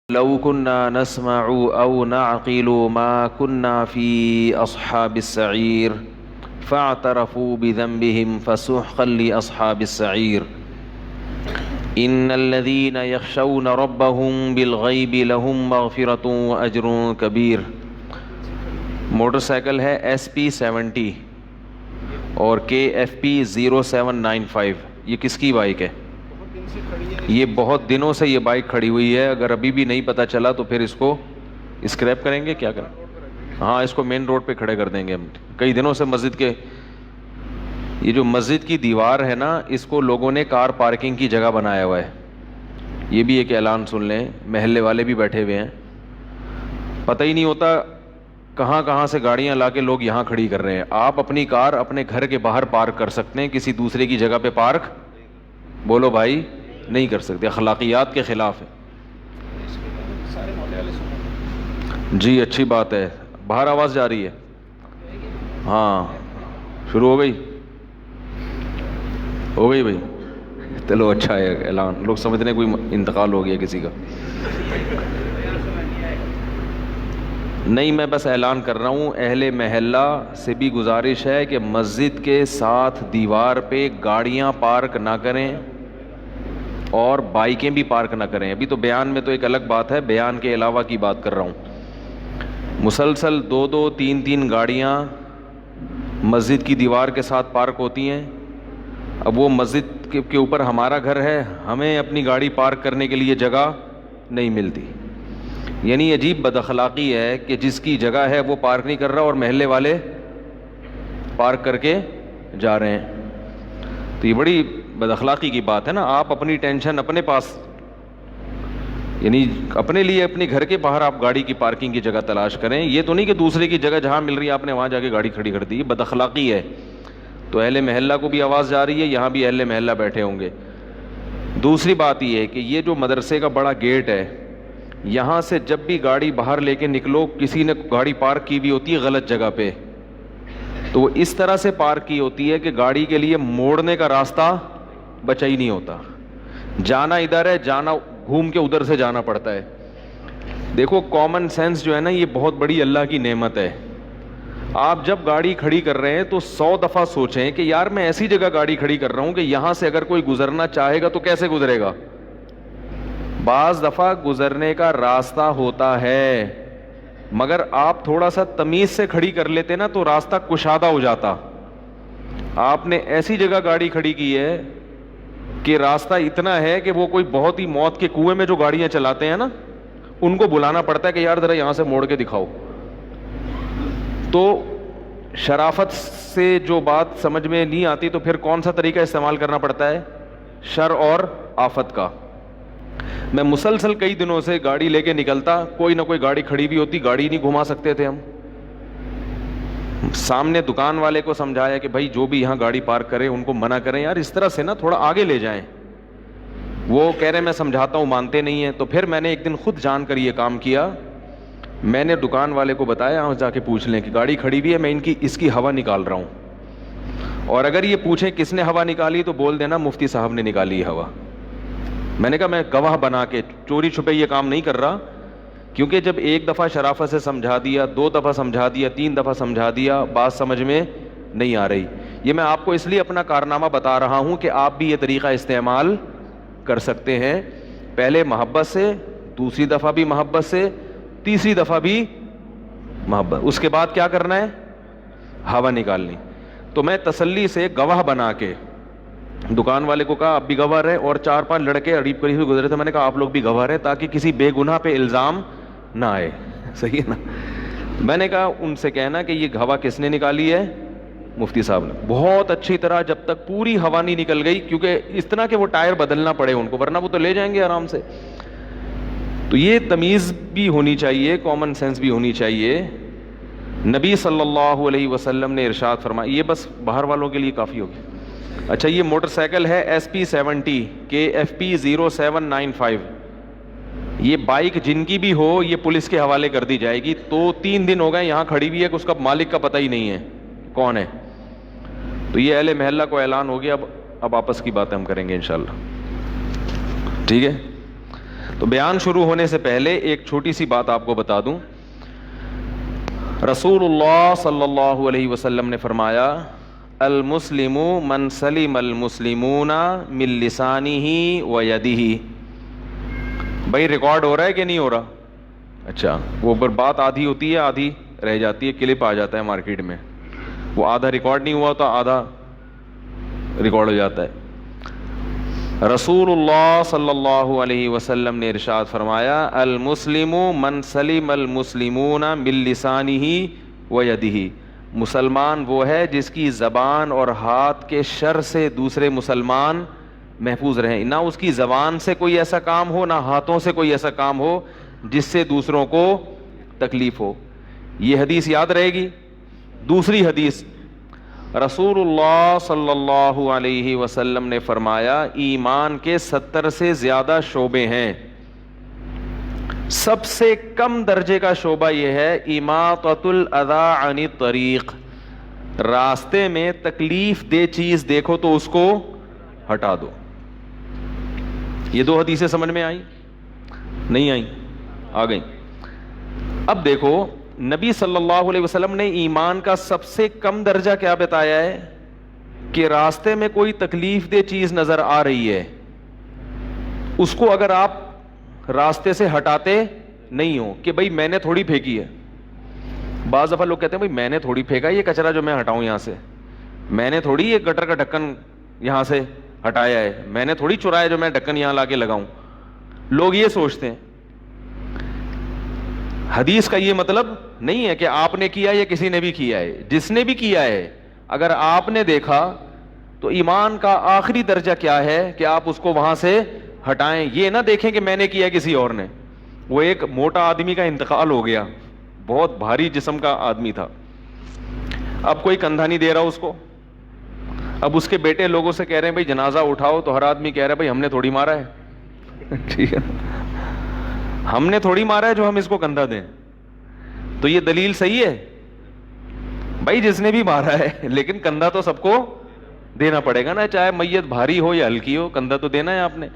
لو كنا نسمع أو نعقل ما كنا في أصحاب السعير فاعترفوا بذنبهم فسحقا لأصحاب السعير إن الذين يخشون ربهم بالغيب لهم مغفرة وأجر كبير۔ موٹر سائیکل ہے SP70 اور KFP0795۔ یہ کس کی بائک ہے؟ یہ بہت دنوں سے یہ بائک کھڑی ہوئی ہے، اگر ابھی بھی نہیں پتہ چلا تو پھر اس کو اسکریپ کریں گے، کیا کریں؟ ہاں، اس کو مین روڈ پہ کھڑے کر دیں گے ہم۔ کئی دنوں سے مسجد کے یہ جو مسجد کی دیوار ہے نا، اس کو لوگوں نے کار پارکنگ کی جگہ بنایا ہوا ہے۔ یہ بھی ایک اعلان سن لیں، محلے والے بھی بیٹھے ہوئے ہیں، پتہ ہی نہیں ہوتا کہاں کہاں سے گاڑیاں لا کے لوگ یہاں کھڑی کر رہے ہیں۔ آپ اپنی کار اپنے گھر کے باہر پارک کر سکتے ہیں، کسی دوسرے کی جگہ پہ پارک بولو بھائی نہیں کر سکتے، اخلاقیات کے خلاف ہے۔ جی اچھی بات ہے، باہر آواز جا رہی ہے؟ ہاں شروع ہو گئی بھائی، چلو اچھا ہے اعلان، لوگ سمجھتے ہیں کوئی انتقال ہو گیا کسی کا۔ نہیں، میں بس اعلان کر رہا ہوں، اہل محلہ سے بھی گزارش ہے کہ مسجد کے ساتھ دیوار پہ گاڑیاں پارک نہ کریں اور بائکیں بھی پارک نہ کریں۔ ابھی تو بیان میں تو ایک الگ بات ہے، بیان کے علاوہ کی بات کر رہا ہوں۔ مسلسل دو تین گاڑیاں مسجد کی دیوار کے ساتھ پارک ہوتی ہیں۔ اب وہ مسجد کے اوپر ہمارا گھر ہے، ہمیں اپنی گاڑی پارک کرنے کے لیے جگہ نہیں ملتی۔ یعنی عجیب بد اخلاقی ہے کہ جس کی جگہ ہے وہ پارک نہیں کر رہا اور محلے والے پارک کر کے جا رہے ہیں، تو یہ بڑی بد اخلاقی کی بات ہے نا۔ آپ اپنی ٹینشن اپنے پاس، یعنی اپنے لیے اپنے گھر کے باہر آپ گاڑی کی پارکنگ کی جگہ تلاش کریں، یہ تو نہیں کہ دوسرے کی جگہ جہاں مل رہی ہے آپ نے وہاں جا کے گاڑی کھڑی کر دی، یہ بد اخلاقی ہے۔ تو اہل محلہ کو بھی آواز جا رہی ہے، یہاں بھی اہل محلہ بیٹھے ہوں گے۔ دوسری بات یہ ہے کہ یہ جو مدرسے کا بڑا گیٹ ہے، یہاں سے جب بھی گاڑی باہر لے کے نکلو، کسی نے گاڑی پارک کی بھی ہوتی ہے غلط جگہ پہ، تو وہ اس طرح سے پارک کی ہوتی ہے کہ گاڑی کے لیے موڑنے کا راستہ بچا ہی نہیں ہوتا، جانا ادھر ہے، جانا گھوم کے ادھر سے جانا پڑتا ہے۔ دیکھو کامن سینس جو ہے نا، یہ بہت بڑی اللہ کی نعمت ہے۔ آپ جب گاڑی کھڑی کر رہے ہیں تو 100 دفعہ سوچیں کہ یار میں ایسی جگہ گاڑی کھڑی کر رہا ہوں کہ یہاں سے اگر کوئی گزرنا چاہے گا تو کیسے گزرے گا۔ بعض دفعہ گزرنے کا راستہ ہوتا ہے، مگر آپ تھوڑا سا تمیز سے کھڑی کر لیتے نا تو راستہ کشادہ ہو جاتا۔ آپ نے ایسی جگہ گاڑی کھڑی کی ہے کہ راستہ اتنا ہے کہ وہ کوئی بہت ہی موت کے کنویں میں جو گاڑیاں چلاتے ہیں نا، ان کو بلانا پڑتا ہے کہ یار ذرا یہاں سے موڑ کے دکھاؤ۔ تو شرافت سے جو بات سمجھ میں نہیں آتی تو پھر کون سا طریقہ استعمال کرنا پڑتا ہے؟ شر اور آفت کا۔ میں مسلسل کئی دنوں سے گاڑی لے کے نکلتا، کوئی نہ کوئی گاڑی کھڑی بھی ہوتی، گاڑی نہیں گھما سکتے تھے ہم۔ سامنے دکان والے کو سمجھایا کہ بھائی جو بھی یہاں گاڑی پارک کرے ان کو منع کریں، یار اس طرح سے نا تھوڑا آگے لے جائیں۔ وہ کہہ رہے میں سمجھاتا ہوں، مانتے نہیں ہیں۔ تو پھر میں نے ایک دن خود جان کر یہ کام کیا، میں نے دکان والے کو بتایا ہاں جا کے پوچھ لیں کہ گاڑی کھڑی بھی ہے، میں اس کی ہوا نکال رہا ہوں، اور اگر یہ پوچھیں کس نے ہوا نکالی تو بول دینا مفتی صاحب نے نکالی ہوا۔ میں نے کہا میں گواہ بنا کے چوری چھپے یہ کام نہیں کر رہا، کیونکہ جب ایک دفعہ شرافت سے سمجھا دیا، 2 دفعہ سمجھا دیا، 3 دفعہ سمجھا دیا، بات سمجھ میں نہیں آ رہی۔ یہ میں آپ کو اس لیے اپنا کارنامہ بتا رہا ہوں کہ آپ بھی یہ طریقہ استعمال کر سکتے ہیں، پہلے محبت سے، دوسری دفعہ بھی محبت سے، تیسری دفعہ بھی محبت، اس کے بعد کیا کرنا ہے؟ ہوا نکالنی۔ تو میں تسلی سے گواہ بنا کے دکان والے کو کہا آپ بھی گواہ رہے، اور 4-5 لڑکے قریب قریب گزرے تھے، میں نے کہا آپ لوگ بھی گواہ رہے تاکہ کسی بے گناہ پہ الزام نہ آئے۔ صحیح ہے نا؟ میں نے کہا ان سے کہنا کہ یہ ہوا کس نے نکالی ہے؟ مفتی صاحب نے۔ بہت اچھی طرح جب تک پوری ہوا نہیں نکل گئی، کیونکہ اس طرح کہ وہ ٹائر بدلنا پڑے ان کو، ورنہ وہ تو لے جائیں گے آرام سے۔ تو یہ تمیز بھی ہونی چاہیے، کامن سینس بھی ہونی چاہیے۔ نبی صلی اللہ علیہ وسلم نے ارشاد فرمایا، یہ بس باہر والوں کے لیے کافی ہوگی۔ اچھا، یہ موٹر سائیکل ہے SP70 KFP0795۔ یہ بائک جن کی بھی ہو یہ پولیس کے حوالے کر دی جائے گی۔ تو 3 دن ہو گئے یہاں کھڑی بھی ہے کہ اس کا مالک کا پتہ ہی نہیں ہے کون ہے۔ تو یہ اہل محلہ کو اعلان ہو گیا، اب آپس کی باتیں ہم کریں گے انشاءاللہ، ٹھیک ہے؟ تو بیان شروع ہونے سے پہلے ایک چھوٹی سی بات آپ کو بتا دوں. رسول اللہ صلی اللہ علیہ وسلم نے فرمایا المسلم من سلم المسلمون من لسانہ و یدہ. بھائی ریکارڈ ہو رہا ہے کہ نہیں ہو رہا؟ اچھا، وہ پر بات آدھی ہوتی ہے آدھی رہ جاتی ہے، کلپ آ جاتا ہے مارکیٹ میں، وہ آدھا ریکارڈ نہیں ہوا تو آدھا ریکارڈ ہو جاتا ہے. رسول اللہ صلی اللہ علیہ وسلم نے ارشاد فرمایا المسلم من سلم المسلمون من لسانہ و یدہ. مسلمان وہ ہے جس کی زبان اور ہاتھ کے شر سے دوسرے مسلمان محفوظ رہیں. نہ اس کی زبان سے کوئی ایسا کام ہو، نہ ہاتھوں سے کوئی ایسا کام ہو جس سے دوسروں کو تکلیف ہو. یہ حدیث یاد رہے گی. دوسری حدیث، رسول اللہ صلی اللہ علیہ وسلم نے فرمایا ایمان کے 70 سے زیادہ شعبے ہیں. سب سے کم درجے کا شعبہ یہ ہے اماطۃ الاذی عن الطریق. راستے میں تکلیف دہ چیز دیکھو تو اس کو ہٹا دو. یہ دو حدیثیں سمجھ میں آئیں؟ نہیں آئیں؟ آ گئیں. اب دیکھو نبی صلی اللہ علیہ وسلم نے ایمان کا سب سے کم درجہ کیا بتایا ہے کہ راستے میں کوئی تکلیف دہ چیز نظر آ رہی ہے، اس کو اگر آپ راستے سے ہٹاتے نہیں ہو کہ بھائی میں نے تھوڑی پھینکی ہے. بعض دفعہ لوگ کہتے ہیں بھائی میں نے تھوڑی پھینکا یہ کچرا جو میں ہٹاؤں یہاں سے، میں نے تھوڑی یہ گٹر کا ڈھکن یہاں سے ہٹایا ہے، میں نے تھوڑی چرایا جو میں ڈھکن یہاں لا کے لگاؤں. لوگ یہ سوچتے ہیں. حدیث کا یہ مطلب نہیں ہے کہ آپ نے کیا یا کسی نے بھی کیا ہے. جس نے بھی کیا ہے اگر آپ نے دیکھا تو ایمان کا آخری درجہ کیا ہے کہ آپ اس کو وہاں سے ہٹائیں. یہ نہ دیکھیں کہ میں نے کیا کسی اور نے. وہ ایک موٹا آدمی کا انتقال ہو گیا، بہت بھاری جسم کا آدمی تھا، اب کوئی کندھا نہیں دے رہا اس کو. اب اس کے بیٹے لوگوں سے کہہ رہے ہیں بھائی جنازہ اٹھاؤ، تو ہر آدمی کہہ رہا ہے بھائی ہم نے تھوڑی مارا ہے. ٹھیک ہے، ہم نے تھوڑی مارا ہے جو ہم اس کو کندھا دیں. تو یہ دلیل صحیح ہے بھائی جس نے بھی مارا ہے، لیکن کندھا تو سب کو دینا پڑے گا نا، چاہے میت بھاری ہو یا ہلکی ہو، کندھا تو دینا ہے آپ نے.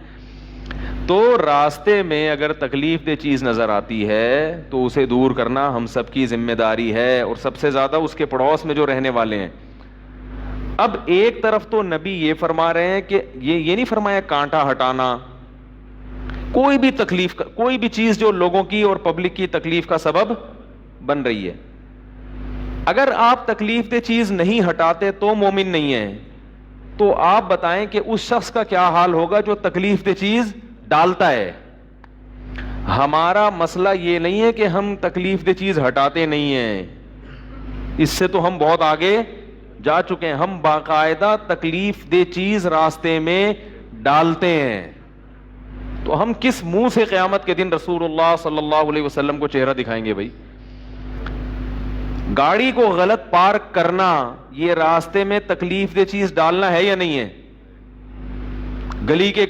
تو راستے میں اگر تکلیف دہ چیز نظر آتی ہے تو اسے دور کرنا ہم سب کی ذمہ داری ہے، اور سب سے زیادہ اس کے پڑوس میں جو رہنے والے ہیں. اب ایک طرف تو نبی یہ فرما رہے ہیں کہ یہ نہیں فرمایا کانٹا ہٹانا، کوئی بھی تکلیف کا کوئی بھی چیز جو لوگوں کی اور پبلک کی تکلیف کا سبب بن رہی ہے، اگر آپ تکلیف دہ چیز نہیں ہٹاتے تو مومن نہیں ہے. تو آپ بتائیں کہ اس شخص کا کیا حال ہوگا جو تکلیف دہ چیز ڈالتا ہے. ہمارا مسئلہ یہ نہیں ہے کہ ہم تکلیف دہ چیز ہٹاتے نہیں ہیں، اس سے تو ہم بہت آگے جا چکے ہیں. ہم باقاعدہ تکلیف دہ چیز راستے میں ڈالتے ہیں. تو ہم کس منہ سے قیامت کے دن رسول اللہ صلی اللہ علیہ وسلم کو چہرہ دکھائیں گے؟ بھائی گاڑی کو غلط پارک کرنا یہ راستے میں تکلیف دہ چیز ڈالنا ہے یا نہیں ہے؟ گلی کے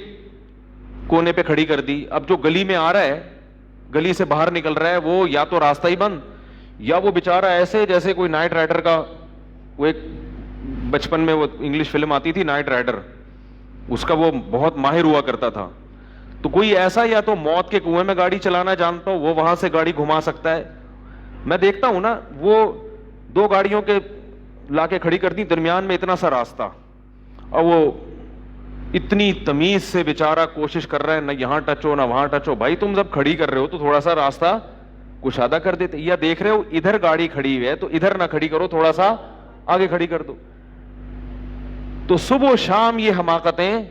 کونے پہ کھڑی کر دی. اب جو گلی میں آ رہا ہے، گلی سے باہر نکل رہا ہے، وہ یا تو راستہ ہی بند، یا وہ بےچارہ ایسے جیسے کوئی نائٹ رائڈر کا، وہ ایک بچپن میں وہ انگلش فلم آتی تھی نائٹ رائڈر، اس کا وہ بہت ماہر ہوا کرتا تھا. تو کوئی ایسا یا تو موت کے کنویں میں گاڑی چلانا جانتا ہو، وہ وہاں سے گاڑی گھما سکتا ہے. میں دیکھتا ہوں نا، وہ دو گاڑیوں کے لا کے کھڑی کر دی، درمیان میں اتنا سا راستہ، اور وہ اتنی تمیز سے بیچارہ کوشش کر رہا ہے نہ یہاں ٹچ ہو نہ وہاں ٹچ ہو. بھائی تم جب کھڑی کر رہے ہو تو تھوڑا سا راستہ کشادہ کر دیتے. یا دیکھ رہے ہو ادھر گاڑی کھڑی ہوئی ہے تو ادھر نہ کھڑی کرو، تھوڑا سا آگے کھڑی کر دو. تو صبح و شام یہ حماقتیں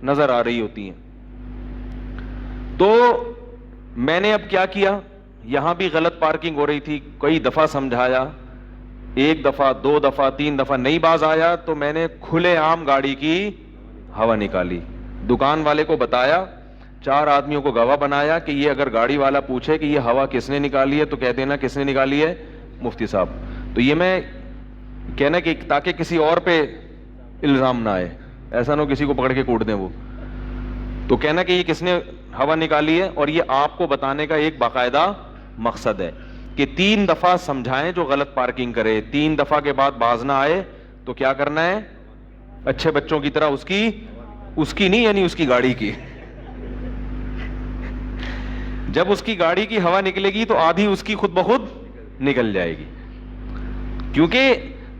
نظر آ رہی ہوتی ہیں. تو میں نے اب کیا کیا، یہاں بھی غلط پارکنگ ہو رہی تھی، کئی دفعہ سمجھایا، ایک دفعہ دو دفعہ تین دفعہ نہیں باز آیا، تو میں نے کھلے عام گاڑی کی ہوا نکالی. دکان والے کو بتایا، 4 آدمیوں کو گواہ بنایا کہ یہ اگر گاڑی والا پوچھے کہ یہ ہوا کس نے نکالی ہے تو کہہ دینا کس نے نکالی ہے، مفتی صاحب. تو یہ میں کہنا کہ تاکہ کسی اور پہ الزام نہ آئے، ایسا نہ ہو کسی کو پکڑ کے کوٹ دیں وہ. تو کہنا کہ یہ کس نے ہوا نکالی ہے، اور یہ آپ کو بتانے کا ایک باقاعدہ مقصد ہے کہ 3 دفعہ سمجھائیں جو غلط پارکنگ کرے، 3 دفعہ کے بعد باز نہ آئے تو کیا کرنا ہے، اچھے بچوں کی طرح اس کی نہیں، یعنی اس کی گاڑی کی جب اس کی گاڑی کی ہوا نکلے گی تو آدھی اس کی خود بخود نکل جائے گی. کیونکہ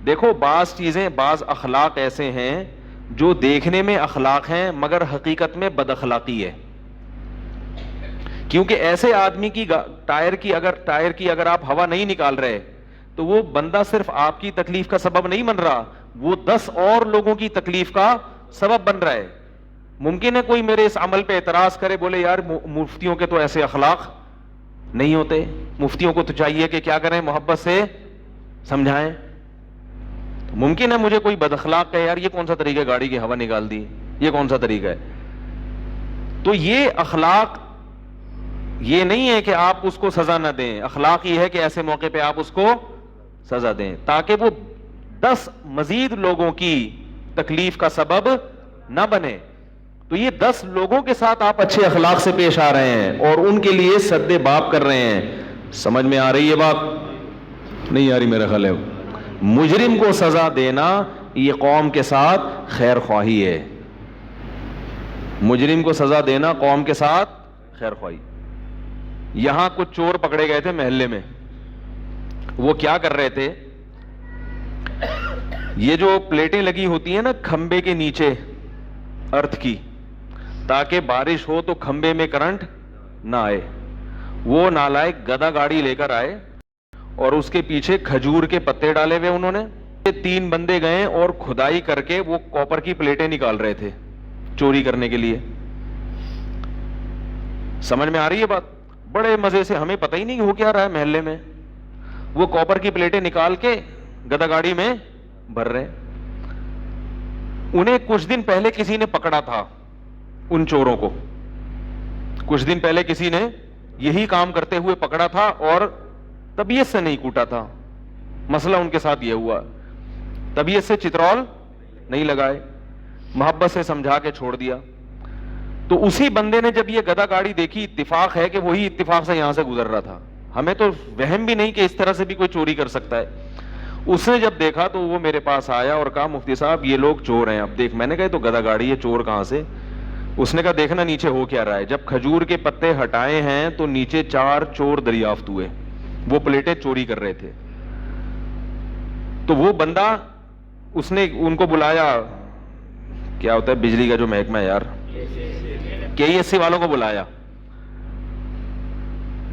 دیکھو بعض چیزیں, بعض اخلاق ایسے ہیں جو دیکھنے میں اخلاق ہیں مگر حقیقت میں بد اخلاقی ہے. کیونکہ ایسے آدمی کی ٹائر کی اگر آپ ہوا نہیں نکال رہے تو وہ بندہ صرف آپ کی تکلیف کا سبب نہیں بن رہا, وہ 10 اور لوگوں کی تکلیف کا سبب بن رہا ہے. ممکن ہے کوئی میرے اس عمل پہ اعتراض کرے, بولے یار مفتیوں کے تو ایسے اخلاق نہیں ہوتے, مفتیوں کو تو چاہیے کہ کیا کریں, محبت سے سمجھائیں. ممکن ہے مجھے کوئی بد اخلاق کہے یار یہ کون سا طریقہ ہے, گاڑی کی ہوا نکال دی, یہ کون سا طریقہ ہے. تو یہ اخلاق یہ نہیں ہے کہ آپ اس کو سزا نہ دیں, اخلاق یہ ہے کہ ایسے موقع پہ آپ اس کو سزا دیں تاکہ وہ 10 مزید لوگوں کی تکلیف کا سبب نہ بنے. تو یہ 10 لوگوں کے ساتھ آپ اچھے اخلاق سے پیش آ رہے ہیں اور ان کے لیے سد باب کر رہے ہیں. سمجھ میں آ رہی ہے بات؟ نہیں آ رہی میرا خیال ہے. مجرم کو سزا دینا یہ قوم کے ساتھ خیر خواہی ہے, مجرم کو سزا دینا قوم کے ساتھ خیر خواہی. یہاں کچھ چور پکڑے گئے تھے محلے میں, وہ کیا کر رہے تھے, یہ جو پلیٹیں لگی ہوتی ہیں نا کھمبے کے نیچے ارتھ کی, تاکہ بارش ہو تو کھمبے میں کرنٹ نہ آئے, وہ نالائق گدا گاڑی لے کر آئے اور اس کے پیچھے کھجور کے پتے ڈالے ہوئے انہوں نے. 3 بندے گئے اور کھدائی کر کے وہ کاپر کی پلیٹیں نکال رہے تھے چوری کرنے کے لیے. سمجھ میں آ رہی ہے بات؟ بڑے مزے سے, ہمیں پتہ ہی نہیں ہو کیا رہا ہے محلے میں, وہ کاپر کی پلیٹیں نکال کے گدا گاڑی میں بھر رہے. انہیں کچھ دن پہلے کسی نے پکڑا تھا, ان چوروں کو کچھ دن پہلے کسی نے یہی کام کرتے ہوئے پکڑا تھا اور طبیعت سے نہیں کوٹا تھا. مسئلہ ان کے ساتھ یہ ہوا, طبیعت سے چترول نہیں لگائے, محبت سے سمجھا کے چھوڑ دیا. تو اسی بندے نے جب یہ گدا گاڑی دیکھی, اتفاق ہے کہ وہی اتفاق سے یہاں سے گزر رہا تھا, ہمیں تو وہم بھی نہیں کہ اس طرح سے بھی کوئی چوری کر سکتا ہے. اس نے جب دیکھا تو وہ میرے پاس آیا اور کہا مفتی صاحب یہ لوگ چور ہیں. اب دیکھ, میں نے کہا تو گدا گاڑی ہے, چور کہاں سے؟ اس نے کہا دیکھنا نیچے ہو کیا رہا ہے. جب کھجور کے پتے ہٹائے ہیں تو نیچے 4 چور دریافت ہوئے, وہ پلیٹیں چوری کر رہے تھے. تو وہ بندہ, اس نے ان کو بلایا, کیا ہوتا ہے بجلی کا جو محکمہ ہے یار, KESC والوں کو بلایا.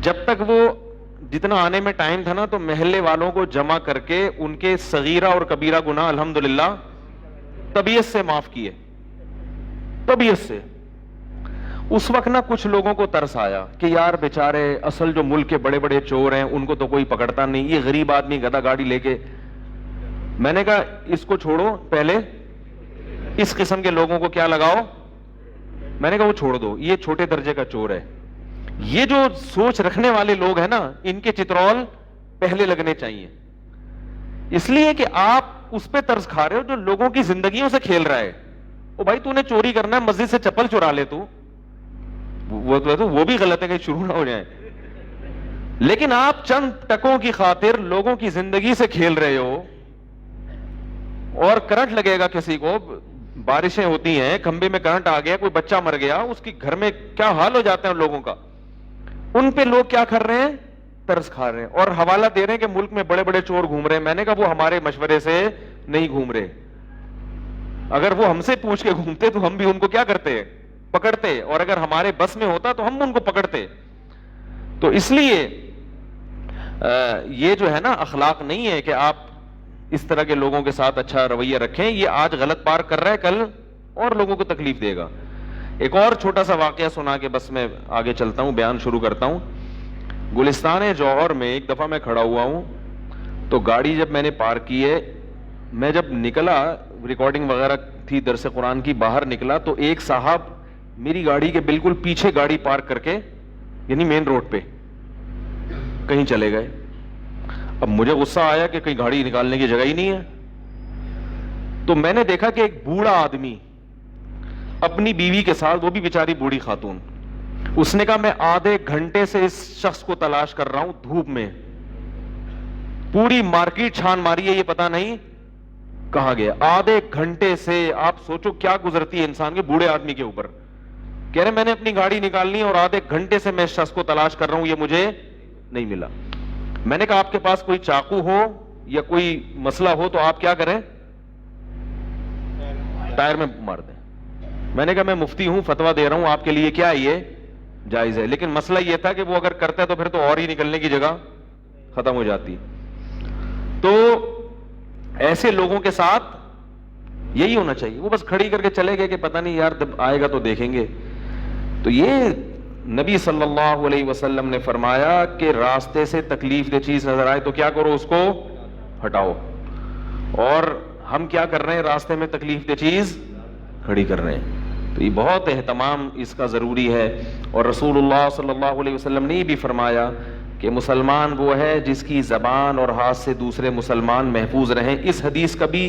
جب تک وہ جتنا آنے میں ٹائم تھا نا, تو محلے والوں کو جمع کر کے ان کے صغیرہ اور کبیرہ گناہ الحمدللہ طبیعت سے معاف کیے, طبیعت سے. اس وقت نا کچھ لوگوں کو ترس آیا کہ یار بیچارے اصل جو ملک کے بڑے بڑے چور ہیں ان کو تو کوئی پکڑتا نہیں, یہ غریب آدمی گدا گاڑی لے کے. میں نے کہا اس کو چھوڑو, پہلے اس قسم کے لوگوں کو کیا لگاؤ, میں نے کہا وہ چھوڑ دو, یہ چھوٹے درجے کا چور ہے. یہ جو سوچ رکھنے والے لوگ ہیں نا, ان کے چترول پہلے لگنے چاہیے, اس لیے کہ آپ اس پہ ترس کھا رہے ہو جو لوگوں کی زندگیوں سے کھیل رہا ہے. او بھائی تو نے چوری کرنا ہے, مسجد سے چپل چرا لے تو, وہ بھی غلط ہے کہ شروع نہ ہو جائے. لیکن آپ چند ٹکوں کی خاطر لوگوں کی زندگی سے کھیل رہے ہو, اور کرنٹ لگے گا کسی کو, بارشیں ہوتی ہیں, کھمبے میں کرنٹ آ گیا, کوئی بچہ مر گیا, اس کی گھر میں کیا حال ہو جاتے ہیں لوگوں کا. ان پہ لوگ کیا کر رہے ہیں, ترس کھا رہے ہیں اور حوالہ دے رہے ہیں کہ ملک میں بڑے بڑے چور گھوم رہے ہیں. میں نے کہا وہ ہمارے مشورے سے نہیں گھوم رہے, اگر وہ ہم سے پوچھ کے گھومتے تو ہم بھی ان کو کیا کرتے, پکڑتے, اور اگر ہمارے بس میں ہوتا تو ہم ان کو پکڑتے. تو اس لیے یہ جو ہے نا اخلاق نہیں ہے کہ آپ اس طرح کے لوگوں کے ساتھ اچھا رویہ رکھیں. یہ آج غلط پارک کر رہا ہے, کل اور لوگوں کو تکلیف دے گا. ایک اور چھوٹا سا واقعہ سنا کے بس میں آگے چلتا ہوں, بیان شروع کرتا ہوں. گلستان جوہر میں ایک دفعہ میں کھڑا ہوا ہوں, تو گاڑی جب میں نے پارک کی ہے, میں جب نکلا, ریکارڈنگ وغیرہ تھی درس قرآن کی, باہر نکلا تو ایک صاحب میری گاڑی کے بالکل پیچھے گاڑی پارک کر کے, یعنی مین روڈ پہ کہیں چلے گئے. اب مجھے غصہ آیا کہ کہیں گاڑی نکالنے کی جگہ ہی نہیں ہے. تو میں نے دیکھا کہ ایک بوڑھا آدمی اپنی بیوی کے ساتھ, وہ بھی بیچاری بوڑھی خاتون, اس نے کہا میں آدھے گھنٹے سے اس شخص کو تلاش کر رہا ہوں دھوپ میں, پوری مارکیٹ چھان ماری ہے, یہ پتا نہیں کہاں گیا. آدھے گھنٹے سے, آپ سوچو کیا گزرتی ہے انسان کے, بوڑھے آدمی کے اوپر. کہہ رہے میں نے اپنی گاڑی نکالنی ہے اور آدھے گھنٹے سے میں اس شخص کو تلاش کر رہا ہوں، یہ مجھے نہیں ملا. میں نے کہا آپ کے پاس کوئی چاقو ہو یا کوئی مسئلہ ہو تو آپ کیا کریں؟ ٹائر میں مار دیں. میں نے کہا میں مفتی ہوں، فتویٰ دے رہا ہوں، آپ کے لیے کیا یہ جائز ہے. لیکن مسئلہ یہ تھا کہ وہ اگر کرتا ہے تو پھر تو اور ہی نکلنے کی جگہ ختم ہو جاتی. تو ایسے لوگوں کے ساتھ یہی ہونا چاہیے. وہ بس کھڑی کر کے چلے گئے کہ پتہ نہیں یار جب آئے گا تو دیکھیں گے. تو یہ نبی صلی اللہ علیہ وسلم نے فرمایا کہ راستے سے تکلیف دہ چیز نظر آئے تو کیا کرو؟ اس کو ہٹاؤ. اور ہم کیا کر رہے ہیں؟ راستے میں تکلیف دہ چیز کھڑی کر رہے ہیں. تو یہ بہت اہتمام اس کا ضروری ہے. اور رسول اللہ صلی اللہ علیہ وسلم نے یہ بھی فرمایا کہ مسلمان وہ ہے جس کی زبان اور ہاتھ سے دوسرے مسلمان محفوظ رہیں. اس حدیث کا بھی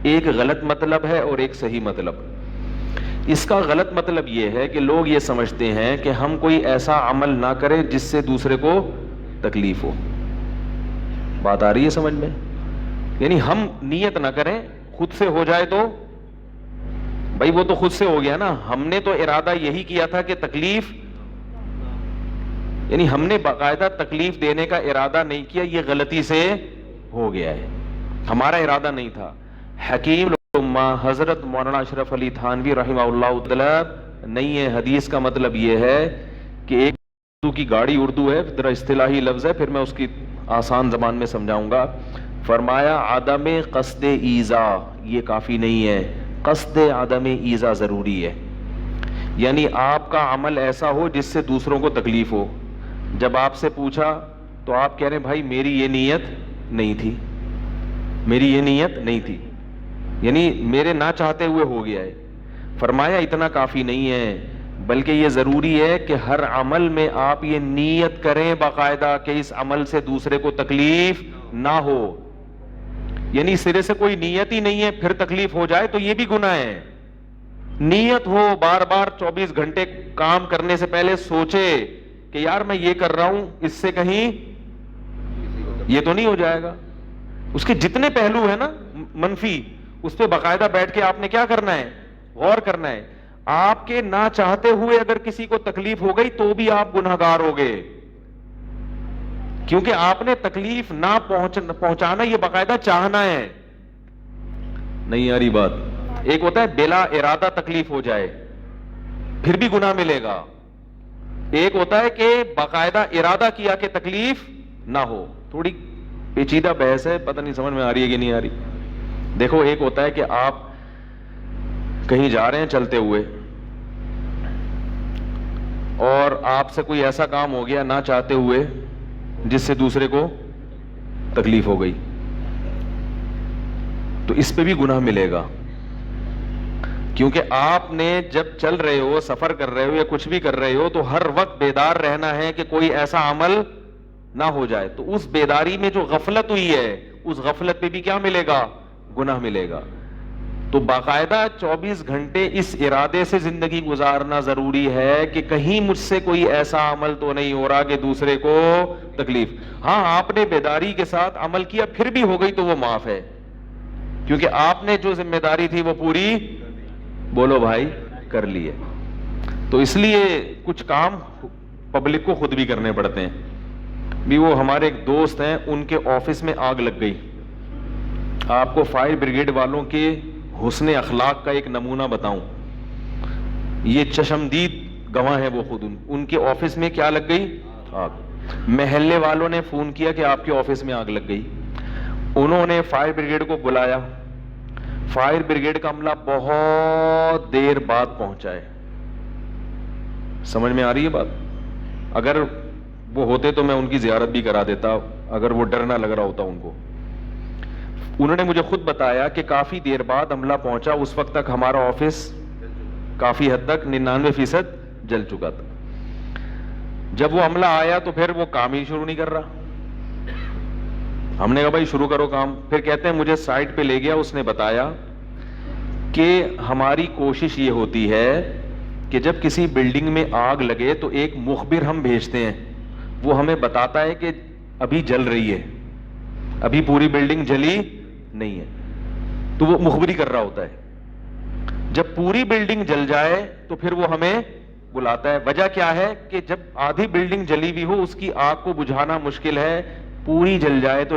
ایک غلط مطلب ہے اور ایک صحیح مطلب. اس کا غلط مطلب یہ ہے کہ لوگ یہ سمجھتے ہیں کہ ہم کوئی ایسا عمل نہ کریں جس سے دوسرے کو تکلیف ہو. بات آ رہی ہے سمجھ میں؟ یعنی ہم نیت نہ کریں، خود سے ہو جائے تو بھائی وہ تو خود سے ہو گیا نا. ہم نے تو ارادہ یہی کیا تھا کہ تکلیف، یعنی ہم نے باقاعدہ تکلیف دینے کا ارادہ نہیں کیا، یہ غلطی سے ہو گیا ہے، ہمارا ارادہ نہیں تھا. حکیم الامہ حضرت مولانا اشرف علی تھانوی رحمہ اللہ تعالی نہیں ہے. حدیث کا مطلب یہ ہے کہ ایک اردو کی گاڑی، اردو ہے ذرا اصطلاحی لفظ ہے، پھر میں اس کی آسان زبان میں سمجھاؤں گا. فرمایا عدم قصد ایذا یہ کافی نہیں ہے، قصد عدم ایذا ضروری ہے. یعنی آپ کا عمل ایسا ہو جس سے دوسروں کو تکلیف ہو. جب آپ سے پوچھا تو آپ کہہ رہے ہیں بھائی میری یہ نیت نہیں تھی، میری یہ نیت نہیں تھی، یعنی میرے نہ چاہتے ہوئے ہو گیا ہے. فرمایا اتنا کافی نہیں ہے، بلکہ یہ ضروری ہے کہ ہر عمل میں آپ یہ نیت کریں باقاعدہ کہ اس عمل سے دوسرے کو تکلیف نہ ہو. یعنی سرے سے کوئی نیت ہی نہیں ہے پھر تکلیف ہو جائے تو یہ بھی گناہ ہے. نیت ہو، بار بار 24 گھنٹے کام کرنے سے پہلے سوچے کہ یار میں یہ کر رہا ہوں اس سے کہیں یہ تو نہیں ہو جائے گا. اس کے جتنے پہلو ہیں نا منفی، اس پہ باقاعدہ بیٹھ کے آپ نے کیا کرنا ہے؟ غور کرنا ہے. آپ کے نہ چاہتے ہوئے اگر کسی کو تکلیف ہو گئی تو بھی آپ گنہگار ہو گئے، کیونکہ آپ نے تکلیف نہ پہنچانا یہ باقاعدہ چاہنا ہے. نہیں آ رہی بات؟ ایک ہوتا ہے بلا ارادہ تکلیف ہو جائے پھر بھی گناہ ملے گا، ایک ہوتا ہے کہ باقاعدہ ارادہ کیا کہ تکلیف نہ ہو. تھوڑی پیچیدہ بحث ہے، پتہ نہیں سمجھ میں آ رہی ہے کہ نہیں آ رہی. دیکھو ایک ہوتا ہے کہ آپ کہیں جا رہے ہیں چلتے ہوئے اور آپ سے کوئی ایسا کام ہو گیا نہ چاہتے ہوئے جس سے دوسرے کو تکلیف ہو گئی، تو اس پہ بھی گناہ ملے گا. کیونکہ آپ نے جب چل رہے ہو، سفر کر رہے ہو یا کچھ بھی کر رہے ہو تو ہر وقت بیدار رہنا ہے کہ کوئی ایسا عمل نہ ہو جائے. تو اس بیداری میں جو غفلت ہوئی ہے اس غفلت پہ بھی کیا ملے گا؟ گناہ ملے گا. تو باقاعدہ 24 گھنٹے اس ارادے سے زندگی گزارنا ضروری ہے کہ کہیں مجھ سے کوئی ایسا عمل تو نہیں ہو رہا کہ دوسرے کو تکلیف. ہاں آپ نے بیداری کے ساتھ عمل کیا پھر بھی ہو گئی تو وہ معاف ہے، کیونکہ آپ نے جو ذمہ داری تھی وہ پوری، بولو بھائی، کر لیے. تو اس لیے کچھ کام پبلک کو خود بھی کرنے پڑتے ہیں. بھی وہ ہمارے ایک دوست ہیں، ان کے آفس میں آگ لگ گئی. آپ کو فائر بریگیڈ والوں کے حسن اخلاق کا ایک نمونہ بتاؤں، یہ چشمدید گواہ ہیں وہ خود. ان کے آفس میں کیا لگ گئی؟ آگ. محلے والوں نے فون کیا کہ آپ کے آفس میں آگ لگ گئی. انہوں نے فائر بریگیڈ کو بلایا. فائر بریگیڈ کا عملہ بہت دیر بعد پہنچا ہے. سمجھ میں آ رہی ہے بات؟ اگر وہ ہوتے تو میں ان کی زیارت بھی کرا دیتا اگر وہ ڈر نہ لگ رہا ہوتا ان کو. انہوں نے مجھے خود بتایا کہ کافی دیر بعد عملہ پہنچا. اس وقت تک ہمارا آفس کافی حد تک 99% جل چکا تھا. جب وہ عملہ آیا تو پھر وہ کام ہی شروع نہیں کر رہا. ہم نے کہا بھائی شروع کرو کام. پھر کہتے ہیں مجھے سائٹ پہ لے گیا، اس نے بتایا کہ ہماری کوشش یہ ہوتی ہے کہ جب کسی بلڈنگ میں آگ لگے تو ایک مخبر ہم بھیجتے ہیں، وہ ہمیں بتاتا ہے کہ ابھی جل رہی ہے، ابھی پوری بلڈنگ جلی نہیں ہے. تو وہ مخبری کر رہا ہوتا ہے. جب پوری بلڈنگ جل جائے تو پھر وہ ہمیں بلاتا ہے. وجہ کیا ہے کہ جب آدھی بلڈنگ جلی ہوئی ہو اس کی آگ کو بجھانا مشکل ہے, پوری جل جائے تو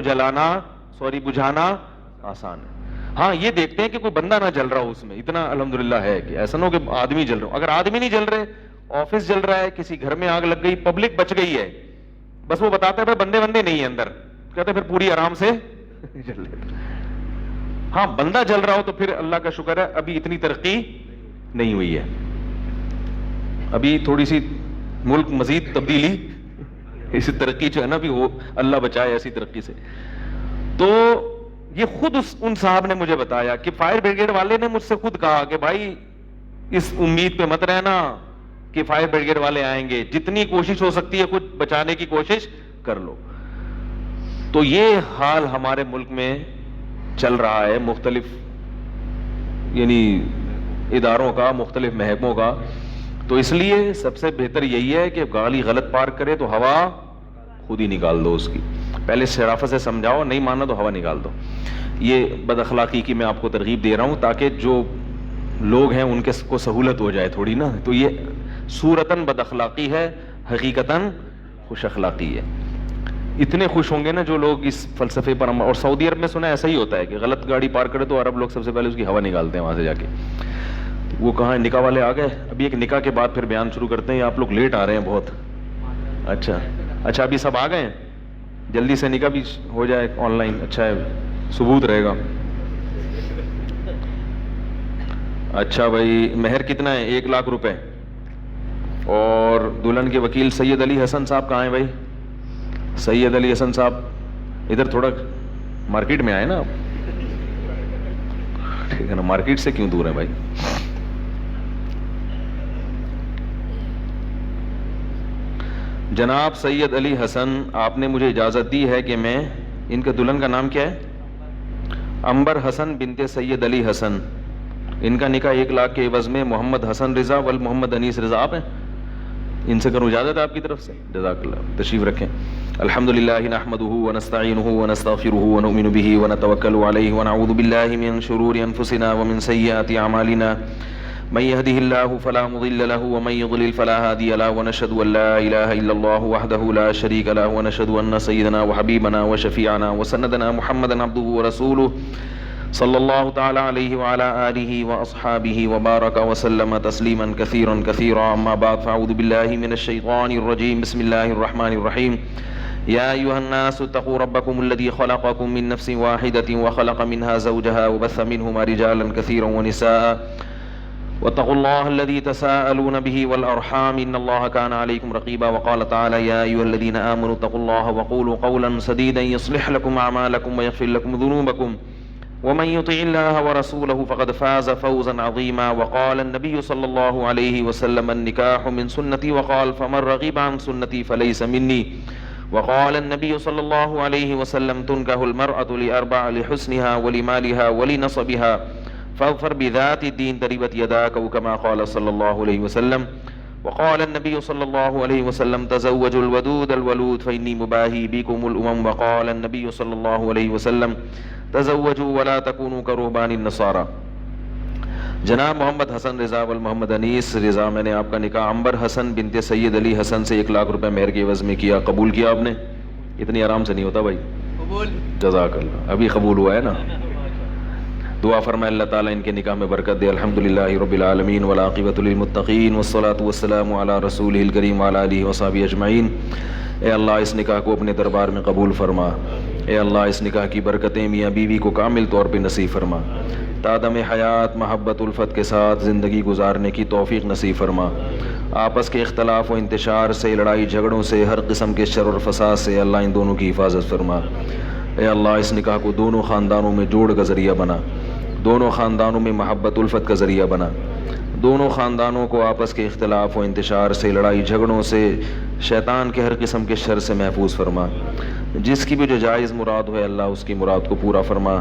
بجھانا آسان ہے. ہاں یہ دیکھتے ہیں کہ کوئی بندہ نہ جل رہا ہو اس میں, اتنا الحمدللہ ہے کہ ایسا نہ ہو کہ آدمی جل رہا ہو. اگر آدمی نہیں جل رہے, آفس جل رہا ہے, کسی گھر میں آگ لگ گئی, پبلک بچ گئی ہے, بس وہ بتاتا ہے بھائی بندے نہیں ہیں اندر, کہتے پھر پوری آرام سے جل رہے. ہاں بندہ جل رہا ہو تو پھر اللہ کا شکر ہے ابھی اتنی ترقی نہیں ہوئی ہے, ابھی تھوڑی سی ملک مزید تبدیلی, اسی ترقی جو ہے نا ابھی وہ اللہ بچائے ایسی ترقی سے. تو یہ خود ان صاحب نے مجھے بتایا کہ فائر بریگیڈ والے نے مجھ سے خود کہا کہ بھائی اس امید پہ مت رہنا کہ فائر بریگیڈ والے آئیں گے, جتنی کوشش ہو سکتی ہے کچھ بچانے کی کوشش کر لو. تو یہ حال ہمارے ملک میں چل رہا ہے, مختلف یعنی اداروں کا, مختلف محکموں کا. تو اس لیے سب سے بہتر یہی ہے کہ گاڑی غلط پارک کرے تو ہوا خود ہی نکال دو اس کی, پہلے شرافت سے سمجھاؤ, نہیں مانا تو ہوا نکال دو. یہ بد اخلاقی کی میں آپ کو ترغیب دے رہا ہوں تاکہ جو لوگ ہیں ان کے کو سہولت ہو جائے تھوڑی نا. تو یہ صورتاً بد اخلاقی ہے, حقیقتاً خوش اخلاقی ہے. اتنے خوش ہوں گے نا جو لوگ اس فلسفے پر, اور سعودی عرب میں سنا ایسا ہی ہوتا ہے کہ غلط گاڑی پارک کرے تو عرب لوگ سب سے پہلے اس کی ہوا نکالتے ہیں وہاں سے جا کے. وہ کہاں نکاح والے آ گئے, ابھی ایک نکاح کے بعد پھر بیان شروع کرتے ہیں. آپ لوگ لیٹ آ رہے ہیں بہت. اچھا ابھی سب آ گئے ہیں, جلدی سے نکاح بھی ہو جائے آن لائن, اچھا ہے, ثبوت رہے گا. اچھا بھائی مہر کتنا ہے؟ 1,00,000 روپے. اور دلہن کے وکیل سید علی حسن صاحب کہاں ہیں بھائی؟ سید علی حسن صاحب ادھر تھوڑا مارکیٹ میں آئے نا آپ, ٹھیک ہے نا, مارکیٹ سے کیوں دور ہے بھائی. جناب سید علی حسن, آپ نے مجھے اجازت دی ہے کہ میں, ان کے دلہن کا نام کیا ہے؟ امبر حسن بنت سید علی حسن. ان کا نکاح 1,00,000 کے عوض میں محمد حسن رضا و محمد انیس رضا آپ ہیں, ان سے کروں اجازت آپ کی طرف سے؟ جزاک اللہ, تشریف رکھیں. الحمدللہ نحمده ونستعینه ونستغفره ونؤمن به ونتوکل علیہ ونعوذ باللہ من شرور انفسنا ومن سیئات اعمالنا من يهده الله فلا مضل له ومن يضلل فلا هادي له ونشهد ان لا اله الا الله وحده لا شريك له ونشهد ان سيدنا وحبيبنا وشفيعنا وسندنا محمدا عبده ورسوله صلی اللہ تعالی علیہ وعلى آلہ واصحابہ وبارک وسلم تسلیما کثیرا کثیرا. اما بعد فاعوذ باللہ من الشیطان الرجیم. بسم اللہ الرحمن الرحیم. یا ایھا الناس اتقوا ربکم الذی خلقکم من نفس واحدۃ وخلق منها زوجها وبث منهما رجالا کثیرا ونساء واتقوا الله الذي تساءلون به والأرحام إن الله كان عليكم رقيبا. وقال تعالى يا أيها الذين آمنوا اتقوا الله وقولوا قولا سديدا يصلح لكم أعمالكم ويغفر لكم ذنوبكم ومن يطع الله ورسوله فقد فاز فوزا عظيما. وقال النبي صلى الله عليه وسلم النكاح من سنتي وقال فمن رغب عن سنتي فليس مني. وقال النبي صلى الله عليه وسلم تنكح المرأة لأربع لحسنها ولمالها ولنصبها فاظفر بذات الدين تربت يداك كما قال صلى الله عليه وسلم. وقال النبي صلى الله عليه وسلم تزوجوا الودود الولود فإني مباهي بكم الأمم. وقال النبي صلى الله عليه وسلم تزوجوا ولا تكونوا كرهبان النصارى. جناب محمد حسن رضا و محمد انیس رضا, میں نے آپ کا نکاح امبر حسن بنت سید علی حسن سے 1,00,000 روپے مہر کے عوض میں کیا. قبول کیا آپ نے؟ اتنی آرام سے نہیں ہوتا بھائی. قبول. جزاک اللہ. ابھی قبول ہوا ہے نا. دعا فرمائے اللہ تعالیٰ ان کے نکاح میں برکت دے. الحمدللہ رب العالمین والعاقبۃ للمتقین والصلاۃ والسلام علی رسولہ الکریم وعلی آلہ وصحبہ اجمعین. اے اللہ اس نکاح کو اپنے دربار میں قبول فرما. اے اللہ اس نکاح کی برکتیں میاں بیوی کو کامل طور پہ نصیب فرما. تادم حیات محبت الفت کے ساتھ زندگی گزارنے کی توفیق نصیب فرما. آپس کے اختلاف و انتشار سے, لڑائی جھگڑوں سے, ہر قسم کے شر اور فساد سے اللہ ان دونوں کی حفاظت فرما. اے اللہ اس نکاح کو دونوں خاندانوں میں جوڑ کا ذریعہ بنا, دونوں خاندانوں میں محبت الفت کا ذریعہ بنا, دونوں خاندانوں کو آپس کے اختلاف و انتشار سے, لڑائی جھگڑوں سے, شیطان کے ہر قسم کے شر سے محفوظ فرما. جس کی بھی جو جائز مراد ہو اللہ اس کی مراد کو پورا فرما.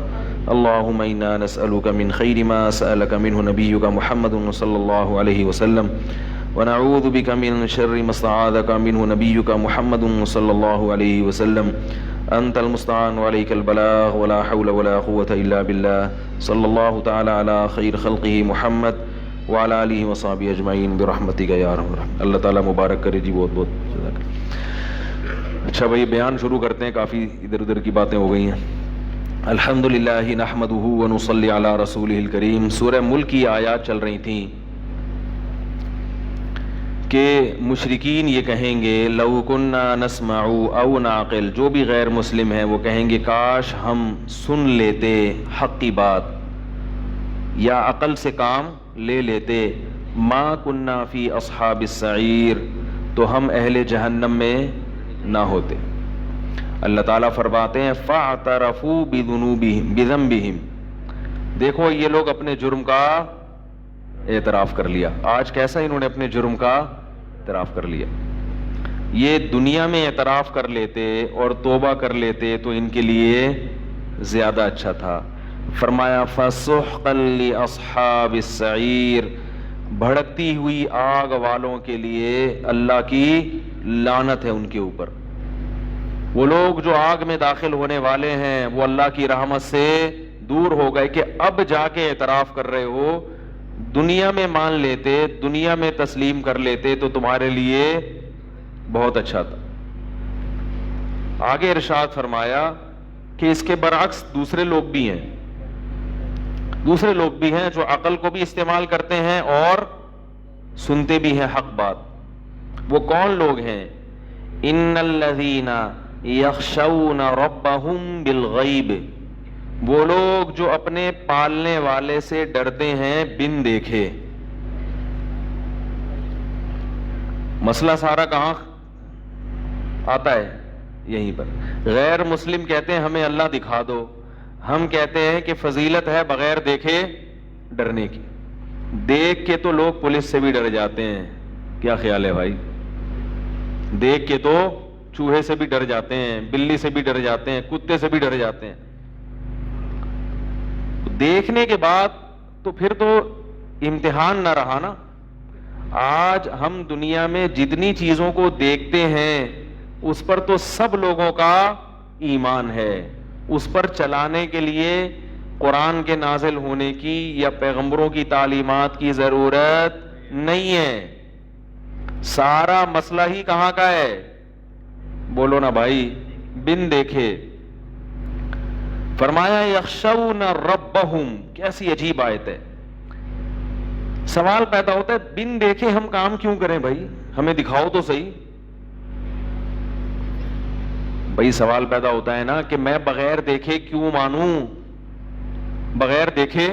اللہم انا نسألک من خیر ما سألک منہ نبیک محمد صلی اللہ علیہ وسلم ونعوذ بک من شر ما استعاذک منہ نبیک محمد صلی اللہ علیہ وسلم. انت المستعان وعلیک البلاغ ولا حول ولا قوة الا باللہ. صلی اللہ تعالی علی خیر خلقہ محمد وعلی آلہ وصحبہ اجمعین برحمتک یا ارحم الراحمین. اللہ تعالیٰ مبارک کرے جی. بہت بہت جزاک. اچھا بھائی بیان شروع کرتے ہیں, کافی ادھر ادھر کی باتیں ہو گئی ہیں. الحمدللہ نحمدہ ونصلی علی رسولہ الکریم. سورہ ملک کی آیات چل رہی تھیں کہ مشرکین یہ کہیں گے لو کننا نسمع او نعقل, جو بھی غیر مسلم ہیں وہ کہیں گے کاش ہم سن لیتے حق کی بات یا عقل سے کام لے لیتے, ما کننا فی اصحاب السعیر, تو ہم اہل جہنم میں نہ ہوتے. اللہ تعالیٰ فرماتے ہیں فاعترفوا بذنبہم, دیکھو یہ لوگ اپنے جرم کا اعتراف کر لیا. آج کیسا انہوں نے اپنے جرم کا اعتراف کر لیا. یہ دنیا میں اعتراف کر لیتے اور توبہ کر لیتے تو ان کے لیے زیادہ اچھا تھا. فرمایا فسحقا لاصحاب السعیر, بھڑکتی ہوئی آگ والوں کے لیے اللہ کی لعنت ہے ان کے اوپر. وہ لوگ جو آگ میں داخل ہونے والے ہیں وہ اللہ کی رحمت سے دور ہو گئے کہ اب جا کے اعتراف کر رہے ہو. دنیا میں مان لیتے, دنیا میں تسلیم کر لیتے تو تمہارے لیے بہت اچھا تھا. آگے ارشاد فرمایا کہ اس کے برعکس دوسرے لوگ بھی ہیں, دوسرے لوگ بھی ہیں جو عقل کو بھی استعمال کرتے ہیں اور سنتے بھی ہیں حق بات. وہ کون لوگ ہیں؟ ان الذین یخشون ربہم بالغیب, وہ لوگ جو اپنے پالنے والے سے ڈرتے ہیں بن دیکھے. مسئلہ سارا کہاں آتا ہے؟ یہیں پر. غیر مسلم کہتے ہیں ہمیں اللہ دکھا دو, ہم کہتے ہیں کہ فضیلت ہے بغیر دیکھے ڈرنے کی. دیکھ کے تو لوگ پولیس سے بھی ڈر جاتے ہیں, کیا خیال ہے بھائی؟ دیکھ کے تو چوہے سے بھی ڈر جاتے ہیں, بلی سے بھی ڈر جاتے ہیں, کتے سے بھی ڈر جاتے ہیں. دیکھنے کے بعد تو پھر تو امتحان نہ رہا نا. آج ہم دنیا میں جتنی چیزوں کو دیکھتے ہیں اس پر تو سب لوگوں کا ایمان ہے, اس پر چلانے کے لیے قرآن کے نازل ہونے کی یا پیغمبروں کی تعلیمات کی ضرورت نہیں ہے. سارا مسئلہ ہی کہاں کا ہے؟ بولو نا بھائی, بن دیکھے. فرمایا یخشون ربہم, کیسی عجیب آیت ہے. سوال پیدا ہوتا ہے بن دیکھے ہم کام کیوں کریں بھائی, ہمیں دکھاؤ تو صحیح. بھائی سوال پیدا ہوتا ہے نا کہ میں بغیر دیکھے کیوں مانوں, بغیر دیکھے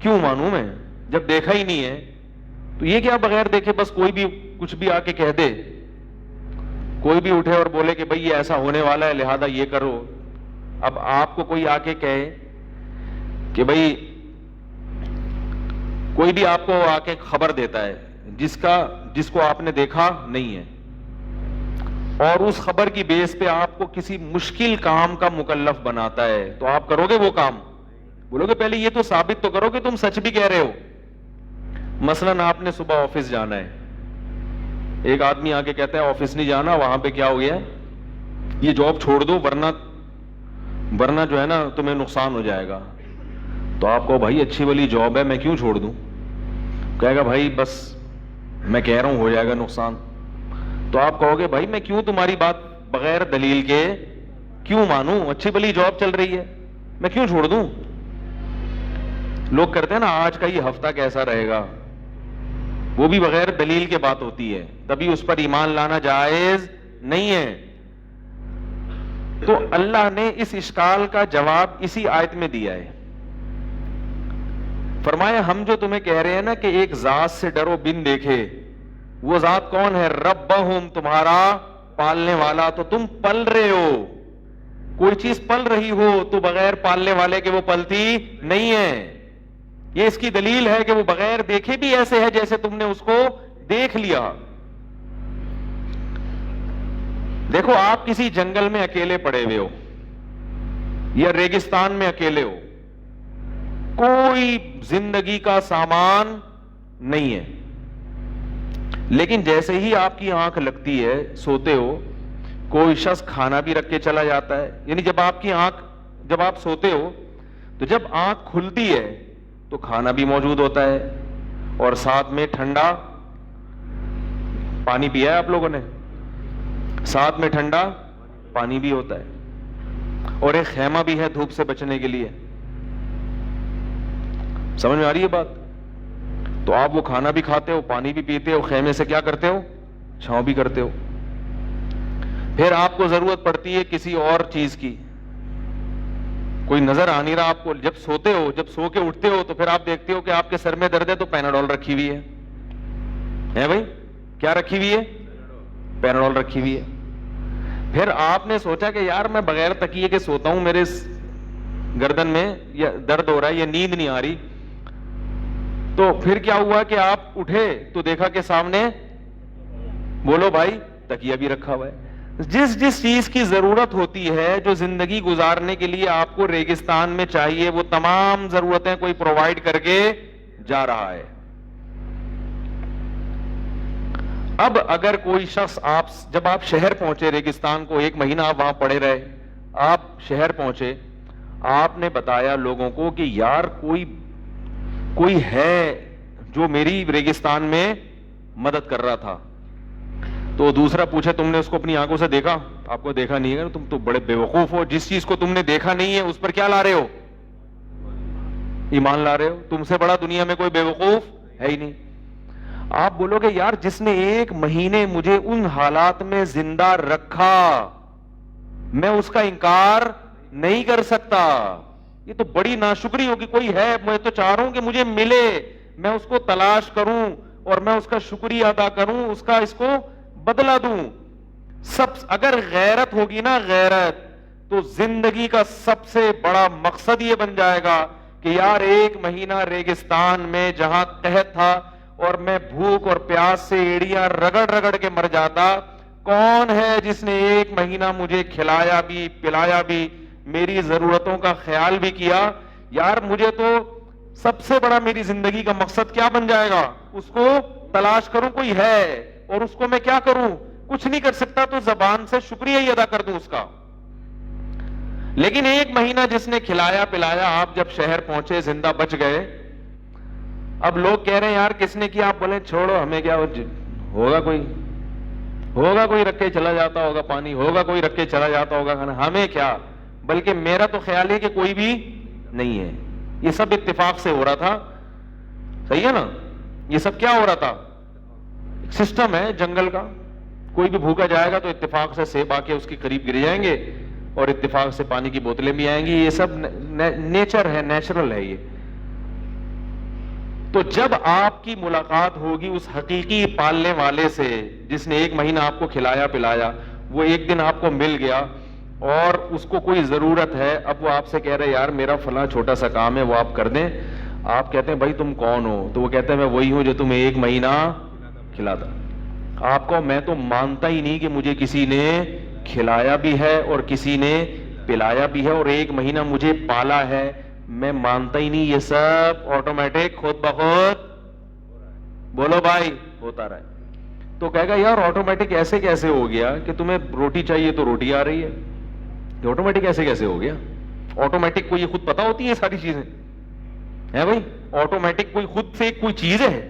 کیوں مانوں میں, جب دیکھا ہی نہیں ہے. تو یہ کیا بغیر دیکھے بس کوئی بھی کچھ بھی آ کے کہہ دے, کوئی بھی اٹھے اور بولے کہ بھئی یہ ایسا ہونے والا ہے لہذا یہ کرو. اب آپ کو کوئی آ کے کہے کہ بھئی کوئی بھی آپ کو آ کے خبر دیتا ہے جس کو آپ نے دیکھا نہیں ہے, اور اس خبر کی بیس پہ آپ کو کسی مشکل کام کا مکلف بناتا ہے, تو آپ کرو گے وہ کام؟ بولو گے پہلے یہ تو ثابت تو کرو کہ تم سچ بھی کہہ رہے ہو. مثلاً آپ نے صبح آفس جانا ہے, ایک آدمی آ کے کہتا ہے آفس نہیں جانا, وہاں پہ کیا ہو گیا, یہ جاب چھوڑ دو ورنہ جو ہے نا تمہیں نقصان ہو جائے گا. تو آپ کو بھائی اچھی والی جاب ہے میں کیوں چھوڑ دوں؟ کہے گا بھائی بس میں کہہ رہا ہوں ہو جائے گا نقصان. تو آپ کہو گے بھائی میں کیوں تمہاری بات بغیر دلیل کے کیوں مانوں, اچھی والی جاب چل رہی ہے میں کیوں چھوڑ دوں. لوگ کرتے ہیں نا آج کا یہ ہفتہ کیسا رہے گا, وہ بھی بغیر دلیل کے بات ہوتی ہے, تبھی اس پر ایمان لانا جائز نہیں ہے. تو اللہ نے اس اشکال کا جواب اسی آیت میں دیا ہے. فرمایا ہم جو تمہیں کہہ رہے ہیں نا کہ ایک ذات سے ڈرو بن دیکھے, وہ ذات کون ہے؟ ربہم, تمہارا پالنے والا. تو تم پل رہے ہو, کوئی چیز پل رہی ہو تو بغیر پالنے والے کے وہ پلتی نہیں ہے. یہ اس کی دلیل ہے کہ وہ بغیر دیکھے بھی ایسے ہے جیسے تم نے اس کو دیکھ لیا. دیکھو آپ کسی جنگل میں اکیلے پڑے ہوئے ہو یا ریگستان میں اکیلے ہو, کوئی زندگی کا سامان نہیں ہے, لیکن جیسے ہی آپ کی آنکھ لگتی ہے سوتے ہو, کوئی شخص کھانا بھی رکھ کے چلا جاتا ہے. یعنی جب آپ سوتے ہو تو جب آنکھ کھلتی ہے تو کھانا بھی موجود ہوتا ہے, اور ساتھ میں ٹھنڈا پانی پیا ہے آپ لوگوں نے؟ ساتھ میں ٹھنڈا پانی بھی ہوتا ہے، اور ایک خیمہ بھی ہے دھوپ سے بچنے کے لیے. سمجھ میں آ رہی ہے بات؟ تو آپ وہ کھانا بھی کھاتے ہو، پانی بھی پیتے ہو، خیمے سے کیا کرتے ہو؟ چھاؤں بھی کرتے ہو. پھر آپ کو ضرورت پڑتی ہے کسی اور چیز کی، کوئی نظر آ نہیں رہا آپ کو، جب سوتے ہو، جب سو کے اٹھتے ہو تو پھر آپ دیکھتے ہو کہ آپ کے سر میں درد ہے تو پیناڈول رکھی ہوئی ہے بھائی؟ کیا رکھی ہوئی ہے؟ پیناڈول رکھی ہوئی ہے. پھر آپ نے سوچا کہ یار میں بغیر تکیے کے سوتا ہوں، میرے گردن میں یا درد ہو رہا ہے یا نیند نہیں آ رہی. تو پھر کیا ہوا کہ آپ اٹھے تو دیکھا کہ سامنے، بولو بھائی، تکیہ بھی رکھا ہوا ہے. جس جس چیز کی ضرورت ہوتی ہے، جو زندگی گزارنے کے لیے آپ کو ریگستان میں چاہیے، وہ تمام ضرورتیں کوئی پرووائڈ کر کے جا رہا ہے. اب اگر کوئی شخص، جب آپ شہر پہنچے ریگستان کو، 1 مہینہ آپ وہاں پڑے رہے، آپ شہر پہنچے، آپ نے بتایا لوگوں کو کہ یار کوئی ہے جو میری ریگستان میں مدد کر رہا تھا. تو دوسرا پوچھے تم نے اس کو اپنی آنکھوں سے دیکھا؟ آپ کو دیکھا نہیں ہے، تم تو بڑے بیوقوف ہو. جس چیز کو تم نے دیکھا نہیں ہے اس پر کیا لا رہے ہو؟ ایمان لا رہے ہو. تم سے بڑا دنیا میں کوئی بیوقوف ہے ہی نہیں. آپ بولو گے یار جس نے 1 مہینے مجھے ان حالات میں زندہ رکھا، میں اس کا انکار نہیں کر سکتا. یہ تو بڑی ناشکری ہوگی. کوئی ہے، میں تو چاہ رہا ہوں کہ مجھے ملے، میں اس کو تلاش کروں اور میں اس کا شکریہ ادا کروں، اس کو بدلہ دوں. اگر غیرت ہوگی نا، غیرت، تو زندگی کا سب سے بڑا مقصد یہ بن جائے گا کہ یار 1 مہینہ ریگستان میں جہاں قحط تھا اور میں بھوک اور پیاس سے ایڑیاں رگڑ رگڑ کے مر جاتا، کون ہے جس نے 1 مہینہ مجھے کھلایا بھی، پلایا بھی، میری ضرورتوں کا خیال بھی کیا. یار مجھے تو سب سے بڑا میری زندگی کا مقصد کیا بن جائے گا؟ اس کو تلاش کروں کوئی ہے، اور اس کو میں کیا کروں؟ کچھ نہیں کر سکتا تو زبان سے شکریہ ہی ادا کر دوں اس کا. لیکن 1 مہینہ جس نے کھلایا پلایا، آپ جب شہر پہنچے زندہ بچ گئے. اب لوگ کہہ رہے ہیں یار کس نے کیا؟ آپ بولیں چھوڑو، ہمیں کیا، ہوگا کوئی رکھ کے چلا جاتا ہوگا پانی، ہوگا کوئی رکھ کے چلا جاتا ہوگا کھانا، ہمیں کیا. بلکہ میرا تو خیال ہے کہ کوئی بھی نہیں ہے. یہ سب اتفاق سے ہو رہا تھا. صحیح ہے نا؟ یہ سب کیا ہو رہا تھا؟ سسٹم ہے جنگل کا. کوئی بھی بھوکا جائے گا تو اتفاق سے سیب آ کے اس کے قریب گر جائیں گے، اور اتفاق سے پانی کی بوتلیں بھی آئیں گی. یہ سب نیچر ہے، نیچرل ہے یہ. تو جب آپ کی ملاقات ہوگی اس حقیقی پالنے والے سے جس نے 1 مہینہ آپ کو کھلایا پلایا، وہ ایک دن آپ کو مل گیا اور اس کو کوئی ضرورت ہے، اب وہ آپ سے کہہ رہے یار میرا فلاں چھوٹا سا کام ہے وہ آپ کر دیں. آپ کہتے ہیں بھائی تم کون ہو؟ تو وہ کہتے ہیں میں وہی ہوں جو تمہیں 1 مہینہ کھلاتا. آپ کو میں تو مانتا ہی نہیں کہ مجھے کسی نے کھلایا بھی ہے اور کسی نے پلایا بھی ہے اور 1 مہینہ مجھے پالا ہے. میں مانتا ہی نہیں. یہ سب آٹومیٹک، خود بخود، بولو بھائی، ہوتا رہا ہے. تو کہے گا یار آٹومیٹک ایسے کیسے ہو گیا کہ تمہیں روٹی چاہیے تو روٹی آ رہی ہے؟ یہ آٹومیٹک ایسے کیسے ہو گیا؟ آٹومیٹک کو یہ خود پتا ہوتی ہے ساری چیزیں ہے بھائی؟ آٹومیٹک کوئی خود سے کوئی چیز ہے؟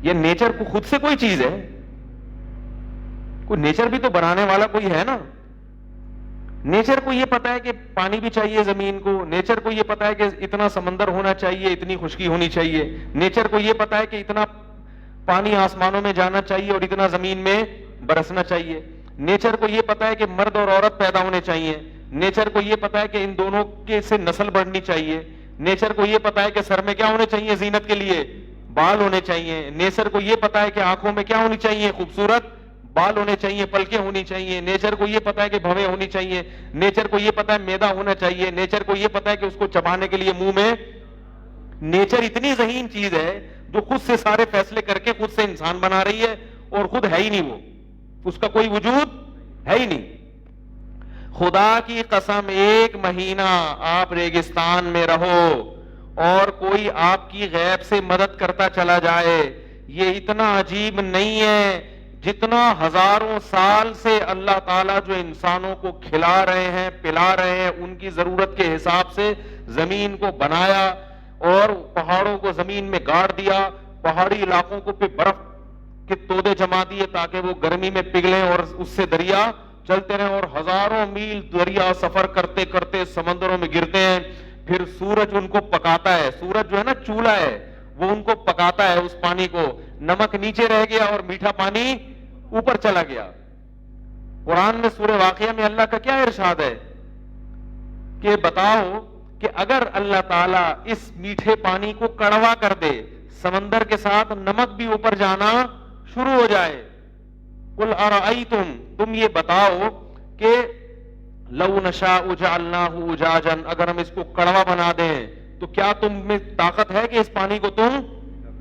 یہ نیچر کو خود سے کوئی چیز ہے؟ کوئی نیچر بھی تو بنانے والا کوئی ہے نا. نیچر کو یہ پتا ہے کہ پانی بھی چاہیے زمین کو، نیچر کو یہ پتا ہے کہ اتنا سمندر ہونا چاہیے، اتنی خشکی ہونی چاہیے، نیچر کو یہ پتا ہے کہ اتنا پانی آسمانوں میں جانا چاہیے اور اتنا زمین میں برسنا چاہیے. نیچر کو یہ پتا ہے کہ مرد اور عورت پیدا ہونے چاہیے. نیچر کو یہ پتا ہے کہ ان دونوں کے سے نسل بڑھنی چاہیے. نیچر کو یہ پتا ہے کہ سر میں کیا ہونے چاہیے؟ زینت کے لیے بال ہونے چاہیے. نیچر کو یہ پتا ہے کہ آنکھوں میں کیا ہونی چاہیے؟ خوبصورت بال ہونے چاہیے، پلکیں ہونی چاہیے. نیچر کو یہ پتا ہے کہ بھویں ہونی چاہیے. نیچر کو یہ پتا ہے میدا ہونا چاہیے. نیچر کو یہ پتا ہے کہ اس کو چبانے کے لیے منہ میں. نیچر اتنی ذہین چیز ہے جو خود سے سارے فیصلے کر کے خود سے انسان بنا رہی ہے اور خود ہے ہی نہیں، وہ اس کا کوئی وجود ہے ہی نہیں. خدا کی قسم 1 مہینہ آپ ریگستان میں رہو اور کوئی آپ کی غیب سے مدد کرتا چلا جائے، یہ اتنا عجیب نہیں ہے جتنا ہزاروں سال سے اللہ تعالیٰ جو انسانوں کو کھلا رہے ہیں، پلا رہے ہیں، ان کی ضرورت کے حساب سے زمین کو بنایا، اور پہاڑوں کو زمین میں گاڑ دیا, پہاڑی علاقوں کو پہ برف کے تودے جما دیے تاکہ وہ گرمی میں پگھلیں اور اس سے دریا چلتے رہیں, اور ہزاروں میل دریا سفر کرتے کرتے سمندروں میں گرتے ہیں. پھر سورج ان کو پکاتا ہے, سورج جو ہے نا چولہا ہے, وہ ان کو پکاتا ہے اس پانی کو, نمک نیچے رہ گیا اور میٹھا پانی اوپر چلا گیا. قرآن میں سورہ واقعہ میں اللہ کا کیا ارشاد ہے کہ بتاؤ کہ اگر اللہ تعالیٰ اس میٹھے پانی کو کڑوا کر دے, سمندر کے ساتھ نمک بھی اوپر جانا شروع ہو جائے, قل ارأیتم, تم یہ بتاؤ کہ لو نشاء جعلناہ اجاجا, اگر ہم اس کو کڑوا بنا دیں تو کیا تم میں طاقت ہے کہ اس پانی کو تم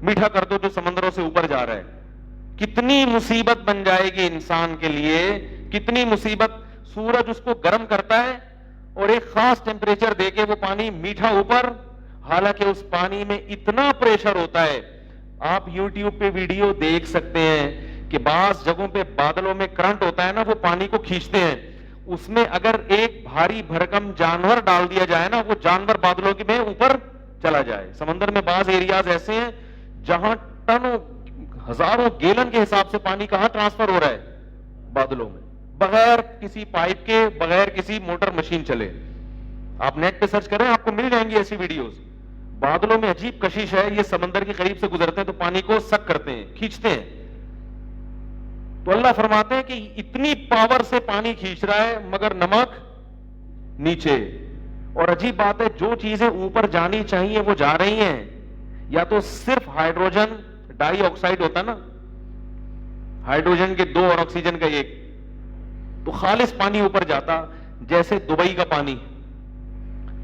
میٹھا کر دو جو سمندروں سے اوپر جا رہا ہے؟ کتنی مصیبت بن جائے گی انسان کے لیے, کتنی مصیبت. سورج اس کو گرم کرتا ہے اور ایک خاص ٹیمپریچر دے کے وہ پانی میٹھا اوپر, حالانکہ اس پانی میں اتنا پریشر ہوتا ہے. آپ یوٹیوب پہ ویڈیو دیکھ سکتے ہیں کہ بعض جگہوں پہ بادلوں میں کرنٹ ہوتا ہے نا, وہ پانی کو کھینچتے ہیں, اس میں اگر ایک بھاری بھرکم جانور ڈال دیا جائے نا, وہ جانور بادلوں کے میں اوپر چلا جائے. سمندر میں بعض ایریاز ایسے ہیں جہاں ٹنوں ہزاروں گیلن کے حساب سے پانی کہاں ٹرانسفر ہو رہا ہے, بادلوں میں, بغیر کسی پائپ کے, بغیر کسی موٹر مشین چلے. آپ نیٹ پہ سرچ کریں, آپ کو مل جائیں گی ایسی ویڈیوز. بادلوں میں عجیب کشش ہے, یہ سمندر کے قریب سے گزرتے ہیں تو پانی کو سک کرتے ہیں, کھینچتے ہیں. تو اللہ فرماتے ہیں کہ اتنی پاور سے پانی کھینچ رہا ہے مگر نمک نیچے. اور عجیب بات ہے, جو چیزیں اوپر جانی چاہیے وہ جا رہی ہیں. یا تو صرف ہائیڈروجن ڈائی آکسائڈ ہوتا نا, ہائیڈروجن کے 2 اور آکسیجن کا 1, تو خالص پانی اوپر جاتا. جیسے دبئی کا پانی,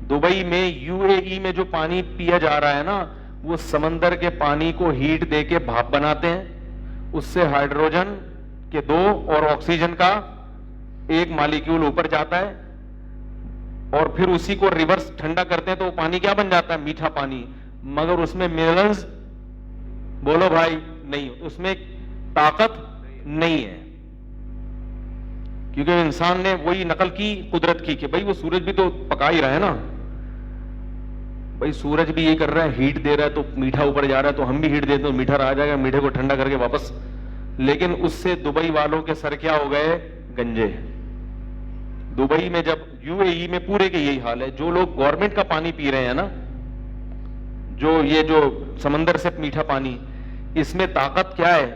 دبئی میں یو اے ای میں جو پانی پیا جا رہا ہے نا, وہ سمندر کے پانی کو ہیٹ دے کے بھاپ بناتے ہیں, اس سے ہائیڈروجن کے 2 اور آکسیجن کا 1 مالیکیول اوپر جاتا ہے, اور پھر اسی کو ریورس ٹھنڈا کرتے ہیں تو وہ پانی کیا بن جاتا ہے, میٹھا پانی. مگر اس میں منرلز, بولو بھائی, نہیں, اس میں طاقت نہیں ہے, کیونکہ انسان نے وہی نقل کی قدرت کی کہ بھائی وہ سورج بھی تو پکا ہی رہا ہے نا, بھائی سورج بھی یہ کر رہا ہے, ہیٹ دے رہا ہے تو میٹھا اوپر جا رہا ہے, تو ہم بھی ہیٹ دیتے تو میٹھا رہ جائے گا, میٹھے کو ٹھنڈا کر کے واپس. لیکن اس سے دبئی والوں کے سر کیا ہو گئے, گنجے. دبئی میں جب یو اے ای میں پورے کے یہی حال ہے, جو لوگ گورنمنٹ کا پانی پی رہے ہیں نا, جو یہ جو سمندر سے میٹھا پانی, اس میں طاقت کیا ہے,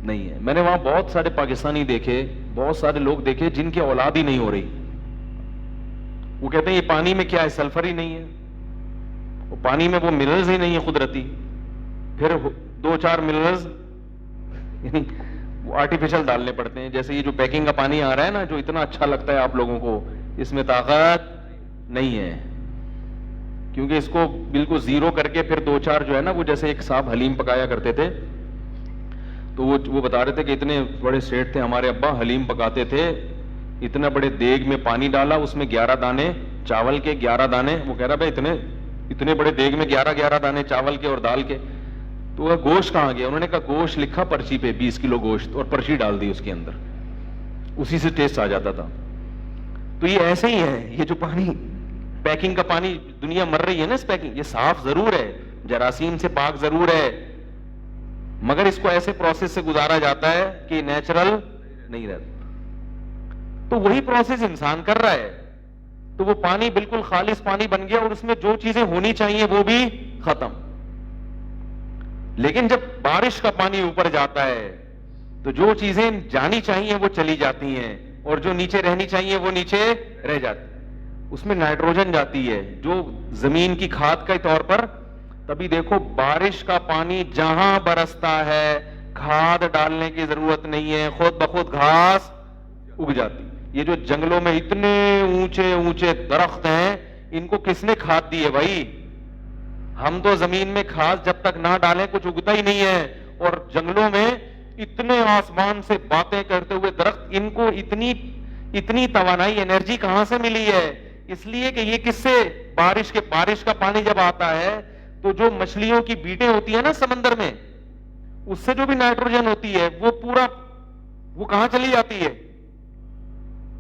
نہیں ہے. میں نے وہاں بہت سارے پاکستانی دیکھے, بہت سارے لوگ دیکھے جن کی اولاد ہی نہیں ہو رہی. وہ کہتے ہیں یہ پانی میں کیا ہے, سلفر ہی نہیں ہے, وہ پانی میں وہ منرلز ہی نہیں ہے قدرتی, پھر 2-4 منرلز یعنی وہ آرٹیفیشل ڈالنے پڑتے ہیں. جیسے یہ جو پیکنگ کا پانی آ رہا ہے نا, جو اتنا اچھا لگتا ہے آپ لوگوں کو, اس میں طاقت نہیں ہے, کیونکہ اس کو بالکل زیرو کر کے پھر 2-4 جو ہے نا, وہ جیسے ایک صاحب حلیم پکایا کرتے تھے, تو وہ بتا رہے تھے کہ اتنے بڑے سیٹ تھے ہمارے ابا, حلیم پکاتے تھے, اتنا بڑے دیگ میں پانی ڈالا, اس میں 11 دانے چاول کے, 11 دانے, وہ کہہ رہا بھائی اتنے بڑے دیگ میں 11 دانے چاول کے اور دال کے, تو وہ گوشت کہاں گیا؟ انہوں نے کہا گوشت لکھا پرچی پہ 20 کلو گوشت, اور پرچی ڈال دی اس کے اندر, اسی سے ٹیسٹ آ جاتا تھا. تو یہ ایسے ہی ہے, یہ جو پانی پیکنگ کا پانی, دنیا مر رہی ہے نا اس پیکنگ, یہ صاف ضرور ہے, جراثیم سے پاک ضرور ہے, مگر اس کو ایسے پروسیس سے گزارا جاتا ہے کہ نیچرل نہیں رہتا. تو وہی پروسیس انسان کر رہا ہے, تو وہ پانی بالکل خالص پانی بن گیا, اور اس میں جو چیزیں ہونی چاہیے وہ بھی ختم. لیکن جب بارش کا پانی اوپر جاتا ہے تو جو چیزیں جانی چاہیے وہ چلی جاتی ہیں, اور جو نیچے رہنی چاہیے وہ نیچے رہ جاتی. اس میں نائٹروجن جاتی ہے جو زمین کی کھاد کے طور پر. تبھی دیکھو بارش کا پانی جہاں برستا ہے, کھاد ڈالنے کی ضرورت نہیں ہے, خود بخود گھاس اگ جاتی. یہ جو جنگلوں میں اتنے اونچے اونچے درخت ہیں, ان کو کس نے کھاد دی ہے بھائی؟ ہم تو زمین میں کھاد جب تک نہ ڈالیں کچھ اگتا ہی نہیں ہے, اور جنگلوں میں اتنے آسمان سے باتیں کرتے ہوئے درخت, ان کو اتنی توانائی انرجی کہاں سے ملی ہے؟ اس لیے کہ یہ کس سے, بارش کا پانی جب آتا ہے تو جو مچھلیوں کی بیٹیں ہوتی ہیں نا سمندر میں, اس سے جو بھی نائٹروجن ہوتی ہے وہ کہاں چلی جاتی ہے؟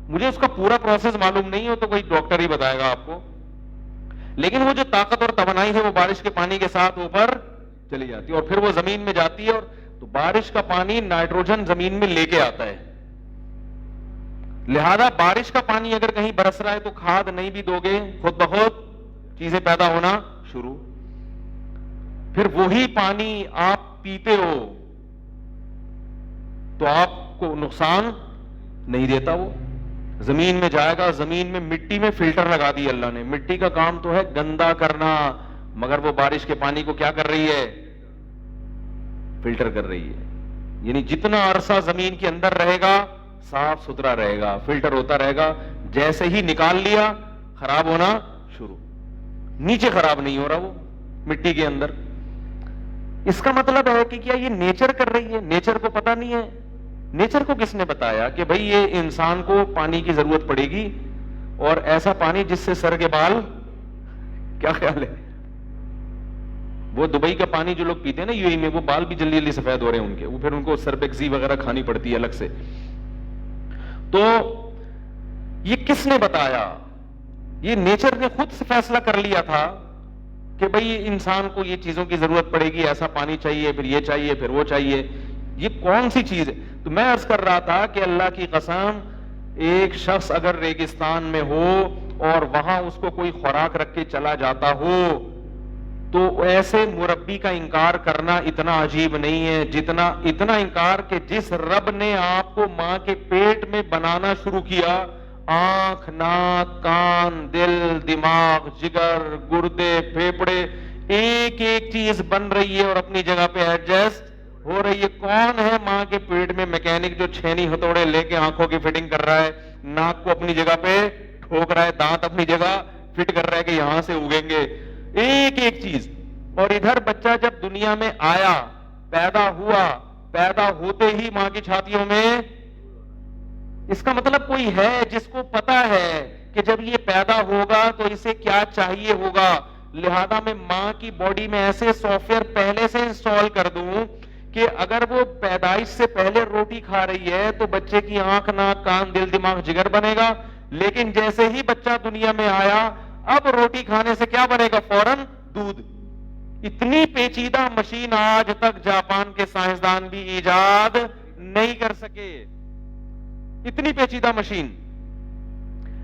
مجھے اس کا پورا پروسیس معلوم نہیں ہو, تو کوئی ڈاکٹر ہی بتائے گا آپ کو. لیکن وہ جو طاقت اور توانائی ہے وہ بارش کے پانی کے ساتھ اوپر چلی جاتی ہے اور پھر وہ زمین میں جاتی ہے. اور تو بارش کا پانی نائٹروجن زمین میں لے کے آتا ہے. لہذا بارش کا پانی اگر کہیں برس رہا ہے تو کھاد نہیں بھی دو گے خود بخود چیزیں پیدا ہونا شروع. پھر وہی پانی آپ پیتے ہو تو آپ کو نقصان نہیں دیتا. وہ زمین میں جائے گا, زمین میں مٹی میں فلٹر لگا دی اللہ نے. مٹی کا کام تو ہے گندا کرنا, مگر وہ بارش کے پانی کو کیا کر رہی ہے؟ فلٹر کر رہی ہے. یعنی جتنا عرصہ زمین کے اندر رہے گا صاف ستھرا رہے گا, فلٹر ہوتا رہے گا. جیسے ہی نکال لیا خراب ہونا شروع. نیچے خراب نہیں ہو رہا, وہ مٹی کے اندر. اس کا مطلب ہے کہ کیا یہ نیچر کر رہی ہے؟ نیچر کو پتا نہیں ہے. نیچر کو کس نے بتایا کہ بھئی یہ انسان کو پانی کی ضرورت پڑے گی اور ایسا پانی جس سے سر کے بال, کیا خیال ہے؟ وہ دبئی کا پانی جو لوگ پیتے ہیں نا UAE میں, وہ بال بھی جلدی جلدی سفید ہو رہے ہیں ان کے, وہ پھر ان کو سربیکسی وغیرہ کھانی پڑتی ہے الگ سے. تو یہ کس نے بتایا؟ یہ نیچر نے خود سے فیصلہ کر لیا تھا کہ بھئی انسان کو یہ چیزوں کی ضرورت پڑے گی, ایسا پانی چاہیے, پھر یہ چاہیے, پھر وہ چاہیے. یہ کون سی چیز ہے؟ تو میں عرض کر رہا تھا کہ اللہ کی قسم, ایک شخص اگر ریگستان میں ہو اور وہاں اس کو کوئی خوراک رکھ کے چلا جاتا ہو تو ایسے مربی کا انکار کرنا اتنا عجیب نہیں ہے جتنا اتنا انکار کہ جس رب نے آپ کو ماں کے پیٹ میں بنانا شروع کیا, آنکھ, ناک, کان, دل, دماغ, جگر, گردے, پھیپڑے, ایک ایک چیز بن رہی ہے اور اپنی جگہ پہ ایڈجسٹ ہو رہی ہے. کون ہے ماں کے پیٹ میں میکینک جو چھینی ہتھوڑے لے کے آنکھوں کی فٹنگ کر رہا ہے, ناک کو اپنی جگہ پہ ٹھوک رہا ہے, دانت اپنی جگہ فٹ کر رہا ہے کہ یہاں سے اگیں گے, ایک ایک چیز. اور ادھر بچہ جب دنیا میں آیا, پیدا ہوا, پیدا ہوتے ہی ماں کی چھاتیوں میں, اس کا مطلب کوئی ہے جس کو پتا ہے کہ جب یہ پیدا ہوگا تو اسے کیا چاہیے ہوگا. لہذا میں ماں کی باڈی میں ایسے سافٹ ویئر پہلے سے انسٹال کر دوں کہ اگر وہ پیدائش سے پہلے روٹی کھا رہی ہے تو بچے کی آنکھ, ناک, کان, دل, دماغ, جگر بنے گا. لیکن جیسے ہی بچہ دنیا میں آیا, اب روٹی کھانے سے کیا بنے گا؟ فوراً دودھ. اتنی پیچیدہ مشین آج تک جاپان کے سائنسدان بھی ایجاد نہیں کر سکے. اتنی پیچیدہ مشین.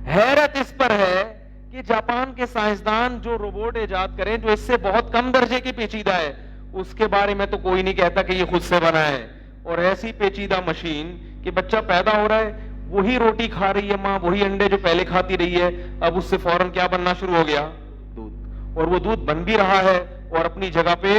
حیرت اس پر ہے کہ جاپان کے سائنسدان جو روبوٹ ایجاد کریں جو اس سے بہت کم درجے کی پیچیدہ ہے, اس کے بارے میں تو کوئی نہیں کہتا کہ یہ خود سے بنا ہے. اور ایسی پیچیدہ مشین کہ بچہ پیدا ہو رہا ہے, وہی روٹی کھا رہی ہے ماں, وہی انڈے جو پہلے کھاتی رہی ہے, اب اس سے فوراً کیا بننا شروع ہو گیا؟ دودھ. اور وہ دودھ بن بھی رہا ہے اور اپنی جگہ پہ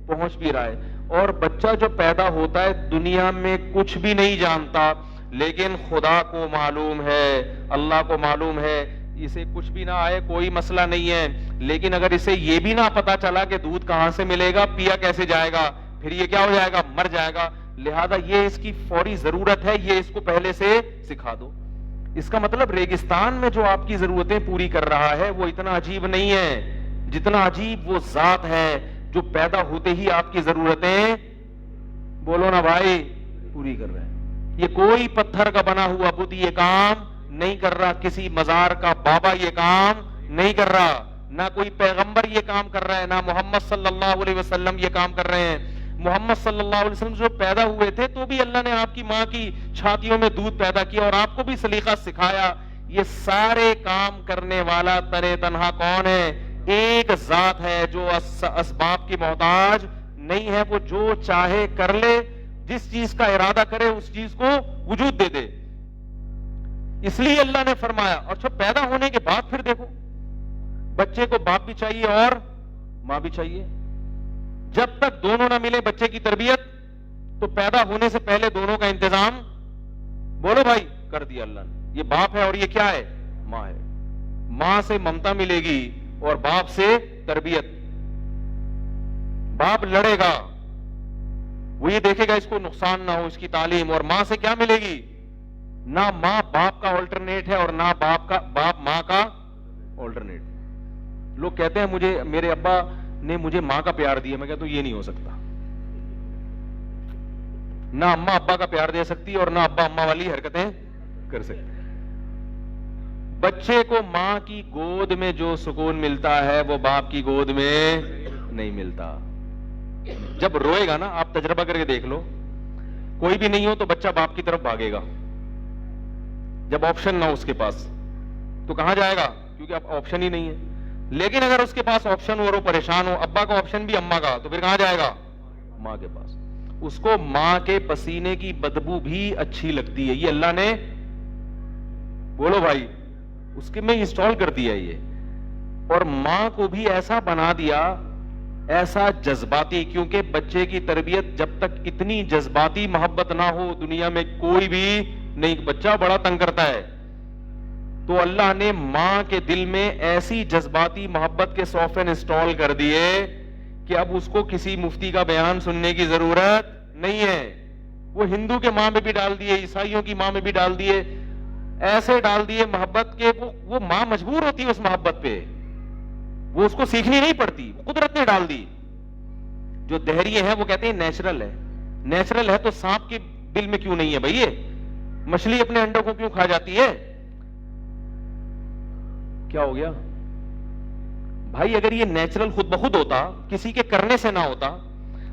پہنچ بھی رہا ہے. اور بچہ جو پیدا ہوتا ہے دنیا میں کچھ بھی نہیں جانتا, لیکن خدا کو معلوم ہے, اللہ کو معلوم ہے, اسے کچھ بھی نہ آئے کوئی مسئلہ نہیں ہے. لیکن اگر اسے یہ بھی نہ پتا چلا کہ دودھ کہاں سے ملے گا, پیا کیسے جائے گا, پھر یہ کیا ہو جائے گا؟ مر جائے گا. لہذا یہ اس کی فوری ضرورت ہے, یہ اس کو پہلے سے سکھا دو. اس کا مطلب ریگستان میں جو آپ کی ضرورتیں پوری کر رہا ہے وہ اتنا عجیب نہیں ہے جتنا عجیب وہ ذات ہے جو پیدا ہوتے ہی آپ کی ضرورتیں, بولو نا بھائی, پوری کر رہے ہیں. یہ کوئی پتھر کا بنا ہوا بت یہ کام نہیں کر رہا, کسی مزار کا بابا یہ کام نہیں کر رہا, نہ کوئی پیغمبر یہ کام کر رہا ہے, نہ محمد صلی اللہ علیہ وسلم یہ کام کر رہے ہیں. محمد صلی اللہ علیہ وسلم جو پیدا ہوئے تھے تو بھی اللہ نے آپ کی ماں کی چھاتیوں میں دودھ پیدا کیا اور آپ کو بھی سلیقہ سکھایا. یہ سارے کام کرنے والا تنے تنہا کون ہے؟ ایک ذات ہے جو اسباب کی محتاج نہیں ہے. وہ جو چاہے کر لے, جس چیز کا ارادہ کرے اس چیز کو وجود دے دے. اس لیے اللہ نے فرمایا. اور جب پیدا ہونے کے بعد پھر دیکھو, بچے کو باپ بھی چاہیے اور ماں بھی چاہیے. جب تک دونوں نہ ملے بچے کی تربیت, تو پیدا ہونے سے پہلے دونوں کا انتظام, بولو بھائی, کر دیا اللہ نے. یہ باپ ہے اور یہ کیا ہے؟ ماں ہے. ماں سے ممتا ملے گی اور باپ سے تربیت. باپ لڑے گا, وہ یہ دیکھے گا اس کو نقصان نہ ہو اس کی تعلیم, اور ماں سے کیا ملے گی؟ نہ ماں باپ کا آلٹرنیٹ ہے اور نہ باپ ماں کا آلٹرنیٹ. لوگ کہتے ہیں مجھے میرے ابا نے مجھے ماں کا پیار دیا. میں کہتا ہوں یہ نہیں ہو سکتا. نہ اماں ابا کا پیار دے سکتی اور نہ ابا اماں والی حرکتیں کر سکتے. بچے کو ماں کی گود میں جو سکون ملتا ہے وہ باپ کی گود میں نہیں ملتا. جب روئے گا نا, آپ تجربہ کر کے دیکھ لو, کوئی بھی نہیں ہو تو بچہ باپ کی طرف بھاگے گا. جب آپشن نہ ہو اس کے پاس تو کہاں جائے گا, کیونکہ اب آپشن ہی نہیں ہے. لیکن اگر اس کے پاس آپشن ہو اور وہ پریشان ہو, ابا کا آپشن بھی اماں کا, تو پھر کہاں جائے گا, ماں کے پاس. اس کو ماں کے پسینے کی بدبو بھی اچھی لگتی ہے. یہ اللہ نے, بولو بھائی, اس کے میں انسٹال کر دیا یہ. اور ماں کو بھی ایسا بنا دیا, ایسا جذباتی, کیونکہ بچے کی تربیت جب تک اتنی جذباتی محبت نہ ہو دنیا میں کوئی بھی نہیں. بچہ بڑا تنگ کرتا ہے, تو اللہ نے ماں کے دل میں ایسی جذباتی محبت کے سافٹ ویئر انسٹال کر دیے کہ اب اس کو کسی مفتی کا بیان سننے کی ضرورت نہیں ہے. وہ ہندو کے ماں میں بھی ڈال دیے, عیسائیوں کی ماں میں بھی ڈال دیے, ایسے ڈال دیے محبت کے وہ ماں مجبور ہوتی ہے اس محبت پہ, وہ اس کو سیکھنی نہیں پڑتی, قدرت نے ڈال دی. جو دہریے ہیں وہ کہتے ہیں نیچرل ہے. نیچرل ہے تو سانپ کے دل میں کیوں نہیں ہے بھائی؟ مچھلی اپنے انڈوں کو کیوں کھا جاتی ہے؟ کیا ہو گیا بھائی؟ اگر یہ نیچرل خود بخود ہوتا, کسی کے کرنے سے نہ ہوتا,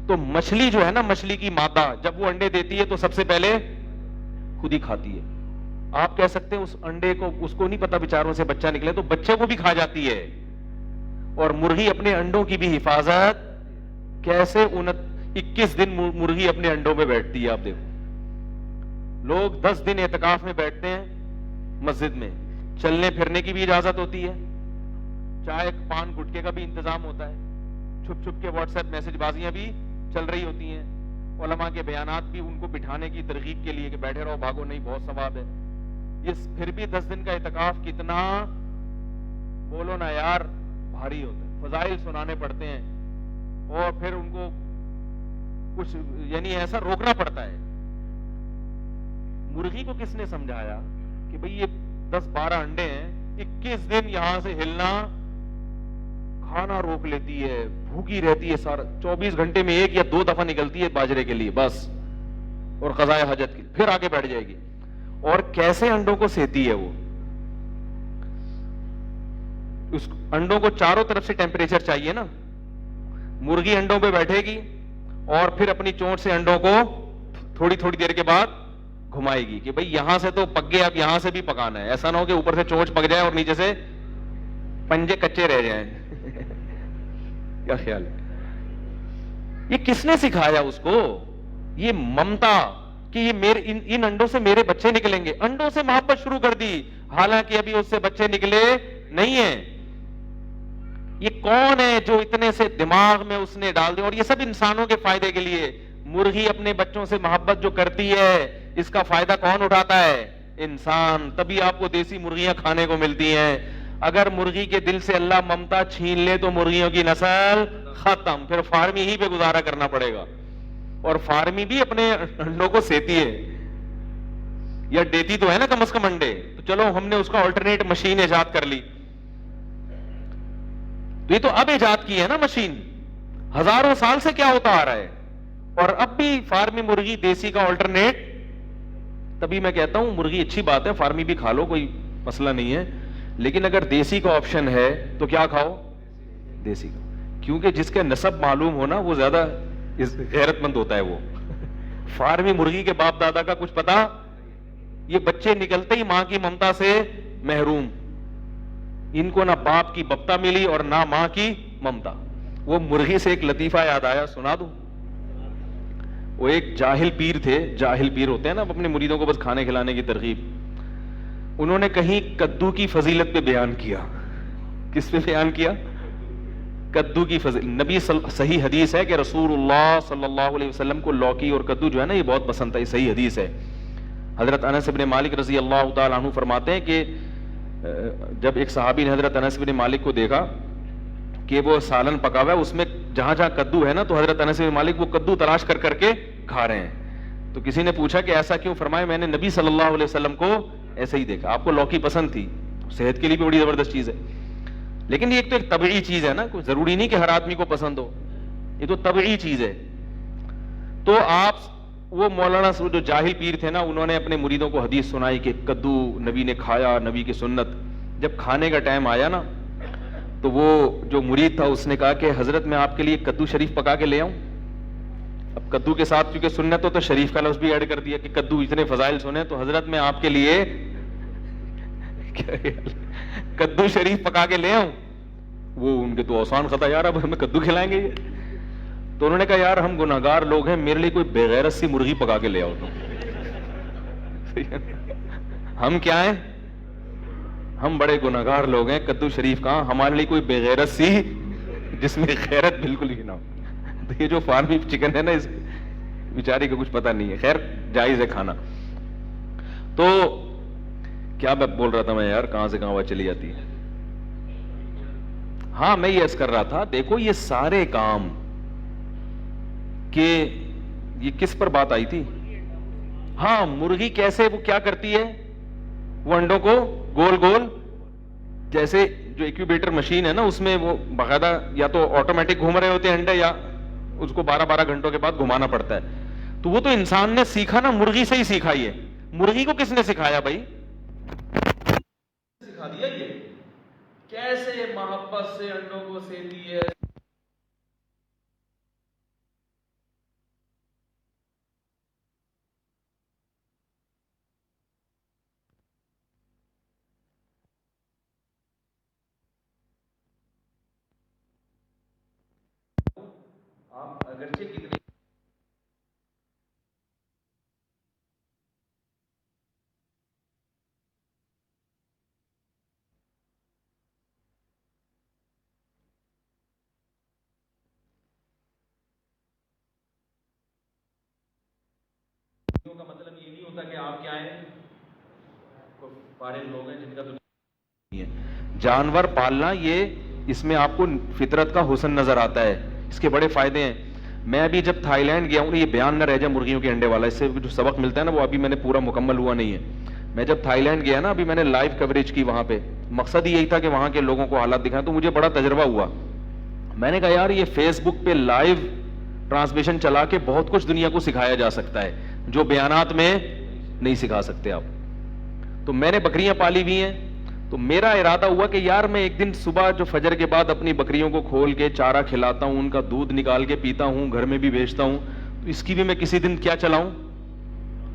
تو مچھلی جو ہے نا, مچھلی کی مادہ جب وہ انڈے دیتی ہے تو سب سے پہلے خود ہی کھاتی ہے. آپ کہہ سکتے ہیں اس انڈے کو, اس کو نہیں پتا بیچاروں سے بچہ نکلے, تو بچے کو بھی کھا جاتی ہے. اور مرغی اپنے انڈوں کی بھی حفاظت کیسے 21 دن مرغی اپنے انڈوں میں بیٹھتی ہے. آپ دیکھو, لوگ 10 دن اعتکاف میں بیٹھتے ہیں مسجد میں, چلنے پھرنے کی بھی اجازت ہوتی ہے, چائے پان گٹکے کا بھی انتظام ہوتا ہے, چھپ چھپ کے واٹس ایپ میسج بازیاں بھی چل رہی ہوتی ہیں, علماء کے بیانات بھی ان کو بٹھانے کی ترغیب کے لیے کہ بیٹھے رہو, بھاگو نہیں, بہت ثواب ہے. یہ پھر بھی 10 دن کا اعتکاف کتنا, بولو نا یار, بھاری ہوتا ہے. فضائل سنانے پڑتے ہیں, اور پھر ان کو کچھ یعنی ایسا روکنا پڑتا ہے. مرغی کو کس نے سمجھایا کہ بھئی یہ 10-12 انڈے ہیں, 21 دن یہاں سے ہلنا, کھانا روک لیتی ہے, بھوکی رہتی ہے, سارا 24 گھنٹے میں 1 یا 2 دفعہ نکلتی ہے باجرے کے لیے بس, اور قضاء حاجت کی, پھر آگے بیٹھ جائے گی. اور کیسے انڈوں کو سیتی ہے وہ, اس انڈوں کو چاروں طرف سے ٹیمپریچر چاہیے نا. مرغی انڈوں پہ بیٹھے گی اور پھر اپنی چونچ سے انڈوں کو تھوڑی تھوڑی دیر کے بعد گھمائے گی کہ بھئی یہاں سے تو پک گئے, اب یہاں سے بھی پکانا ہے. ایسا نہ ہو کہ اوپر سے چونچ پک جائے اور نیچے سے پنجے کچے رہ جائیں. کیا خیال ہے؟ یہ کس نے سکھایا اس کو یہ ممتا کہ یہ میرے ان انڈوں سے میرے بچے نکلیں گے؟ انڈوں سے محبت شروع کر دی, حالانکہ ابھی اس سے بچے نکلے نہیں ہیں. یہ کون ہے جو اتنے سے دماغ میں اس نے ڈال دیا؟ اور یہ سب انسانوں کے فائدے کے لیے. مرغی اپنے بچوں سے محبت جو کرتی ہے, اس کا فائدہ کون اٹھاتا ہے؟ انسان. تبھی آپ کو دیسی مرغیاں کھانے کو ملتی ہیں. اگر مرغی کے دل سے اللہ ممتا چھین لے تو مرغیوں کی نسل ختم, پھر فارمی ہی پہ گزارا کرنا پڑے گا. اور فارمی بھی اپنے انڈوں کو سیتی ہے, یا دیتی تو ہے نا کم از کم انڈے, تو چلو ہم نے اس کا آلٹرنیٹ مشین ایجاد کر لی. تو یہ تو اب ایجاد کی ہے نا مشین, ہزاروں سال سے کیا ہوتا آ رہا ہے, اور اب بھی فارمی مرغی دیسی کا آلٹرنیٹ. تبھی میں کہتا ہوں مرغی اچھی بات ہے, فارمی بھی کھا لو, کوئی مسئلہ نہیں ہے, لیکن اگر دیسی کا آپشن ہے تو کیا کھاؤ؟ دیسی کا. کیونکہ جس کے نسب معلوم ہونا وہ زیادہ غیرت مند ہوتا ہے. وہ فارمی مرغی کے باپ دادا کا کچھ پتا, یہ بچے نکلتے ہی ماں کی ممتا سے محروم. ان کو نہ باپ کی بپتا ملی اور نہ ماں کی ممتا. وہ مرغی سے ایک لطیفہ یاد آیا, سنا دوں. وہ ایک جاہل پیر تھے, جاہل پیر ہوتے ہیں نا اپنے مریدوں کو بس کھانے کھلانے کی ترغیب. انہوں نے کہیں کدو کی فضیلت پہ بیان کیا. کس پہ بیان کیا؟ کدو کی فضیلت. نبی صحیح حدیث ہے کہ رسول اللہ صلی اللہ علیہ وسلم کو لوکی اور کدو جو ہے نا یہ بہت پسند تھا, یہ صحیح حدیث ہے. حضرت انس بن مالک رضی اللہ تعالیٰ عنہ فرماتے ہیں کہ جب ایک صحابی نے حضرت انس بن مالک کو دیکھا کہ وہ سالن پکا ہوا ہے, اس میں جہاں جہاں کدو ہے نا, تو حضرت انس بن مالک وہ کدو تلاش کر کر کے کھا رہے ہیں. تو کسی نے پوچھا کہ ایسا کیوں؟ فرمایا میں نے نبی صلی اللہ علیہ وسلم کو ایسے ہی دیکھا. آپ کو لوکی پسند تھی, صحت کے لیے بھی بڑی زبردست چیز ہے, لیکن یہ ایک تو ایک طبعی چیز ہے نا, کوئی ضروری نہیں کہ ہر آدمی کو پسند ہو, یہ تو طبعی چیز ہے. تو آپ وہ مولانا جو جاہل پیر تھے نا, انہوں نے اپنے مریدوں کو حدیث سنائی کہ کدو نبی نے کھایا, نبی کی سنت. جب کھانے کا ٹائم آیا نا تو وہ جو مرید تھا اس نے کہا کہ حضرت میں آپ کے لیے کدو شریف پکا کے لے آؤں. اب کدو کے ساتھ کیونکہ سنت تو شریف کا لفظ بھی ایڈ کر دیا کہ کدو اتنے فضائل سنے, تو حضرت میں آپ کے لیے کدو شریف پکا کے لے آؤں. وہ ان کے تو آسان خطا, یار اب ہمیں کدو کھلائیں گے یہ. تو انہوں نے کہا یار ہم گناہگار لوگ ہیں, میرے لیے کوئی بغیرت سی مرغی پکا کے لے آؤ تم. ہم کیا ہیں, ہم بڑے گناہگار لوگ ہیں, کدو شریف کہاں, ہمارے لیے کوئی بغیرت سی جس میں غیرت بالکل بھی نہ ہو. تو یہ جو فارمی چکن ہے نا, اس بیچاری کو کچھ پتہ نہیں ہے. خیر جائز ہے کھانا. تو کیا میں بول رہا تھا میں یار, کہاں سے کہاں ہوا چلی جاتی ہے. ہاں میں یہ عرض کر رہا تھا, دیکھو یہ سارے کام کہ یہ کس پر بات آئی تھی. ہاں مرغی کیسے وہ کیا کرتی ہے, وہ انڈوں کو گول گول جیسے جو ایکویبیٹر مشین ہے نا اس میں وہ باقاعدہ یا تو آٹومیٹک گھوم رہے ہوتے ہیں انڈے, یا اس کو 12 گھنٹوں کے بعد گھمانا پڑتا ہے. تو وہ تو انسان نے سیکھا نا, مرغی سے ہی سیکھا. یہ مرغی کو کس نے سکھایا بھائی, سکھا دیا. یہ کیسے محبت سے انڈوں کو سیتی ہے. آپ اگرچہ کتنے کا مطلب یہ نہیں ہوتا کہ آپ کیا ہیں فارغ لوگ ہیں جن کا تو نہیں ہے. جانور پالنا یہ اس میں آپ کو فطرت کا حسن نظر آتا ہے, اس کے بڑے فائدے ہیں. میں ابھی جب تھائی لینڈ گیا ہوں, یہ بیان نہ رہ جائے مرغیوں کے انڈے والا, اس سے جو سبق ملتا ہے نا وہ ابھی میں نے پورا مکمل ہوا نہیں ہے. میں جب تھائی لینڈ گیا نا, ابھی میں نے لائیو کوریج کی وہاں پہ, مقصد یہی تھا کہ وہاں کے لوگوں کو حالات دکھائیں. تو مجھے بڑا تجربہ ہوا. میں نے کہا یار یہ فیس بک پہ لائیو ٹرانسمیشن چلا کے بہت کچھ دنیا کو سکھایا جا سکتا ہے جو بیانات میں نہیں سکھا سکتے آپ. تو میں نے بکریاں پالی ہوئی ہیں, تو میرا ارادہ ہوا کہ یار میں ایک دن صبح جو فجر کے بعد اپنی بکریوں کو کھول کے چارہ کھلاتا ہوں, ان کا دودھ نکال کے پیتا ہوں, گھر میں بھی بیچتا ہوں, تو اس کی بھی میں کسی دن کیا چلاؤں,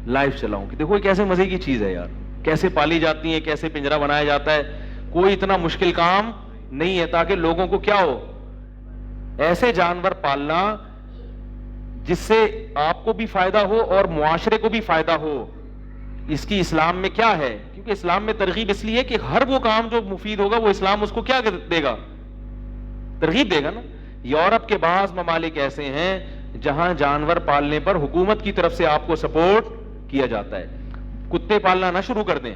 لائیو چلاؤں کہ دیکھو یہ کیسے مزے کی چیز ہے یار, کیسے پالی جاتی ہیں, کیسے پنجرا بنایا جاتا ہے. کوئی اتنا مشکل کام نہیں ہے, تاکہ لوگوں کو کیا ہو, ایسے جانور پالنا جس سے آپ کو بھی فائدہ ہو اور معاشرے کو بھی فائدہ ہو. اس کی اسلام میں کیا ہے, کیونکہ اسلام میں ترغیب اس لیے کہ ہر وہ کام جو مفید ہوگا وہ اسلام اس کو کیا دے گا, ترغیب دے گا نا. یورپ کے بعض ممالک ایسے ہیں جہاں جانور پالنے پر حکومت کی طرف سے آپ کو سپورٹ کیا جاتا ہے. کتے پالنا نہ شروع کر دیں,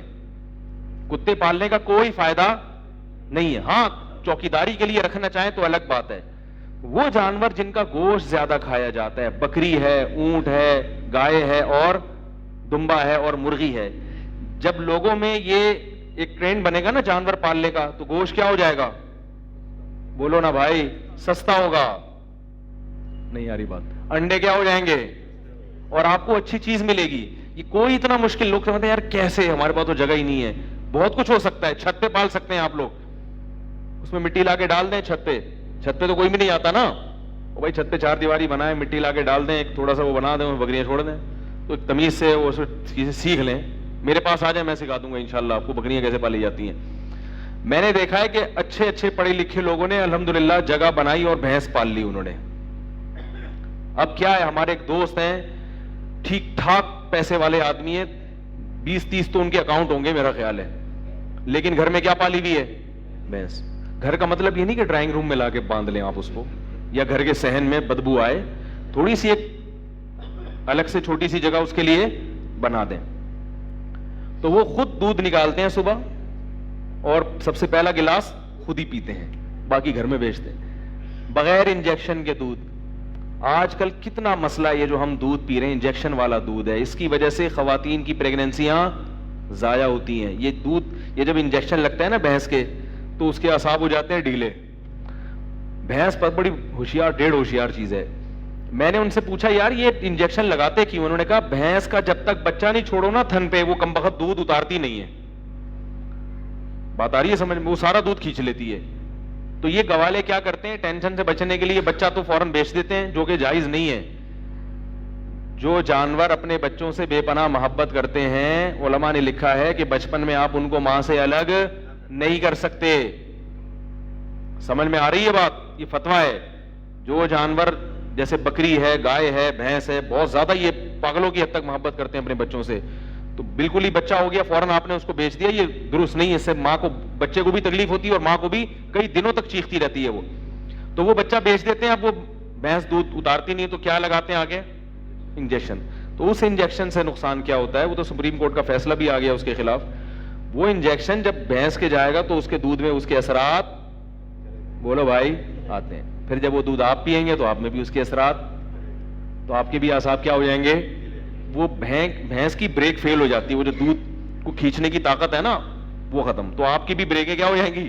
کتے پالنے کا کوئی فائدہ نہیں ہے. ہاں چوکیداری کے لیے رکھنا چاہیں تو الگ بات ہے. وہ جانور جن کا گوشت زیادہ کھایا جاتا ہے, بکری ہے, اونٹ ہے, گائے ہے اور دمبا ہے اور مرغی ہے, جب لوگوں میں یہ ایک ٹرینڈ بنے گا نا جانور پالنے کا, تو گوشت کیا ہو جائے گا, بولو نا بھائی, سستا ہوگا. نہیں آ رہی بات, انڈے کیا ہو جائیں گے اور آپ کو اچھی چیز ملے گی. یہ کوئی اتنا مشکل, لوگ سمجھتے ہیں یار کیسے, ہمارے پاس تو جگہ ہی نہیں ہے. بہت کچھ ہو سکتا ہے. چھت پہ پال سکتے ہیں آپ لوگ, اس میں مٹی لا کے ڈال دیں چھت پہ. چھت پہ تو کوئی بھی نہیں آتا نا, بھائی چھت پہ 4 دیواری بنائیں, مٹی لا کے ڈال دیں, ایک تھوڑا سا وہ بنا دیں, بکریاں چھوڑ دیں, تو ایک تمیز سے وہ چیزیں سیکھ لیں. میرے پاس آ جائیں, میں سکھا دوں گا انشاءاللہ آپ کو بکریاں کیسے پالی جاتی ہیں. میں نے دیکھا ہے کہ اچھے اچھے پڑھے لکھے لوگوں نے الحمدللہ جگہ بنائی اور بھینس پال لی انہوں نے. اب کیا ہے, ہمارے ایک دوست ہیں ٹھیک ٹھاک پیسے والے آدمی ہیں, 20-30 تو ان کے اکاؤنٹ ہوں گے میرا خیال ہے, لیکن گھر میں کیا پالی ہوئی ہے, بھینس. گھر کا مطلب یہ نہیں کہ ڈرائنگ روم میں لا کے باندھ لیں آپ اس کو, یا گھر کے صحن میں بدبو آئے, تھوڑی سی ایک الگ سے چھوٹی سی جگہ اس کے لیے بنا دیں. تو وہ خود دودھ نکالتے ہیں صبح, اور سب سے پہلا گلاس خود ہی پیتے ہیں, باقی گھر میں بیچتے ہیں بغیر انجیکشن کے دودھ. آج کل کتنا مسئلہ یہ جو ہم دودھ پی رہے ہیں انجیکشن والا دودھ ہے, اس کی وجہ سے خواتین کی پریگننسیاں ضائع ہوتی ہیں. یہ دودھ, یہ جب انجیکشن لگتا ہے نا بھینس کے, تو اس کے اعصاب ہو جاتے ہیں ڈھیلے. بھینس پر بڑی ہوشیار, ڈیڑھ ہوشیار چیز ہے. میں نے ان سے پوچھا یار یہ انجیکشن لگاتے کیوں, انہوں نے کہا بھینس کا جب تک بچہ نہیں چھوڑو نا تھن پہ, وہ کم بخت دودھ اتارتی نہیں ہے. بات آ رہی ہے سمجھ میں؟ وہ سارا دودھ کھینچ لیتی ہے. تو یہ گوالے کیا کرتے ہیں, ٹینشن سے بچنے کے لیے بچہ تو فوراً بیچ دیتے ہیں, جو کہ جائز نہیں ہے. جو جانور اپنے بچوں سے بے پناہ محبت کرتے ہیں, علماء نے لکھا ہے کہ بچپن میں آپ ان کو ماں سے الگ نہیں کر سکتے. سمجھ میں آ رہی ہے بات؟ یہ فتویٰ ہے. جو جانور جیسے بکری ہے, گائے ہے, بھینس ہے, بہت زیادہ یہ پاگلوں کی حد تک محبت کرتے ہیں اپنے بچوں سے, تو بالکل ہی بچہ ہو گیا فوراً آپ نے اس کو بیچ دیا, یہ درست نہیں ہے. اس سے ماں کو, بچے کو بھی تکلیف ہوتی ہے اور ماں کو بھی کئی دنوں تک چیختی رہتی ہے وہ. تو وہ بچہ بیچ دیتے ہیں. اب وہ بھینس دودھ اتارتی نہیں تو کیا لگاتے ہیں آگے؟ انجیکشن. تو اس انجیکشن سے نقصان کیا ہوتا ہے, وہ تو سپریم کورٹ کا فیصلہ بھی آ گیا اس کے خلاف. وہ انجیکشن جب بھینس کے جائے گا تو اس کے دودھ میں اس کے اثرات, بولو بھائی, آتے ہیں. پھر جب وہ دودھ آپ پیئیں گے تو آپ میں بھی اس کے اثرات, تو آپ کے بھی اعصاب کیا ہو جائیں گے؟ وہ بھینس کی بریک فیل ہو جاتی ہے, وہ جو دودھ کو کھینچنے کی طاقت ہے نا وہ ختم, تو آپ کی بھی بریکیں کیا ہو جائیں گی؟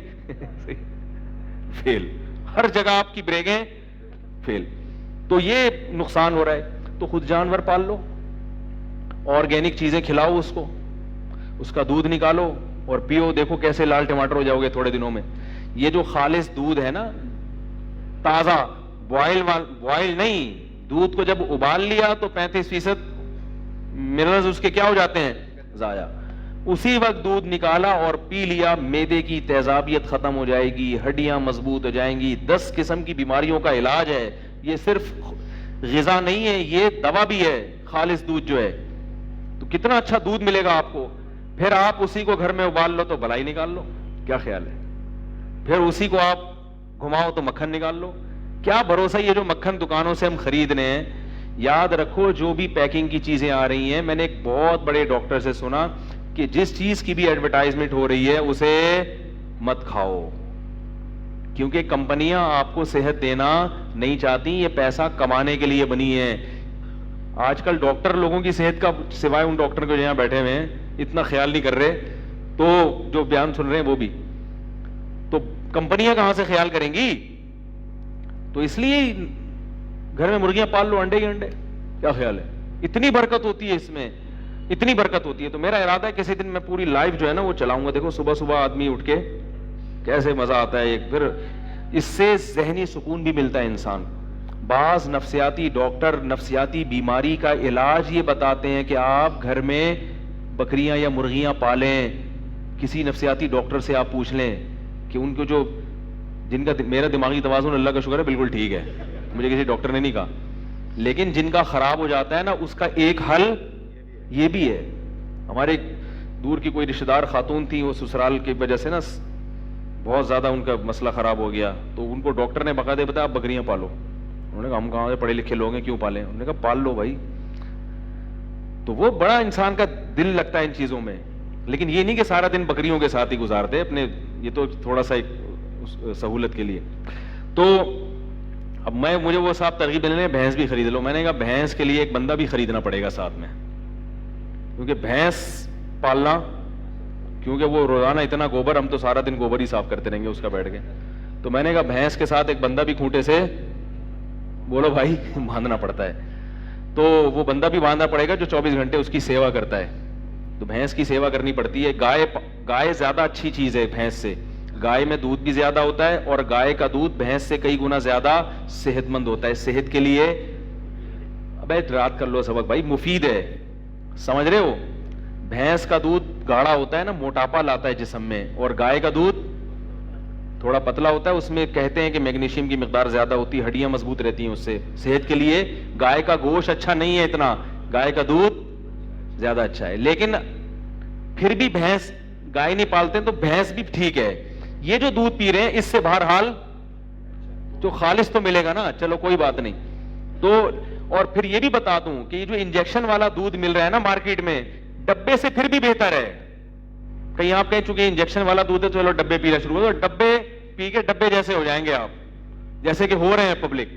فیل. ہر جگہ آپ کی بریکیں فیل. تو یہ نقصان ہو رہا ہے. تو خود جانور پال لو, آرگینک چیزیں کھلاؤ اس کو, اس کا دودھ نکالو اور پیو, دیکھو کیسے لال ٹماٹر ہو جاؤ گے تھوڑے دنوں میں. یہ جو خالص دودھ ہے نا, تازہ, بوائل نہیں, دودھ کو جب ابال لیا تو 35% منرلز اس کے کیا ہو جاتے ہیں؟ ضائع. اسی وقت دودھ نکالا اور پی لیا, معدے کی تیزابیت ختم ہو جائے گی, ہڈیاں مضبوط ہو جائیں گی, 10 قسم کی بیماریوں کا علاج ہے. یہ صرف غذا نہیں ہے, یہ دوا بھی ہے, خالص دودھ جو ہے. تو کتنا اچھا دودھ ملے گا آپ کو. پھر آپ اسی کو گھر میں ابال لو تو بلائی نکال لو, کیا خیال ہے؟ پھر اسی کو آپ گھماؤ تو مکھن نکال لو. کیا بھروسہ یہ جو مکھن دکانوں سے ہم خرید رہے ہیں, یاد رکھو جو بھی پیکنگ کی چیزیں آ رہی ہیں, میں نے ایک بہت بڑے ڈاکٹر سے سنا کہ جس چیز کی بھی ایڈورٹائزمنٹ ہو رہی ہے اسے مت کھاؤ, کیونکہ کمپنیاں آپ کو صحت دینا نہیں چاہتی, یہ پیسہ کمانے کے لیے بنی ہے. آج کل ڈاکٹر لوگوں کی صحت کا, سوائے ان ڈاکٹر کو جہاں بیٹھے ہوئے ہیں, اتنا خیال نہیں کر رہے. تو جو بیان سن رہے ہیں وہ بھی, تو کمپنیاں کہاں سے خیال کریں گی؟ تو اس لیے گھر میں مرغیاں پال لو, انڈے ہی انڈے, کیا خیال ہے؟ اتنی برکت ہوتی ہے اس میں, اتنی برکت ہوتی ہے. تو میرا ارادہ ہے کسی دن میں پوری لائف جو ہے نا وہ چلاؤں گا. دیکھو صبح صبح آدمی اٹھ کے کیسے مزہ آتا ہے, پھر اس سے ذہنی سکون بھی ملتا ہے انسان. بعض نفسیاتی ڈاکٹر نفسیاتی بیماری کا علاج یہ بتاتے ہیں کہ آپ گھر میں بکریاں یا مرغیاں پالیں. کسی نفسیاتی ڈاکٹر سے آپ پوچھ لیں کہ ان کو جو, جن کا, میرا دماغی توازن اللہ کا شکر ہے بالکل ٹھیک ہے, مجھے کسی ڈاکٹر نے نہیں کہا, لیکن جن کا خراب ہو جاتا ہے نا اس کا ایک حل یہ بھی ہے. ہمارے دور کی کوئی رشتہ دار خاتون تھی, وہ سسرال کی وجہ سے نا بہت زیادہ ان کا مسئلہ خراب ہو گیا, تو ان کو ڈاکٹر نے باقاعدہ بتایا آپ بکریاں پالو. انہوں نے کہا ہم کہاں سے پڑھے لکھے لوگ ہیں, کیوں پالیں؟ انہوں نے کہا پال لو بھائی. تو وہ بڑا انسان کا دل لگتا ہے ان چیزوں میں, لیکن یہ نہیں کہ سارا دن بکریوں کے ساتھ ہی گزار دے اپنے, یہ تو تھوڑا سا ایک سہولت کے لیے. تو اب مجھے وہ صاحب ترغیب دینے بھینس بھی خرید لو. میں نے کہا بھینس کے لیے ایک بندہ بھی خریدنا پڑے گا ساتھ میں, کیونکہ بھینس پالنا, کیونکہ وہ روزانہ اتنا گوبر, ہم تو سارا دن گوبر ہی صاف کرتے رہیں گے اس کا بیٹھ کے. تو میں نے کہا بھینس کے ساتھ ایک بندہ بھی کھوٹے سے, بولو بھائی, باندھنا پڑتا ہے. تو وہ بندہ بھی باندھنا پڑے گا جو 24 گھنٹے اس کی سیوا کرتا ہے. تو بھینس کی سیوا کرنی پڑتی ہے. گائے زیادہ اچھی چیز ہے بھینس سے, گائے میں دودھ بھی زیادہ ہوتا ہے, اور گائے کا دودھ بھینس سے کئی گنا زیادہ صحت مند ہوتا ہے. صحت کے لیے, ابے رات کر لو سبق بھائی, مفید ہے, سمجھ رہے ہو؟ بھینس کا دودھ گاڑھا ہوتا ہے نا, موٹاپا لاتا ہے جسم میں, اور گائے کا دودھ تھوڑا پتلا ہوتا ہے, اس میں کہتے ہیں کہ میگنیشیم کی مقدار زیادہ ہوتی ہے, ہڈیاں مضبوط رہتی ہیں اس سے. صحت کے لیے گائے کا گوشت اچھا نہیں ہے اتنا, گائے کا دودھ زیادہ اچھا ہے. لیکن پھر بھی بھینس, گائے نہیں پالتے تو بھینس بھی ٹھیک ہے. یہ جو دودھ پی رہے ہیں اس سے بہرحال جو خالص تو ملے گا نا, چلو کوئی بات نہیں. تو اور پھر یہ بھی بتا دوں کہ یہ جو انجیکشن والا دودھ مل رہا ہے نا مارکیٹ میں, ڈبے سے پھر بھی بہتر ہے. کہیں آپ کہیں چونکہ انجیکشن والا دودھ ہے تو چلو ڈبے پینا شروع کرو, ڈبے پی کے ڈبے جیسے ہو جائیں گے آپ, جیسے کہ ہو رہے ہیں پبلک.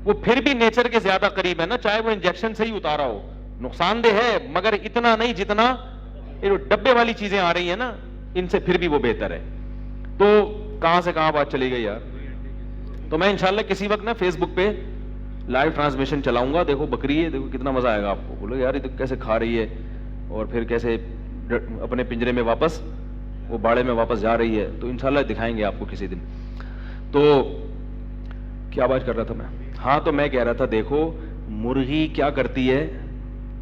وہ پھر بھی نیچر کے زیادہ قریب ہے نا, چاہے وہ انجیکشن سے ہی اتارا ہو. نقصان دہ ہے مگر اتنا نہیں جتنا یہ جو ڈبے والی چیزیں آ رہی ہیں نا, ان سے پھر بھی وہ بہتر ہے. تو کہاں سے کہاں بات چلی گئی یار. تو میں انشاءاللہ کسی وقت نا فیس بک پہ لائیو ٹرانسمیشن چلاؤں گا. دیکھو بکری ہے, دیکھو کتنا مزہ آئے گا آپ کو. بولو یار یہ تو کیسے کھا رہی ہے اور پھر کیسے اپنے پنجرے میں واپس وہ باڑے میں واپس جا رہی ہے, تو انشاءاللہ دکھائیں گے آپ کو کسی دن. تو کیا بات کر رہا تھا میں؟ ہاں, تو میں کہہ رہا تھا دیکھو مرغی کیا کرتی ہے,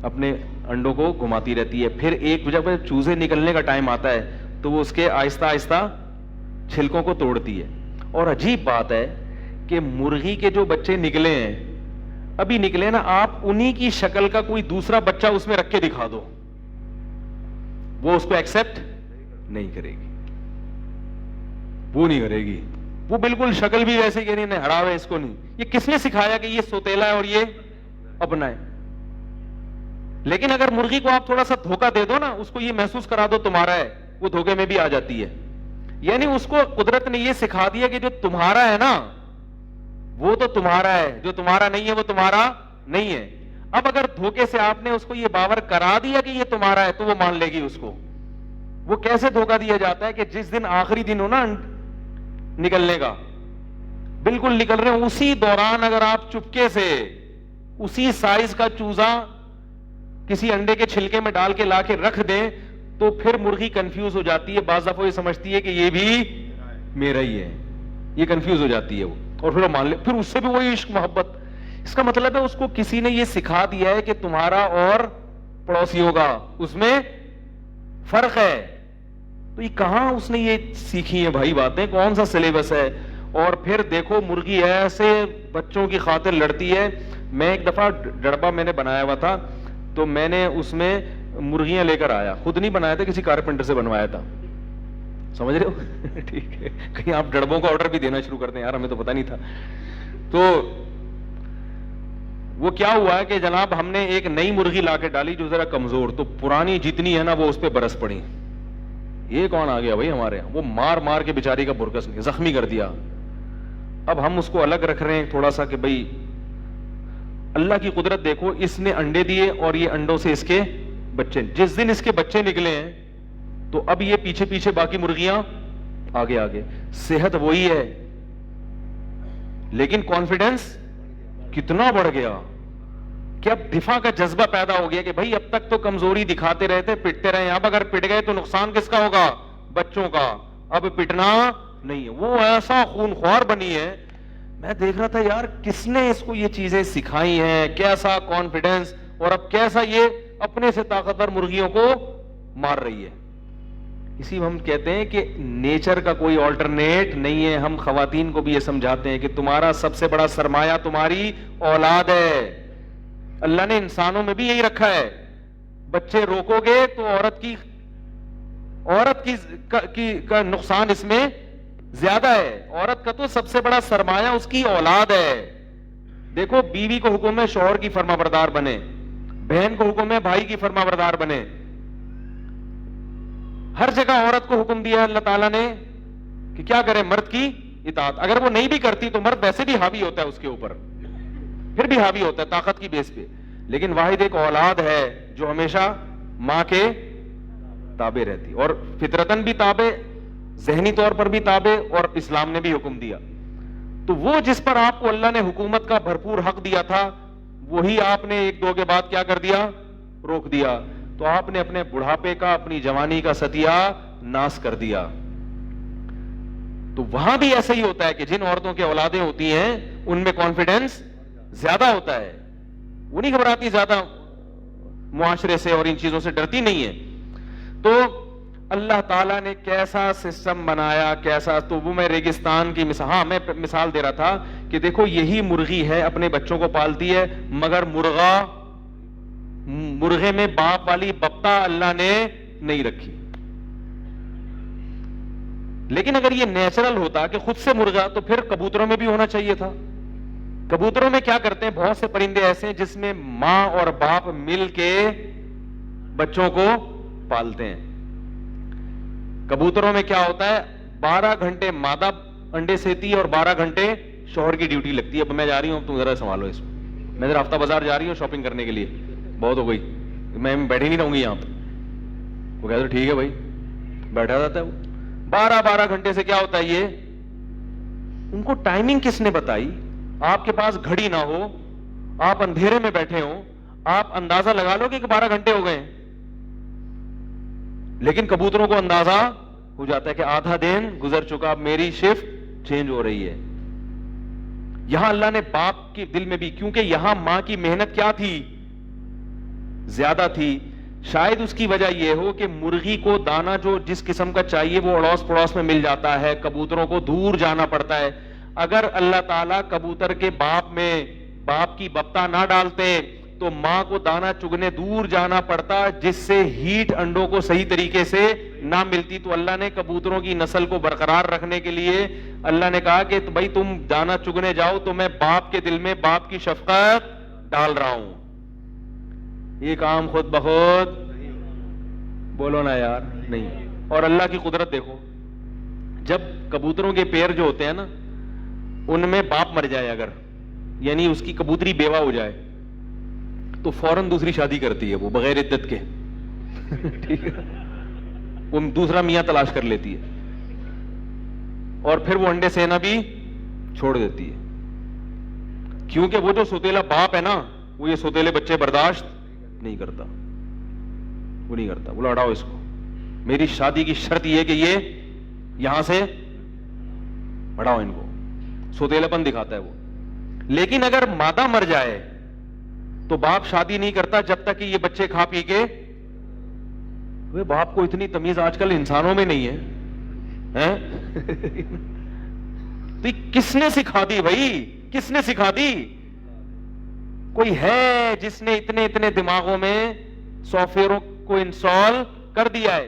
اپنے انڈوں کو گھماتی رہتی ہے, پھر ایک جب چوزے نکلنے کا ٹائم آتا ہے تو وہ اس کے آہستہ آہستہ چھلکوں کو توڑتی ہے. اور عجیب بات ہے کہ مرغی کے جو بچے نکلے ہیں, ابھی نکلے نا, آپ انہی کی شکل کا کوئی دوسرا بچہ اس میں رکھ کے دکھا دو, وہ اس کو ایکسپٹ نہیں کرے گی, وہ نہیں کرے گی, وہ بالکل شکل بھی ویسے کہ نہیں ہڑا ہے اس کو نہیں. یہ کس نے سکھایا کہ یہ سوتیلا ہے اور یہ اپنا ہے؟ لیکن اگر مرغی کو آپ تھوڑا سا دھوکہ دے دو نا, اس کو یہ محسوس کرا دو تمہارا ہے, وہ دھوکے میں بھی آ جاتی ہے. یعنی اس کو قدرت نے یہ سکھا دیا کہ جو تمہارا ہے نا وہ تو تمہارا ہے, جو تمہارا نہیں ہے وہ تمہارا نہیں ہے. اب اگر دھوکے سے آپ نے اس کو یہ باور کرا دیا کہ یہ تمہارا ہے تو وہ مان لے گی اس کو. وہ کیسے دھوکہ دیا جاتا ہے کہ جس دن آخری دن ہو نا نکلنے کا, بالکل نکل رہے ہیں, اسی دوران اگر آپ چپکے سے اسی سائز کا چوزا کسی انڈے کے چھلکے میں ڈال کے لا کے رکھ دیں تو پھر مرغی کنفیوز ہو جاتی ہے. بعض دفعہ یہ سمجھتی ہے کہ یہ بھی میرا ہی ہے, یہ کنفیوز ہو جاتی ہے وہ, اور پھر وہ مان لے, پھر اس سے بھی وہی عشق محبت. اس کا مطلب ہے اس کو کسی نے یہ سکھا دیا ہے کہ تمہارا اور پڑوسیوں کا اس میں فرق ہے. تو یہ کہاں اس نے یہ سیکھی ہیں بھائی باتیں, کون سا سلیبس ہے؟ اور پھر دیکھو مرغی ایسے بچوں کی خاطر لڑتی ہے. میں ایک دفعہ ڈڑبا میں نے بنایا ہوا تھا, تو میں نے اس میں مرغیاں لے کر آیا, خود نہیں بنایا تھا, کسی کارپینٹر سے بنوایا تھا, سمجھ رہے ہو؟ ٹھیک ہے, کہیں آپ ڈڑبوں کا آرڈر بھی دینا شروع کر دیں, یار ہمیں تو پتہ نہیں تھا. تو وہ کیا ہوا ہے کہ جناب ہم نے ایک نئی مرغی لا کے ڈالی جو ذرا کمزور, تو پرانی جتنی ہے نا وہ اس پہ برس پڑی. یہ کون آ گیا بھائی ہمارے یہاں, وہ مار مار کے بیچاری کا برکس زخمی کر دیا. اب ہم اس کو الگ رکھ رہے ہیں تھوڑا سا کہ بھائی اللہ کی قدرت دیکھو, اس نے انڈے دیے اور یہ انڈوں سے اس کے بچے, جس دن اس کے بچے نکلے ہیں تو اب یہ پیچھے پیچھے باقی مرغیاں آگے آگے. صحت وہی ہے لیکن کانفیڈنس کتنا بڑھ گیا کہ اب دفاع کا جذبہ پیدا ہو گیا کہ بھائی اب تک تو کمزوری دکھاتے رہتے, پٹتے رہے, اب اگر پٹ گئے تو نقصان کس کا ہوگا؟ بچوں کا. اب پٹنا نہیں ہے. وہ ایسا خونخوار بنی ہے. میں دیکھ رہا تھا یار کس نے اس کو یہ چیزیں سکھائی ہیں, کیسا کانفیڈنس, اور اب کیسا یہ اپنے سے طاقتور مرغیوں کو مار رہی ہے. اسی ہم کہتے ہیں کہ نیچر کا کوئی آلٹرنیٹ نہیں ہے. ہم خواتین کو بھی یہ سمجھاتے ہیں کہ تمہارا سب سے بڑا سرمایہ تمہاری اولاد ہے. اللہ نے انسانوں میں بھی یہی رکھا ہے, بچے روکو گے تو عورت کی کا نقصان اس میں زیادہ ہے. عورت کا تو سب سے بڑا سرمایہ اس کی اولاد ہے. دیکھو بیوی کو حکم ہے شوہر کی فرما بردار بنے, بہن کو حکم ہے بھائی کی فرما بردار بنے. ہر جگہ عورت کو حکم دیا اللہ تعالیٰ نے کہ کیا کرے, مرد کی اطاعت. اگر وہ نہیں بھی کرتی تو مرد ویسے بھی حاوی ہوتا ہے اس کے اوپر, پھر بھی حاوی ہوتا ہے طاقت کی بیس پہ. لیکن واحد ایک اولاد ہے جو ہمیشہ ماں کے تابع رہتی, اور فطرتاً بھی تابع, ذہنی طور پر بھی تابع, اور اسلام نے بھی حکم دیا. تو وہ جس پر آپ کو اللہ نے حکومت کا بھرپور حق دیا تھا وہی آپ نے ایک دو کے بعد کیا کر دیا؟ روک دیا. تو آپ نے اپنے بڑھاپے کا, اپنی جوانی کا ستیہ ناس کر دیا. تو وہاں بھی ایسا ہی ہوتا ہے کہ جن عورتوں کی اولادیں ہوتی ہیں ان میں کانفیڈنس زیادہ ہوتا ہے, وہ نہیں گھبراتی زیادہ معاشرے سے اور ان چیزوں سے ڈرتی نہیں ہے. تو اللہ تعالیٰ نے کیسا سسٹم بنایا, کیسا. تو وہ میں ریگستان کی مثال, ہاں میں مثال دے رہا تھا کہ دیکھو یہی مرغی ہے, اپنے بچوں کو پالتی ہے, مگر مرغے میں باپ والی بپتا اللہ نے نہیں رکھی. لیکن اگر یہ نیچرل ہوتا کہ خود سے مرغا, تو پھر کبوتروں میں بھی ہونا چاہیے تھا. کبوتروں میں کیا کرتے ہیں, بہت سے پرندے ایسے ہیں جس میں ماں اور باپ مل کے بچوں کو پالتے ہیں. کبوتروں میں کیا ہوتا ہے, 12 گھنٹے مادہ انڈے سیتی ہے اور 12 گھنٹے شوہر کی ڈیوٹی لگتی ہے. اب میں جا رہی ہوں, تم ذرا سنبھالو اس میں, میں ذرا ہفتہ بازار جا رہی ہوں شاپنگ کرنے کے لیے, بہت ہو گئی, میں بیٹھی نہیں رہوں گی یہاں پہ. وہ کہتے ٹھیک ہے بھائی, بیٹھا جاتا ہے. وہ 12 گھنٹے سے کیا ہوتا ہے, یہ ان کو ٹائمنگ کس نے بتائی؟ آپ کے پاس گھڑی نہ ہو, آپ اندھیرے میں بیٹھے ہوں, آپ اندازہ لگا لو کہ 12 گھنٹے ہو گئے. لیکن کبوتروں کو اندازہ ہو جاتا ہے کہ آدھا دن گزر چکا, اب میری شفٹ چینج ہو رہی ہے. یہاں اللہ نے باپ کے دل میں بھی, کیونکہ یہاں ماں کی محنت کیا تھی, زیادہ تھی, شاید اس کی وجہ یہ ہو کہ مرغی کو دانا جو جس قسم کا چاہیے وہ اڑوس پڑوس میں مل جاتا ہے, کبوتروں کو دور جانا پڑتا ہے. اگر اللہ تعالیٰ کبوتر کے باپ کی بپتا نہ ڈالتے تو ماں کو دانا چگنے دور جانا پڑتا, جس سے ہیٹ انڈوں کو صحیح طریقے سے نہ ملتی. تو اللہ نے کبوتروں کی نسل کو برقرار رکھنے کے لیے اللہ نے کہا کہ بھائی تم دانا چگنے جاؤ تو میں باپ کے دل میں باپ کی شفقت ڈال رہا ہوں. یہ کام خود بخود بولو نا یار نہیں. اور اللہ کی قدرت دیکھو, جب کبوتروں کے پیر جو ہوتے ہیں نا ان میں باپ مر جائے اگر, یعنی اس کی کبوتری بیوہ ہو جائے, تو فوراً دوسری شادی کرتی ہے وہ بغیر عدت کے. ٹھیک ہے, وہ دوسرا میاں تلاش کر لیتی ہے اور پھر وہ انڈے سینا بھی چھوڑ دیتی ہے, کیونکہ وہ جو سوتیلا باپ ہے نا وہ یہ سوتیلے بچے برداشت نہیں کرتا. وہ نہیں کرتا, بولا ہٹاؤ اس کو, میری شادی کی شرط یہ کہ یہ یہاں سے ہٹاؤ ان کو. سوتیلا پن دکھاتا ہے وہ. لیکن اگر مادہ مر جائے تو باپ شادی نہیں کرتا جب تک کہ یہ بچے کھا پی کے. باپ کو اتنی تمیز آج کل انسانوں میں نہیں ہے. تو کس نے سکھا دی بھائی, کس نے سکھا دی؟ کوئی ہے جس نے اتنے دماغوں میں سافٹ ویئروں کو انسٹال کر دیا ہے.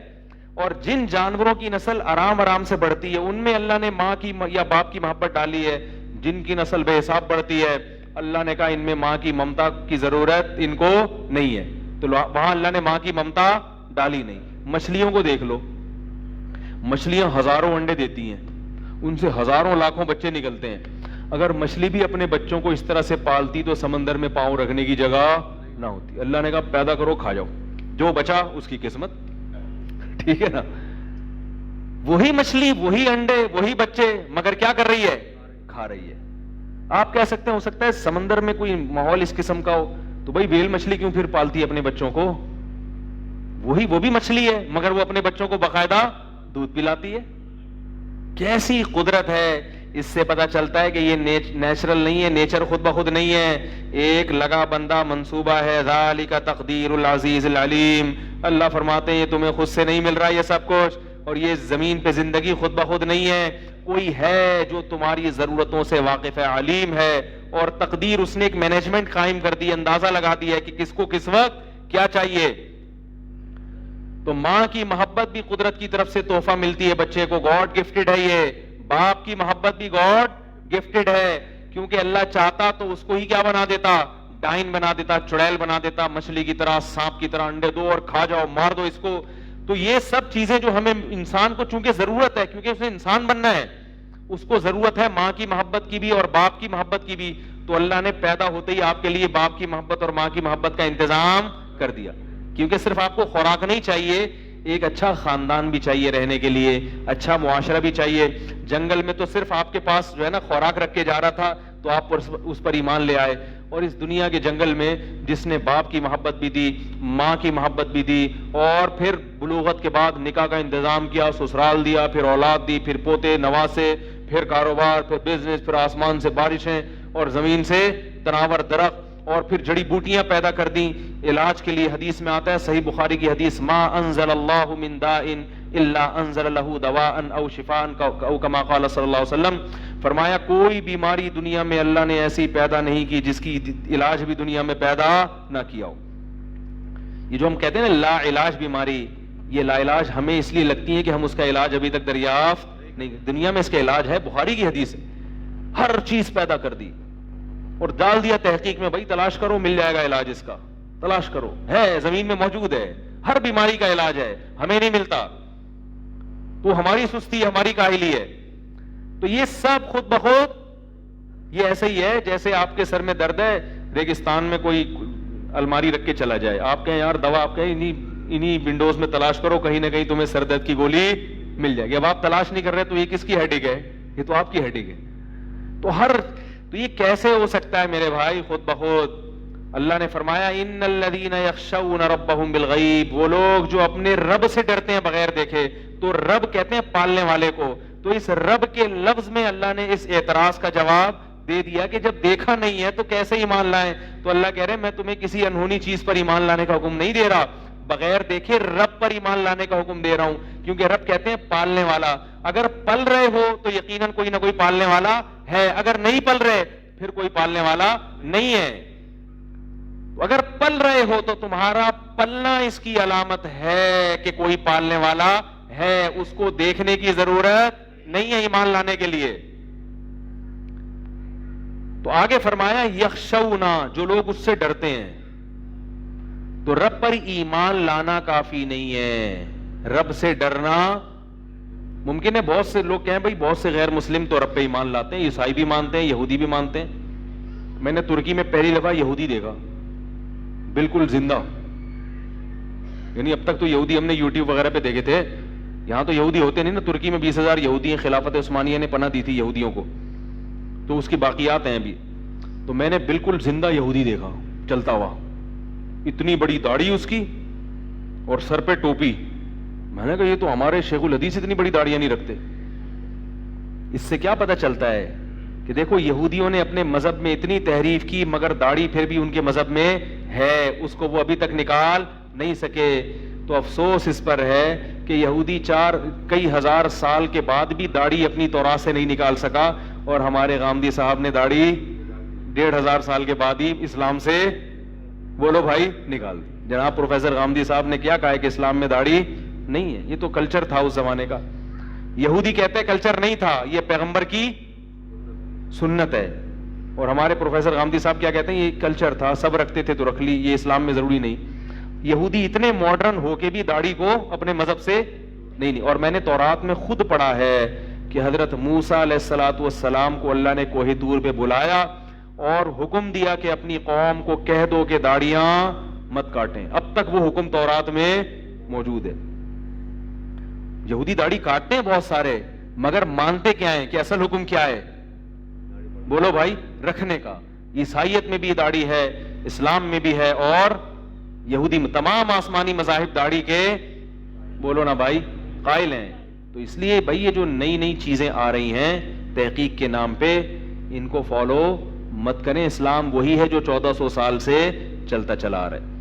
اور جن جانوروں کی نسل آرام سے بڑھتی ہے ان میں اللہ نے ماں کی یا باپ کی محبت ڈالی ہے. جن کی نسل بے حساب بڑھتی ہے اللہ نے کہا ان میں ماں کی ممتا کی ضرورت ان کو نہیں ہے, تو وہاں اللہ نے ماں کی ممتا ڈالی نہیں. مچھلیوں کو دیکھ لو, مچھلیاں ہزاروں انڈے دیتی ہیں, ان سے ہزاروں لاکھوں بچے نکلتے ہیں. اگر مچھلی بھی اپنے بچوں کو اس طرح سے پالتی تو سمندر میں پاؤں رکھنے کی جگہ نہ ہوتی. اللہ نے کہا پیدا کرو کھا جاؤ, جو بچا اس کی قسمت. ٹھیک ہے نا, وہی مچھلی وہی انڈے وہی بچے, مگر کیا کر رہی ہے, کھا رہی ہے. آپ کہہ سکتے ہیں ہو سکتا ہے سمندر میں کوئی ماحول اس قسم کا ہو, تو بھائی ویل مچھلی کیوں پھر پالتی ہے اپنے بچوں کو؟ وہ بھی مچھلی ہے مگر وہ اپنے بچوں کو باقاعدہ دودھ پلاتی ہے. کیسی قدرت ہے. اس سے پتا چلتا ہے کہ یہ نیچرل نہیں ہے, نیچر خود بخود نہیں ہے, ایک لگا بندہ منصوبہ ہے. ذالک تقدیر العزیز العلیم. اللہ فرماتے ہیں یہ تمہیں خود سے نہیں مل رہا یہ سب کچھ, اور یہ زمین پہ زندگی خود بخود نہیں ہے. کوئی ہے جو تمہاری ضرورتوں سے واقف ہے, علیم ہے, اور تقدیر اس نے ایک مینجمنٹ قائم کر دی, اندازہ لگا دیا ہے کہ کس کو کس وقت کیا چاہیے. تو ماں کی محبت بھی قدرت کی طرف سے تحفہ ملتی ہے بچے کو, گاڈ گفٹڈ ہے یہ. باپ کی محبت بھی گاڈ گفٹڈ ہے, کیونکہ اللہ چاہتا تو اس کو ہی کیا بنا دیتا, ڈائن بنا دیتا, چڑیل بنا دیتا, مچھلی کی طرح سانپ کی طرح انڈے دو اور کھا جاؤ, مار دو اس کو. تو یہ سب چیزیں جو ہمیں انسان کو چونکہ ضرورت ہے, کیونکہ اسے انسان بننا ہے, اس کو ضرورت ہے ماں کی محبت کی بھی اور باپ کی محبت کی بھی. تو اللہ نے پیدا ہوتے ہی آپ کے لیے باپ کی محبت اور ماں کی محبت کا انتظام کر دیا, کیونکہ صرف آپ کو خوراک نہیں چاہیے, ایک اچھا خاندان بھی چاہیے رہنے کے لیے, اچھا معاشرہ بھی چاہیے. جنگل میں تو صرف آپ کے پاس جو ہے نا خوراک رکھ کے جا رہا تھا تو آپ اس پر ایمان لے آئے, اور اس دنیا کے جنگل میں جس نے باپ کی محبت بھی دی, ماں کی محبت بھی دی, اور پھر بلوغت کے بعد نکاح کا انتظام کیا, سسرال دیا, پھر اولاد دی, پھر پوتے نواسے, پھر کاروبار, پھر بزنس, پھر آسمان سے بارشیں اور زمین سے تناور درخت, اور پھر جڑی بوٹیاں پیدا کر دیں علاج کے لیے. حدیث میں آتا ہے صحیح بخاری کی حدیث, ما انزل اللہ من داء الا انزل له دواء او شفاء او کما قال صلی اللہ علیہ وسلم. فرمایا کوئی بیماری دنیا میں اللہ نے ایسی پیدا نہیں کی جس کی علاج بھی دنیا میں پیدا نہ کیا ہو. یہ جو ہم کہتے ہیں نا لا علاج بیماری, یہ لا علاج ہمیں اس لیے لگتی ہے کہ ہم اس کا علاج ابھی تک دریافت نہیں. دنیا میں اس کا علاج ہے, بخاری کی حدیث ہے. ہر چیز پیدا کر دی اور ڈال دیا تحقیق میں, بھائی تلاش کرو مل جائے گا علاج اس کا, تلاش کرو, ہے زمین میں موجود ہے, ہر بیماری کا علاج ہے, ہمیں نہیں ملتا. تو ہماری سستی ہے, ہماری کاہلی ہے. تو یہ سب خود بخود یہ ایسے ہی ہے جیسے آپ کے سر میں درد ہے, ریگستان میں کوئی الماری رکھ کے چلا جائے, آپ کہیں یار دوا, آپ کہیں انہی ونڈوز میں تلاش کرو, کہیں نہ کہیں تمہیں سر درد کی گولی مل جائے گی. اب آپ تلاش نہیں کر رہے تو یہ کس کی ہیڈیک ہے, یہ تو آپ کی ہیڈیک ہے. تو یہ کیسے ہو سکتا ہے میرے بھائی خود بخود؟ اللہ نے فرمایا ان الذین یخشون ربهم بالغیب، وہ لوگ جو اپنے رب سے ڈرتے ہیں بغیر دیکھے. تو رب کہتے ہیں پالنے والے کو. تو اس رب کے لفظ میں اللہ نے اس اعتراض کا جواب دے دیا کہ جب دیکھا نہیں ہے تو کیسے ایمان لائیں. تو اللہ کہہ رہے ہیں میں تمہیں کسی انہونی چیز پر ایمان لانے کا حکم نہیں دے رہا، بغیر دیکھے رب پر ایمان لانے کا حکم دے رہا ہوں. کیونکہ رب کہتے ہیں پالنے والا. اگر پل رہے ہو تو یقیناً کوئی نہ کوئی پالنے والا ہے، اگر نہیں پل رہے پھر کوئی پالنے والا نہیں ہے. اگر پل رہے ہو تو تمہارا پلنا اس کی علامت ہے کہ کوئی پالنے والا ہے، اس کو دیکھنے کی ضرورت نہیں ہے ایمان لانے کے لیے. تو آگے فرمایا یخشونا، جو لوگ اس سے ڈرتے ہیں. تو رب پر ایمان لانا کافی نہیں ہے، رب سے ڈرنا ممکن ہے. بہت سے لوگ کہیں بھائی بہت سے غیر مسلم تو رب پہ ایمان لاتے ہیں، عیسائی بھی مانتے ہیں، یہودی بھی مانتے ہیں. میں نے ترکی میں پہلی دفعہ یہودی دیکھا بالکل زندہ. یعنی اب تک تو یہودی ہم نے یوٹیوب وغیرہ پہ دیکھے تھے، یہاں تو یہودی ہوتے نہیں نا. ترکی میں 20,000 یہودی ہیں، خلافت عثمانیہ نے پناہ دی تھی یہودیوں کو، تو اس کی باقیات ہیں ابھی. تو میں نے بالکل زندہ یہودی دیکھا چلتا ہوا، اتنی بڑی داڑھی اس کی اور سر پہ ٹوپی. میں نے کہا یہ تو ہمارے شیخ الحدیث اتنی بڑی داڑیاں نہیں رکھتے. اس سے کیا پتہ چلتا ہے کہ دیکھو یہودیوں نے اپنے مذہب میں اتنی تحریف کی مگر داڑھی پھر بھی ان کے مذہب میں ہے، اس کو وہ ابھی تک نکال نہیں سکے. تو افسوس اس پر ہے کہ یہودی کئی ہزار سال کے بعد بھی داڑھی اپنی تورات سے نہیں نکال سکا، اور ہمارے غامدی صاحب نے داڑھی 1,500 سال کے بعد ہی اسلام سے بولو بھائی نکال دی. جناب پروفیسر غامدی صاحب نے کیا کہا ہے کہ اسلام میں داڑھی نہیں ہے. یہ تو کلچر تھا اس زمانے کا. یہودی کہتے ہیں کلچر نہیں تھا، یہ پیغمبر کی سنت ہے. اور ہمارے پروفیسر غامدی صاحب کیا کہتے ہیں یہ کلچر تھا، سب رکھتے تھے تو رکھ لی، یہ اسلام میں ضروری نہیں. یہودی اتنے ماڈرن ہو کے بھی داڑھی کو اپنے مذہب سے نہیں. اور میں نے تورات میں خود پڑھا ہے کہ حضرت موسیٰ علیہ الصلوۃ والسلام کو اللہ نے کوہ طور پہ بلایا اور حکم دیا کہ اپنی قوم کو کہہ دو کہ داڑیاں مت کاٹیں. اب تک وہ حکم تورات میں موجود ہے. یہودی داڑھی کاٹتے ہیں بہت سارے، مگر مانتے کیا ہیں کہ اصل حکم کیا ہے؟ بولو بھائی رکھنے کا. عیسائیت میں بھی داڑھی ہے، اسلام میں بھی ہے، اور یہودی میں تمام آسمانی مذاہب داڑھی کے بولو نا بھائی قائل ہیں. تو اس لیے بھائی یہ جو نئی نئی چیزیں آ رہی ہیں تحقیق کے نام پہ، ان کو فالو مت کریں. اسلام وہی ہے جو 1400 سال سے چلتا چلا آ رہا ہے.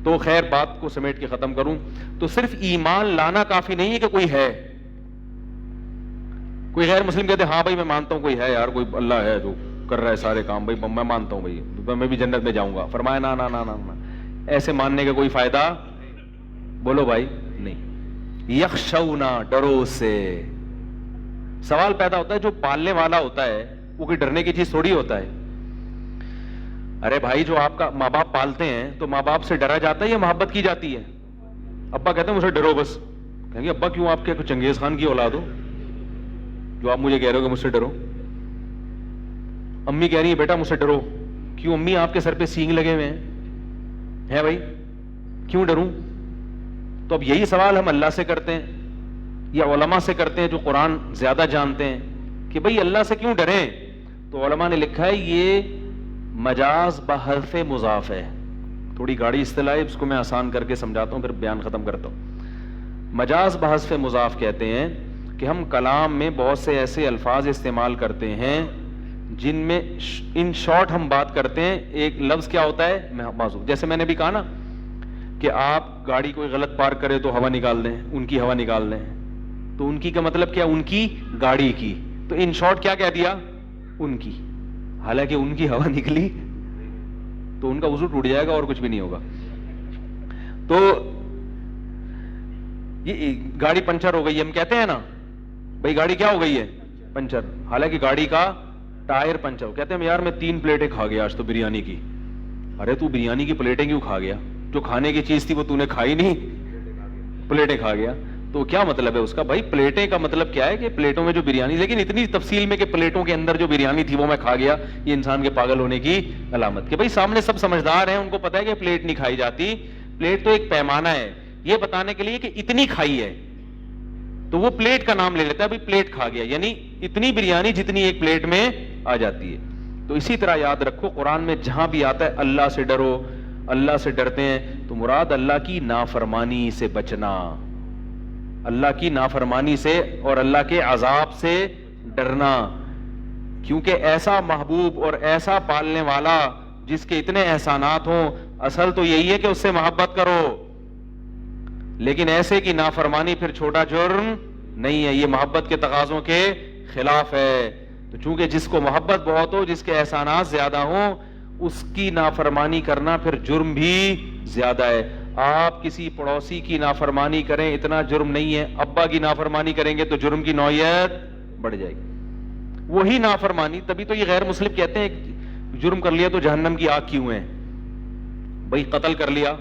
تو خیر بات کو سمیٹ کے ختم کروں تو صرف ایمان لانا کافی نہیں ہے کہ کوئی ہے. کوئی غیر مسلم کہتے ہاں بھائی میں مانتا ہوں کوئی ہے یار، کوئی اللہ ہے جو کر رہا ہے سارے کام، بھائی میں مانتا ہوں بھائی میں بھی جنت میں جاؤں گا. فرمایا نا نا نا نا نا، ایسے ماننے کا کوئی فائدہ بولو بھائی نہیں. یخشونا، ڈرو سے. سوال پیدا ہوتا ہے جو پالنے والا ہوتا ہے وہ کوئی ڈرنے کی چیز تھوڑی ہوتا ہے. ارے بھائی جو آپ کا ماں باپ پالتے ہیں تو ماں باپ سے ڈرا جاتا ہے یا محبت کی جاتی ہے؟ ابا کہتے ہیں مجھے ڈرو بس. کہیں گے ابا کیوں، آپ کے چنگیز خان کی اولاد ہو جو آپ مجھے کہہ رہے ہو کہ مجھ سے ڈرو؟ امی کہہ رہی ہیں بیٹا مجھ سے ڈرو. کیوں امی آپ کے سر پہ سینگ لگے ہوئے ہیں بھائی، کیوں ڈروں؟ تو اب یہی سوال ہم اللہ سے کرتے ہیں یا علماء سے کرتے ہیں جو قرآن زیادہ جانتے ہیں کہ بھئی اللہ سے کیوں ڈریں. تو علماء نے لکھا ہے یہ مجاز بحرف مضاف ہے. تھوڑی گاڑی اصطلاح ہے، اس کو میں آسان کر کے سمجھاتا ہوں پھر بیان ختم کرتا ہوں. مجاز بحرف مضاف کہتے ہیں کہ ہم کلام میں بہت سے ایسے الفاظ استعمال کرتے ہیں جن میں ان شارٹ ہم بات کرتے ہیں. ایک لفظ کیا ہوتا ہے موضوع. جیسے میں نے بھی کہا نا کہ آپ گاڑی کوئی غلط پارک کرے تو ہوا نکال دیں، ان کی ہوا نکال دیں. تو ان کی کا مطلب کیا؟ ان کی گاڑی کی. تو ان شارٹ کیا کہہ دیا؟ ان کی. حالانکہ ان کی ہوا نکلی تو ان کا وضو ٹوٹ جائے گا اور کچھ بھی نہیں ہوگا. تو یہ گاڑی پنچر ہو گئی، ہم کہتے ہیں نا بھائی گاڑی کیا ہو گئی ہے؟ پنچر. حالانکہ گاڑی کا ٹائر پنچر. کہتے ہیں یار میں 3 پلیٹیں کھا گیا آج تو بریانی کی. ارے تو بریانی کی پلیٹیں کیوں کھا گیا؟ جو کھانے کی چیز تھی وہ تو نے کھائی نہیں، پلیٹیں کھا گیا. تو کیا مطلب ہے اس کا؟ بھائی پلیٹیں کا مطلب کیا ہے کہ پلیٹوں میں جو بریانی، لیکن اتنی تفصیل میں کہ پلیٹوں کے اندر جو بریانی تھی وہ میں کھا گیا، یہ انسان کے پاگل ہونے کی علامت. کہ بھائی سامنے سب سمجھدار ہیں، ان کو پتا ہے کہ پلیٹ نہیں کھائی جاتی. پلیٹ تو ایک پیمانہ ہے یہ بتانے کے لیے کہ اتنی کھائی ہے، تو وہ پلیٹ کا نام لے لیتا ہے. بھائی پلیٹ کھا گیا یعنی اتنی بریانی جتنی ایک پلیٹ میں آ جاتی ہے. تو اسی طرح یاد رکھو قرآن میں جہاں بھی آتا ہے اللہ سے ڈرو، اللہ سے ڈرتے ہیں، تو مراد اللہ کی نافرمانی سے بچنا، اللہ کی نافرمانی سے اور اللہ کے عذاب سے ڈرنا، کیونکہ ایسا محبوب اور ایسا پالنے والا جس کے اتنے احسانات ہوں، اصل تو یہی ہے کہ اس سے محبت کرو، لیکن ایسے کی نافرمانی پھر چھوٹا جرم نہیں ہے، یہ محبت کے تقاضوں کے خلاف ہے۔ تو چونکہ جس کو محبت بہت ہو، جس کے احسانات زیادہ ہوں، اس کی نافرمانی کرنا پھر جرم بھی زیادہ ہے۔ آپ کسی پڑوسی کی نافرمانی کریں اتنا جرم نہیں ہے، ابا کی نافرمانی کریں گے تو جرم کی نوعیت بڑھ جائے گی۔ وہی نافرمانی، تبھی تو یہ غیر مسلم کہتے ہیں جرم کر لیا تو جہنم کی آگ کیوں ہے؟ بھئی قتل کر لیا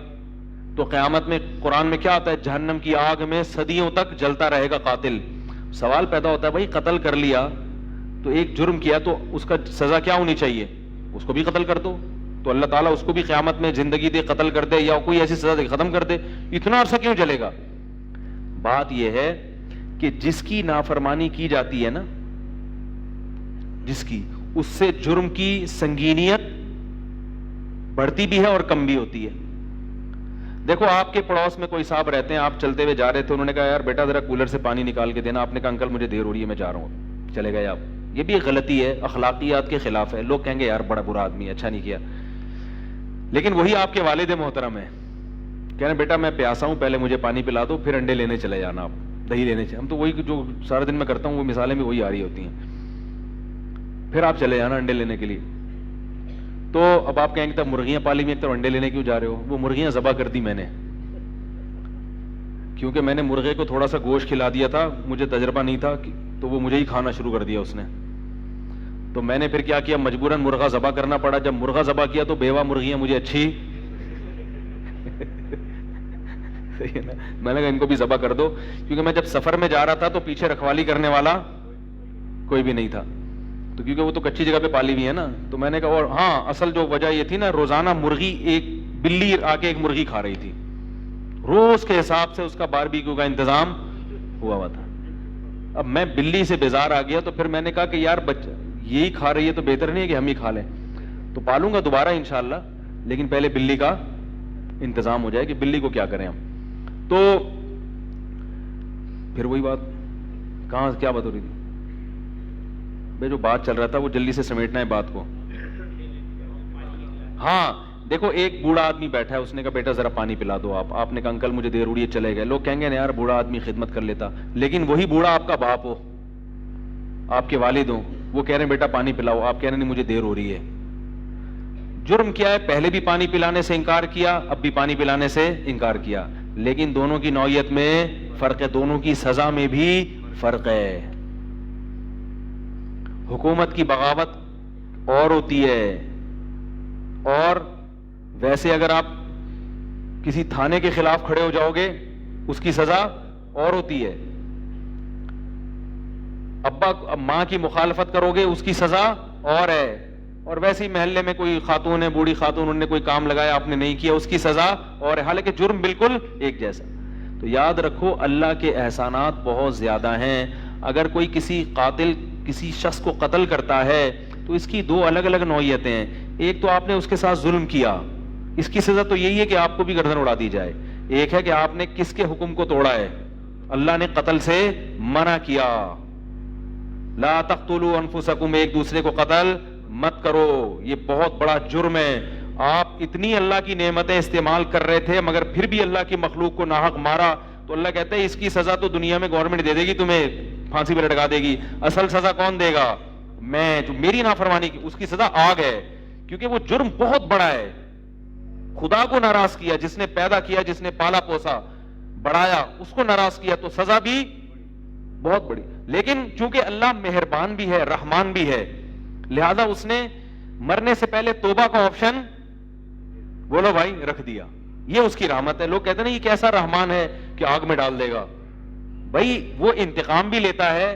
تو قیامت میں قرآن میں کیا آتا ہے؟ جہنم کی آگ میں صدیوں تک جلتا رہے گا قاتل۔ سوال پیدا ہوتا ہے بھئی قتل کر لیا تو ایک جرم کیا تو اس کا سزا کیا ہونی چاہیے؟ اس کو بھی قتل کر دو، تو اللہ تعالیٰ اس کو بھی قیامت میں زندگی دے، قتل کر دے، یا کوئی ایسی سزا دے ختم کر دے، اتنا عرصہ کیوں جلے گا؟ بات یہ ہے کہ جس کی نافرمانی کی جاتی ہے نا، جس کی، اس سے جرم کی سنگینیت بڑھتی بھی ہے اور کم بھی ہوتی ہے۔ دیکھو آپ کے پڑوس میں کوئی صاحب رہتے ہیں، آپ چلتے ہوئے جا رہے تھے، انہوں نے کہا یار بیٹا ذرا کولر سے پانی نکال کے دینا، آپ نے کہا انکل مجھے دیر ہو رہی ہے میں جا رہا ہوں، چلے گئے آپ۔ یہ بھی ایک غلطی ہے، اخلاقیات کے خلاف ہے، لوگ کہیں گے یار بڑا برا آدمی ہے، اچھا نہیں کیا، لیکن وہی آپ کے والد محترم ہیں، کہہ رہے ہیں بیٹا میں پیاسا ہوں، پہلے مجھے پانی پلا دو، پھر انڈے لینے چلے جانا، آپ دہی لینے چلے، ہم تو وہی جو سارا دن میں کرتا ہوں وہ مثالیں بھی وہی آ رہی ہوتی ہیں، پھر آپ چلے جانا انڈے لینے کے لیے۔ تو اب آپ کہیں گے تب مرغیاں پالی ہوئی ہیں تو انڈے لینے کیوں جا رہے ہو؟ وہ مرغیاں ذبح کر دی میں نے، کیونکہ میں نے مرغے کو تھوڑا سا گوشت کھلا دیا تھا، مجھے تجربہ نہیں تھا، تو وہ مجھے ہی کھانا شروع کر دیا اس نے، تو میں نے پھر کیا کیا، مجبوراً مرغہ ذبح کرنا پڑا۔ جب مرغہ ذبح کیا تو بیوہ مرغیاں مجھے اچھی صحیح ہے نا، میں نے کہا ان کو بھی ذبح کر دو، کیونکہ میں جب سفر میں جا رہا تھا تو پیچھے رکھوالی کرنے والا کوئی بھی نہیں تھا، تو کیونکہ وہ تو کچی جگہ پہ پالی ہوئی ہے نا، تو میں نے کہا، اور ہاں اصل جو وجہ یہ تھی نا، روزانہ مرغی ایک بلی آ کے ایک مرغی کھا رہی تھی، روز کے حساب سے اس کا باربیکیو کا انتظام ہوا تھا۔ اب میں بلی سے بیزار آ گیا، تو پھر میں نے کہا کہ یار یہی کھا رہی ہے تو بہتر نہیں ہے کہ ہم ہی کھا لیں، تو پالوں گا دوبارہ انشاءاللہ، لیکن پہلے بلی کا انتظام ہو جائے کہ بلی کو کیا کریں ہم۔ تو پھر وہی بات، کہاں کیا بات ہو رہی تھی بھائی؟ جو بات چل رہا تھا وہ جلدی سے سمیٹنا ہے بات کو۔ ہاں دیکھو ایک بوڑھا آدمی بیٹھا ہے، اس نے کہا بیٹا ذرا پانی پلا دو، آپ نے کہا انکل مجھے دیر ہو رہی ہے، چلے گئے۔ لوگ کہیں گے نا یار بوڑھا آدمی خدمت کر لیتا، لیکن وہی بوڑھا آپ کا باپ ہو، آپ کے والد ہوں، وہ کہہ رہے ہیں بیٹا پانی پلاؤ، آپ کہہ رہے ہیں نہیں مجھے دیر ہو رہی ہے۔ جرم کیا ہے؟ پہلے بھی پانی پلانے سے انکار کیا، اب بھی پانی پلانے سے انکار کیا، لیکن دونوں کی نوعیت میں فرق ہے، دونوں کی سزا میں بھی فرق ہے۔ حکومت کی بغاوت اور ہوتی ہے، اور ویسے اگر آپ کسی تھانے کے خلاف کھڑے ہو جاؤ گے اس کی سزا اور ہوتی ہے، ماں کی مخالفت کرو گے اس کی سزا اور ہے، اور ویسے ہی محلے میں کوئی خاتون ہے، بوڑھی خاتون، انہوں نے کوئی کام لگایا آپ نے نہیں کیا، اس کی سزا اور ہے، حالانکہ جرم بالکل ایک جیسا۔ تو یاد رکھو اللہ کے احسانات بہت زیادہ ہیں۔ اگر کوئی کسی قاتل کسی شخص کو قتل کرتا ہے تو اس کی دو الگ الگ نوعیتیں ہیں، ایک تو آپ نے اس کے ساتھ ظلم کیا، اس کی سزا تو یہی ہے کہ آپ کو بھی گردن اڑا دی جائے، ایک ہے کہ آپ نے کس کے حکم کو توڑا ہے، اللہ نے قتل سے منع کیا، لا تقتلوا انفسکم، ایک دوسرے کو قتل مت کرو، یہ بہت بڑا جرم ہے۔ آپ اتنی اللہ کی نعمتیں استعمال کر رہے تھے مگر پھر بھی اللہ کی مخلوق کو ناحق مارا، تو اللہ کہتے ہیں اس کی سزا تو دنیا میں گورنمنٹ دے دے گی، تمہیں پھانسی پہ لٹکا دے گی، اصل سزا کون دے گا؟ میں، جو میری نافرمانی کی، اس کی سزا آگ ہے، کیونکہ وہ جرم بہت بڑا ہے، خدا کو ناراض کیا، جس نے پیدا کیا، جس نے پالا پوسا بڑھایا، اس کو ناراض کیا، تو سزا بھی بہت بڑی۔ لیکن چونکہ اللہ مہربان بھی ہے، رحمان بھی ہے، لہذا اس نے مرنے سے پہلے توبہ کا آپشن بولو بھائی رکھ دیا، یہ اس کی رحمت ہے۔ لوگ کہتے ہیں نا یہ کیسا رحمان ہے کہ آگ میں ڈال دے گا، بھائی وہ انتقام بھی لیتا ہے،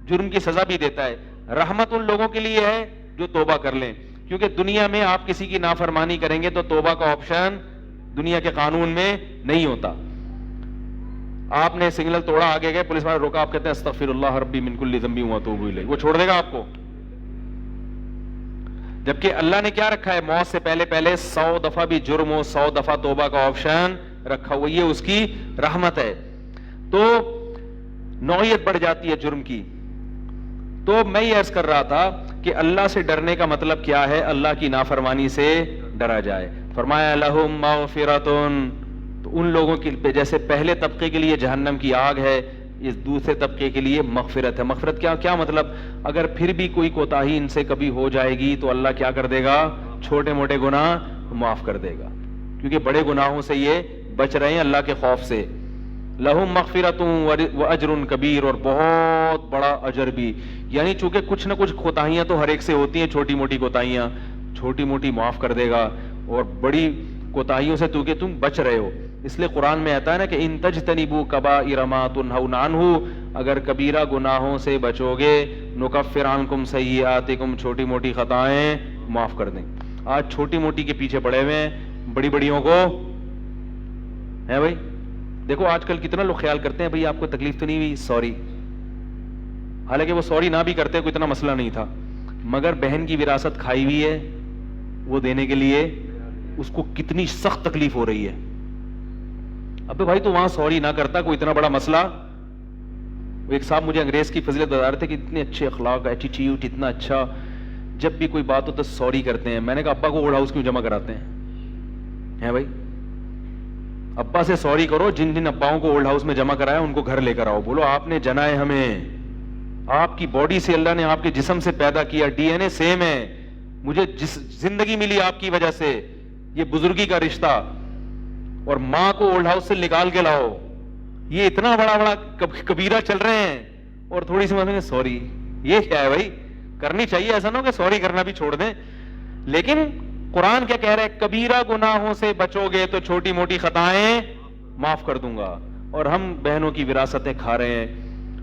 جرم کی سزا بھی دیتا ہے۔ رحمت ان لوگوں کے لیے ہے جو توبہ کر لیں، کیونکہ دنیا میں آپ کسی کی نافرمانی کریں گے تو توبہ کا آپشن دنیا کے قانون میں نہیں ہوتا۔ آپ نے سگنل توڑا، آگے گئے، پولیس والے روکا، آپ کہتے ہیں استغفر اللہ ربی من کل ذنب واتوب الیہ، وہ چھوڑ دے گا آپ کو؟ جبکہ اللہ نے کیا رکھا ہے؟ موت سے پہلے پہلے 100 دفعہ بھی جرم ہو 100 دفعہ توبہ کا آپشن رکھا ہوا، یہ اس کی رحمت ہے. تو نوعیت بڑھ جاتی ہے جرم کی. تو میں یہ عرض کر رہا تھا کہ اللہ سے ڈرنے کا مطلب کیا ہے؟ اللہ کی نافرمانی سے ڈرا جائے. فرمایا لہم مغفرتن، تو ان لوگوں کے جیسے پہلے طبقے کے لیے جہنم کی آگ ہے، اس دوسرے طبقے کے لیے مغفرت ہے. مغفرت کیا مطلب؟ اگر پھر بھی کوئی کوتاہی ان سے کبھی ہو جائے گی تو اللہ کیا کر دے گا؟ چھوٹے موٹے گناہ معاف کر دے گا، کیونکہ بڑے گناہوں سے یہ بچ رہے ہیں اللہ کے خوف سے. لہم مغفرۃ و اجر کبیر، اور بہت بڑا اجر بھی. یعنی چونکہ کچھ نہ کچھ کوتاہیاں تو ہر ایک سے ہوتی ہیں، چھوٹی موٹی کوتاہیاں، چھوٹی موٹی معاف کر دے گا، اور بڑی کوتاہیوں سے تو کہ تم بچ رہے ہو. اس لیے قرآن میں آتا ہے نا کہ ان تجتنبوا کبائر ما تنہون عنہ، اگر کبیرہ گناہوں سے بچو گے نکفر عنکم سیئاتکم، چھوٹی موٹی خطائیں معاف کر دیں. آج چھوٹی موٹی کے پیچھے پڑے ہوئے ہیں، بڑی بڑیوں کو ہے بھائی. دیکھو آج کل کتنا لوگ خیال کرتے ہیں بھائی آپ کو تکلیف تو نہیں ہوئی، سوری. حالانکہ وہ سوری نہ بھی کرتے کوئی اتنا مسئلہ نہیں تھا، مگر بہن کی وراثت کھائی ہوئی ہے، وہ دینے کے لیے اس کو کتنی سخت تکلیف ہو رہی ہے. ابے بھائی تو وہاں سوری نہ کرتا کوئی اتنا بڑا مسئلہ. ایک صاحب مجھے انگریز کی فضیلت بتا رہے تھے کہ اتنے اچھے اخلاق، ایٹیٹیوڈ اتنا اچھا، جب بھی کوئی بات ہو تو سوری کرتے ہیں. میں نے کہا ابا کو اولڈ ہاؤس کیوں جمع کراتے ہیں بھائی؟ ابا سے سوری کرو، جن جن اباؤں کو اولڈ ہاؤس میں جمع کرایا ان کو گھر لے کر آؤ، بولو آپ نے جنا ہے ہمیں، آپ کی باڈی سے اللہ نے آپ کے جسم سے پیدا کیا، ڈی این اے سیم ہے، مجھے زندگی ملی آپ کی وجہ سے، یہ بزرگی کا رشتہ، اور ماں کو اولڈ ہاؤس سے نکال کے لاؤ. یہ اتنا بڑا بڑا کبیرہ چل رہے ہیں، اور تھوڑی سی میں سوری. یہ کیا ہے بھائی؟ کرنی چاہیے، ایسا نہ ہو کہ سوری کرنا بھی چھوڑ دیں. لیکن قرآن کیا کہہ رہا ہے؟ کبیرہ گناہوں سے بچو گے تو چھوٹی موٹی خطائیں معاف کر دوں گا. اور ہم بہنوں کی وراثتیں کھا رہے ہیں،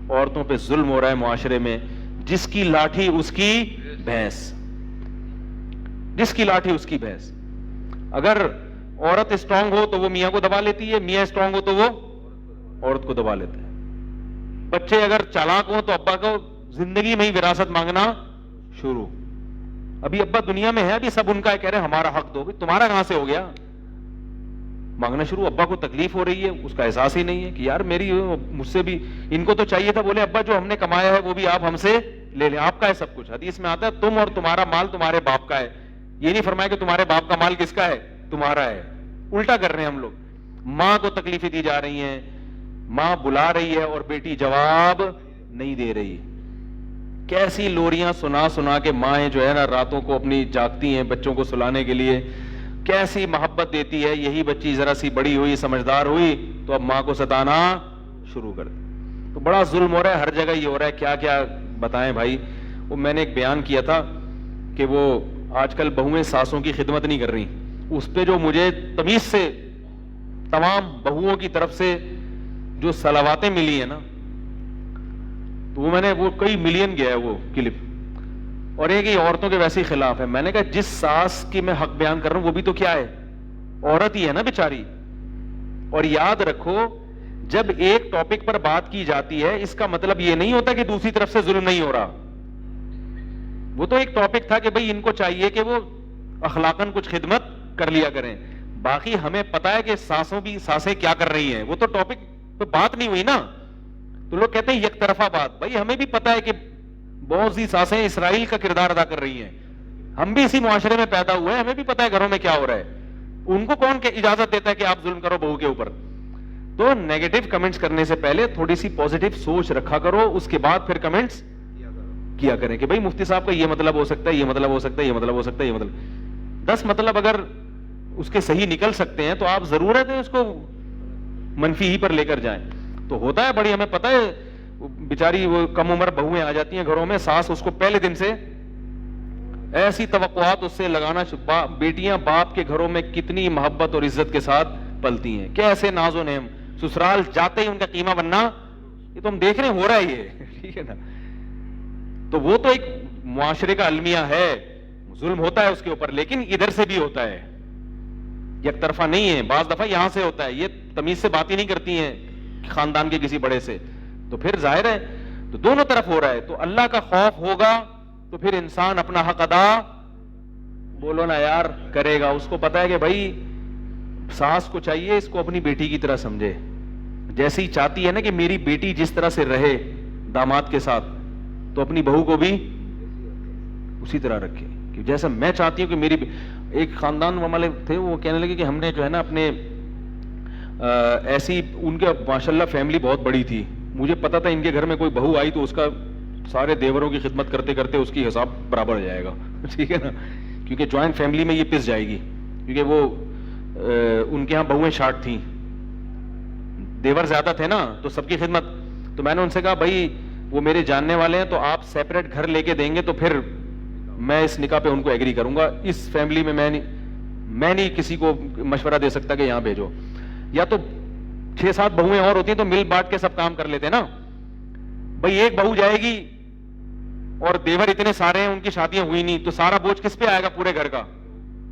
عورتوں پہ ظلم ہو رہا ہے معاشرے میں. جس کی لاٹھی اس کی بھینس، جس کی لاٹھی اس کی بھینس. اگر عورت اسٹرانگ ہو تو وہ میاں کو دبا لیتی ہے، میاں اسٹرانگ ہو تو وہ عورت کو دبا لیتا ہے. بچے اگر چالاک ہو تو ابا کو زندگی میں ہی وراثت مانگنا شروع. ابھی ابا دنیا میں ہے، ابھی سب ان کا ہے، کہہ رہے ہمارا حق دو. تمہارا کہاں سے ہو گیا؟ مانگنا شروع. ابا کو تکلیف ہو رہی ہے، اس کا احساس ہی نہیں ہے کہ یار میری مجھ سے بھی ان کو تو چاہیے تھا. بولے ابا جو ہم نے کمایا ہے وہ بھی آپ ہم سے لے لیں، آپ کا ہے سب کچھ. حدیث میں آتا ہے تم اور تمہارا مال تمہارے باپ کا ہے. یہ نہیں فرمایا کہ تمہارے باپ کا مال کس کا ہے؟ تمہارا ہے. الٹا کر رہے ہیں ہم لوگ. ماں کو تکلیفیں دی جا رہی ہیں، ماں بلا رہی ہے اور بیٹی جواب نہیں دے رہی. کیسی لوریاں سنا سنا کے مائیں جو ہے نا راتوں کو اپنی جاگتی ہیں بچوں کو سلانے کے لیے، کیسی محبت دیتی ہے. یہی بچی ذرا سی بڑی ہوئی، سمجھدار ہوئی تو اب ماں کو ستانا شروع کر دی. تو بڑا ظلم ہو رہا ہے، ہر جگہ یہ ہو رہا ہے. کیا کیا بتائیں بھائی. وہ میں نے ایک بیان کیا تھا کہ وہ آج کل بہویں ساسوں کی خدمت نہیں کر رہی. اس پہ جو مجھے تمیز سے تمام بہوؤں کی طرف سے جو صلواتیں ملی ہیں نا، تو وہ میں نے وہ کئی ملین گیا ہے وہ کلپ. اور ایک ہی عورتوں کے ویسے ہی خلاف ہے. میں نے کہا جس ساس کی میں حق بیان کر رہا ہوں وہ بھی تو کیا ہے؟ عورت ہی ہے نا بیچاری. اور یاد رکھو جب ایک ٹاپک پر بات کی جاتی ہے اس کا مطلب یہ نہیں ہوتا کہ دوسری طرف سے ظلم نہیں ہو رہا. وہ تو ایک ٹاپک تھا کہ بھئی ان کو چاہیے کہ وہ اخلاقاً کچھ خدمت کر لیا کریں. باقی ہمیں پتا ہے کہ ساسیں کیا کر رہی ہیں، وہ تو ٹاپک پہ بات نہیں ہوئی نا. تو لوگ کہتے ہیں یک طرفہ بات. بھائی ہمیں بھی پتا ہے کہ بہت سی ساسیں اسرائیل کا کردار ادا کر رہی ہیں. ہم بھی اسی معاشرے میں پیدا ہوئے ہیں، ہمیں بھی پتا ہے گھروں میں کیا ہو رہا ہے. ان کو کون اجازت دیتا ہے کہ آپ ظلم کرو بہو کے اوپر؟ تو نیگیٹو کمنٹس کرنے سے پہلے تھوڑی سی پازیٹو سوچ رکھا کرو، اس کے بعد پھر کمنٹس کیا کریں کہ بھائی مفتی صاحب کا یہ مطلب ہو سکتا ہے، یہ مطلب ہو سکتا ہے، یہ مطلب ہو سکتا ہے، یہ مطلب 10 مطلب اگر اس کے صحیح نکل سکتے ہیں تو آپ ضرورت ہے اس کو منفی ہی پر لے کر جائیں. تو ہوتا ہے بڑی، ہمیں پتا ہے بیچاری وہ کم عمر بہویں آ جاتی ہیں گھروں میں، ساس اس کو پہلے دن سے ایسی توقعات اس سے لگانا. بیٹیاں باپ کے گھروں میں کتنی محبت اور عزت کے ساتھ پلتی ہیں، کیسے ناز و نعم. سسرال جاتے ہی ان کا قیمہ بننا، یہ تو ہم دیکھ رہے ہیں ہو رہا ہے یہ، ٹھیک ہے نا. تو وہ تو ایک معاشرے کا المیہ ہے، ظلم ہوتا ہے اس کے اوپر، لیکن ادھر سے بھی ہوتا ہے، یک طرفہ نہیں ہے. بعض دفعہ یہاں سے ہوتا ہے، یہ تمیز سے بات ہی نہیں کرتی ہیں خاندان کے کسی بڑے سے، تو پھر ظاہر ہے تو دونوں طرف ہو رہا ہے. تو اللہ کا خوف ہوگا تو پھر انسان اپنا حق ادا بولو نا یار, کرے گا. اس کو پتا ہے کہ بھائی ساس کو چاہیے اس کو اپنی بیٹی کی طرح سمجھے, جیسے ہی چاہتی ہے نا کہ میری بیٹی جس طرح سے رہے داماد کے ساتھ, تو اپنی بہو کو بھی اسی طرح رکھے کہ جیسا میں چاہتی ہوں کہ میری. ایک خاندان والے تھے, وہ کہنے لگے کہ ہم نے جو ہے نا اپنے ایسی, ان کے ماشاءاللہ فیملی بہت بڑی تھی, مجھے پتا تھا ان کے گھر میں کوئی بہو آئی تو اس کا سارے دیوروں کی خدمت کرتے کرتے اس کی حساب برابر ہو جائے گا, ٹھیک ہے نا, کیونکہ جوائنٹ فیملی میں یہ پس جائے گی, کیونکہ وہ ان کے ہاں بہویں شارٹ تھیں, دیور زیادہ تھے نا, تو سب کی خدمت. تو میں نے ان سے کہا بھائی وہ میرے جاننے والے ہیں, تو آپ سیپریٹ گھر لے کے دیں گے تو پھر میں اس نکاح پہ ان کو ایگری کروں گا. اس فیملی میں میں نہیں کسی کو مشورہ دے سکتا کہ یہاں بھیجو. یا تو 6-7 بہویں اور ہوتی ہیں تو مل بانٹ کے سب کام کر لیتے نا. بھائی ایک بہو جائے گی اور دیور اتنے سارے ہیں, ان کی شادیاں ہوئی نہیں, تو سارا بوجھ کس پہ آئے گا پورے گھر کا,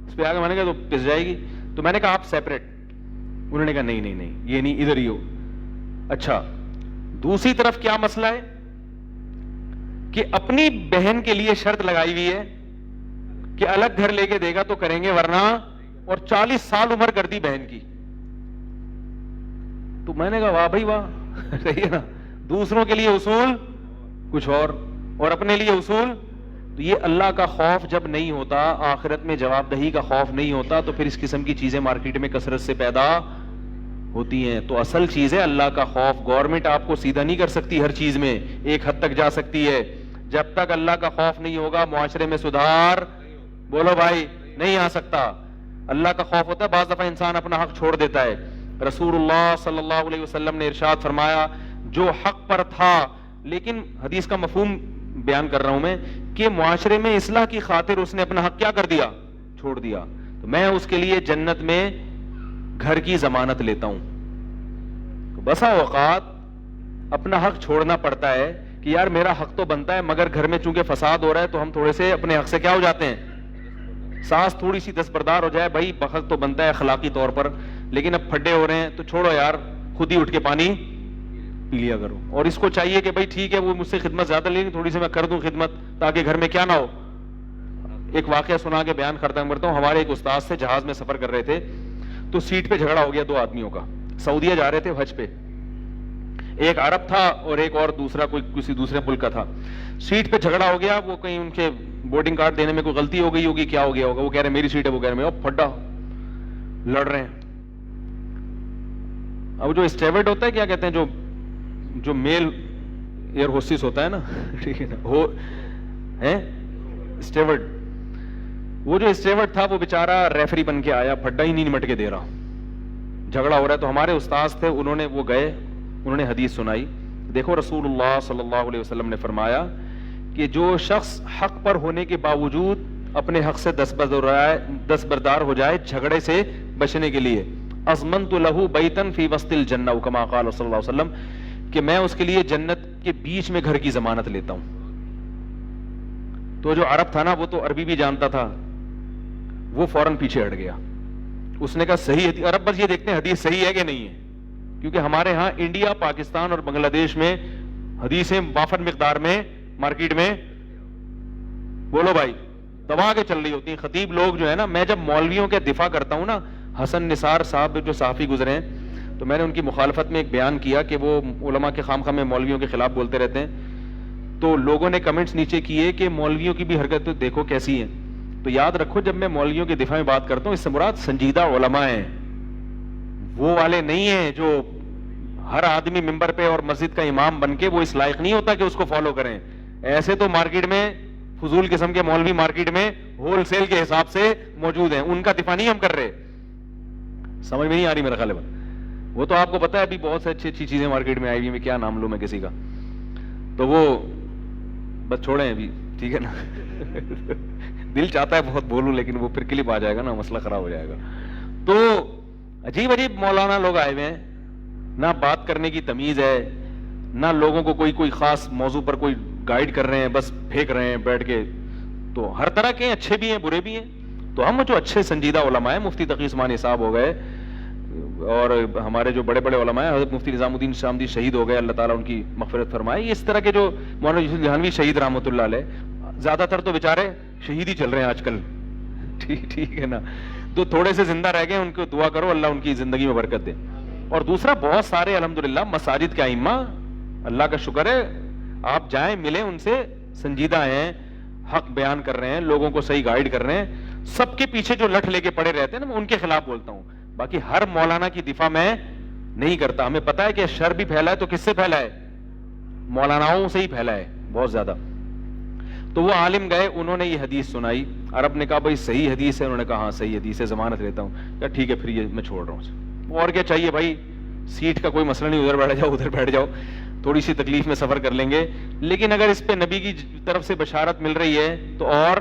اس پہ آئے گا. میں نے کہا تو پس جائے گی. تو میں نے کہا آپ سیپریٹ. انہوں نے کہا نہیں نہیں نہیں, یہ نہیں, ادھر ہی ہو. اچھا, دوسری طرف کیا مسئلہ ہے کہ اپنی بہن کے لیے شرط لگائی ہوئی ہے کہ الگ گھر لے کے دے گا تو کریں گے, ورنہ, اور 40 سال عمر کر دی بہن کی. تو میں نے کہا واہ بھائی واہ, صحیح ہے نا. دوسروں کے لیے اصول کچھ اور اپنے لیے اصول. تو یہ اللہ کا خوف جب نہیں ہوتا, آخرت میں جواب دہی کا خوف نہیں ہوتا, تو پھر اس قسم کی چیزیں مارکیٹ میں کثرت سے پیدا ہوتی ہیں. تو اصل چیز ہے اللہ کا خوف. گورنمنٹ آپ کو سیدھا نہیں کر سکتی ہر چیز میں, ایک حد تک جا سکتی ہے. جب تک اللہ کا خوف نہیں ہوگا معاشرے میں سدھار, بولو بھائی, نہیں آ سکتا. اللہ کا خوف ہوتا ہے, بعض دفعہ انسان اپنا حق چھوڑ دیتا ہے. رسول اللہ صلی اللہ علیہ وسلم نے ارشاد فرمایا, جو حق پر تھا, لیکن حدیث کا مفہوم بیان کر رہا ہوں میں, کہ معاشرے میں اصلاح کی خاطر اس نے اپنا حق کیا کر دیا, چھوڑ دیا, تو میں اس کے لیے جنت میں گھر کی ضمانت لیتا ہوں. بسا اوقات اپنا حق چھوڑنا پڑتا ہے کہ یار میرا حق تو بنتا ہے, مگر گھر میں چونکہ فساد ہو رہا ہے تو ہم تھوڑے سے اپنے حق سے کیا ہو جاتے ہیں, سانس تھوڑی سی دستبردار ہو جائے. بھائی حق تو بنتا ہے اخلاقی طور پر, لیکن اب پھڈے ہو رہے ہیں تو چھوڑو یار, خود ہی اٹھ کے پانی پی لیا کرو. اور اس کو چاہیے کہ بھائی ٹھیک ہے وہ مجھ سے خدمت زیادہ لے گی, تھوڑی سی میں کر دوں خدمت, تاکہ گھر میں کیا نہ ہو. ایک واقعہ سنا کے بیان ختم کرتا ہوں. ہمارے ایک استاد سے جہاز میں سفر کر رہے تھے, تو سیٹ پہ جھگڑا ہو گیا 2 آدمیوں کا. سعودیہ جا رہے تھے حج پہ, ایک عرب تھا اور ایک اور دوسرا کوئی کسی دوسرے ملک کا تھا. سیٹ پہ جھگڑا ہو گیا, وہ کہیں ان کے بورڈنگ کارڈ دینے میں کوئی غلطی ہو گئی ہوگی, کیا ہو گیا ہوگا. وہ کہہ رہے میری سیٹ ہے, وہ کہہ رہے میں, پھڈا لڑ رہے ہیں. اب جو اسٹیورڈ ہوتا ہے, کیا کہتے ہیں, جو میل ایئر ہوسٹس ہوتا ہے نا, ٹھیک ہے نا, وہ ہے اسٹیورڈ. وہ جو اسٹیورڈ تھا وہ بیچارہ ریفری بن کے آیا, پھڈا ہی نہیں نمٹ کے دے رہا, جھگڑا ہو رہا ہے. تو ہمارے استاذ تھے, وہ گئے, انہوں نے حدیث سنائی. دیکھو رسول اللہ صلی اللہ علیہ وسلم نے فرمایا کہ جو شخص حق پر ہونے کے باوجود اپنے حق سے دستبردار ہو جائے جھگڑے سے بچنے کے لیے, اضمنت له بیتا فی وسط الجنہ, کما قال صلی اللہ علیہ وسلم, کہ میں اس کے لیے جنت کے بیچ میں گھر کی ضمانت لیتا ہوں. تو جو عرب تھا نا, وہ تو عربی بھی جانتا تھا, وہ فوراً پیچھے ہٹ گیا. اس نے کہا صحیح, عرب بس یہ دیکھتے ہیں حدیث صحیح ہے کہ نہیں ہے, کیونکہ ہمارے ہاں انڈیا, پاکستان اور بنگلہ دیش میں حدیثیں وافر مقدار میں مارکیٹ میں, بولو بھائی, دبا کے چل رہی ہوتی ہیں. خطیب لوگ جو ہے نا, میں جب مولویوں کے دفاع کرتا ہوں نا, حسن نثار صاحب جو صحافی گزرے ہیں, تو میں نے ان کی مخالفت میں ایک بیان کیا کہ وہ علماء کے خام خواہ میں مولویوں کے خلاف بولتے رہتے ہیں. تو لوگوں نے کمنٹس نیچے کیے کہ مولویوں کی بھی حرکت دیکھو کیسی ہیں. تو یاد رکھو, جب میں مولویوں کے دفاع میں بات کرتا ہوں, اس سے مراد سنجیدہ علماء ہیں, وہ والے نہیں ہیں جو ہر آدمی ممبر پہ اور مسجد کا امام بن کے, وہ اس لائق نہیں ہوتا کہ اس کو فالو کریں. ایسے تو مارکیٹ میں فضول قسم کے مولوی مارکیٹ میں ہول سیل کے حساب سے موجود ہیں, ان کا دفاع نہیں ہم کر رہے. سمجھ میں نہیں آ رہی میرا خیال ہے. وہ تو آپ کو پتا ہے ابھی بہت سے اچھی چیزیں مارکیٹ میں آئی ہوئی ہیں, کیا نام لوں میں کسی کا, تو وہ بس چھوڑیں ابھی, ٹھیک ہے نا. دل چاہتا ہے بہت بولوں, لیکن وہ پھر کلپ آ جائے گا نا, مسئلہ خراب ہو جائے گا. تو عجیب عجیب مولانا لوگ آئے ہوئے ہیں, نہ بات کرنے کی تمیز ہے, نہ لوگوں کو کوئی خاص موضوع پر کوئی گائیڈ کر رہے ہیں, بس پھینک رہے ہیں بیٹھ کے. تو ہر طرح کے اچھے بھی ہیں, برے بھی ہیں. تو ہم جو اچھے سنجیدہ علماء ہیں, مفتی تقی عثمانی صاحب ہو گئے, اور ہمارے جو بڑے بڑے علماء ہیں, حضرت مفتی نظام الدین شامدی شہید ہو گئے, اللہ تعالیٰ ان کی مغفرت فرمائے. اس طرح کے جو مولانا یوسف جہانوی شہید رحمۃ اللہ علیہ, زیادہ تر تو بیچارے شہید ہی چل رہے ہیں آج کل, ٹھیک ہے نا. تو تھوڑے سے زندہ رہ گئے, ان کو دعا کرو اللہ ان کی زندگی میں برکت دے. اور دوسرا, بہت سارے الحمدللہ مساجد کے ائمہ, اللہ کا شکر ہے, آپ جائیں ملیں ان سے, سنجیدہ ہیں, حق بیان کر رہے ہیں, لوگوں کو صحیح گائیڈ کر رہے ہیں. سب کے پیچھے جو لٹھ لے کے پڑے رہتے ہیں نا, میں ان کے خلاف بولتا ہوں. باقی ہر مولانا کی دفاع میں نہیں کرتا. ہمیں پتا ہے کہ شر بھی پھیلا ہے تو کس سے پھیلا ہے؟ مولاناؤں سے ہی پھیلا ہے بہت زیادہ. تو وہ عالم گئے, انہوں نے یہ حدیث سنائی. عرب نے کہا بھائی صحیح حدیث ہے؟ انہوں نے کہا ہاں صحیح حدیث ہے, ضمانت لیتا ہوں. کہا ٹھیک ہے پھر یہ میں چھوڑ رہا ہوں. اور کیا چاہیے بھائی, سیٹ کا کوئی مسئلہ نہیں, ادھر بیٹھ جاؤ ادھر بیٹھ جاؤ, تھوڑی سی تکلیف میں سفر کر لیں گے, لیکن اگر اس پہ نبی کی طرف سے بشارت مل رہی ہے تو اور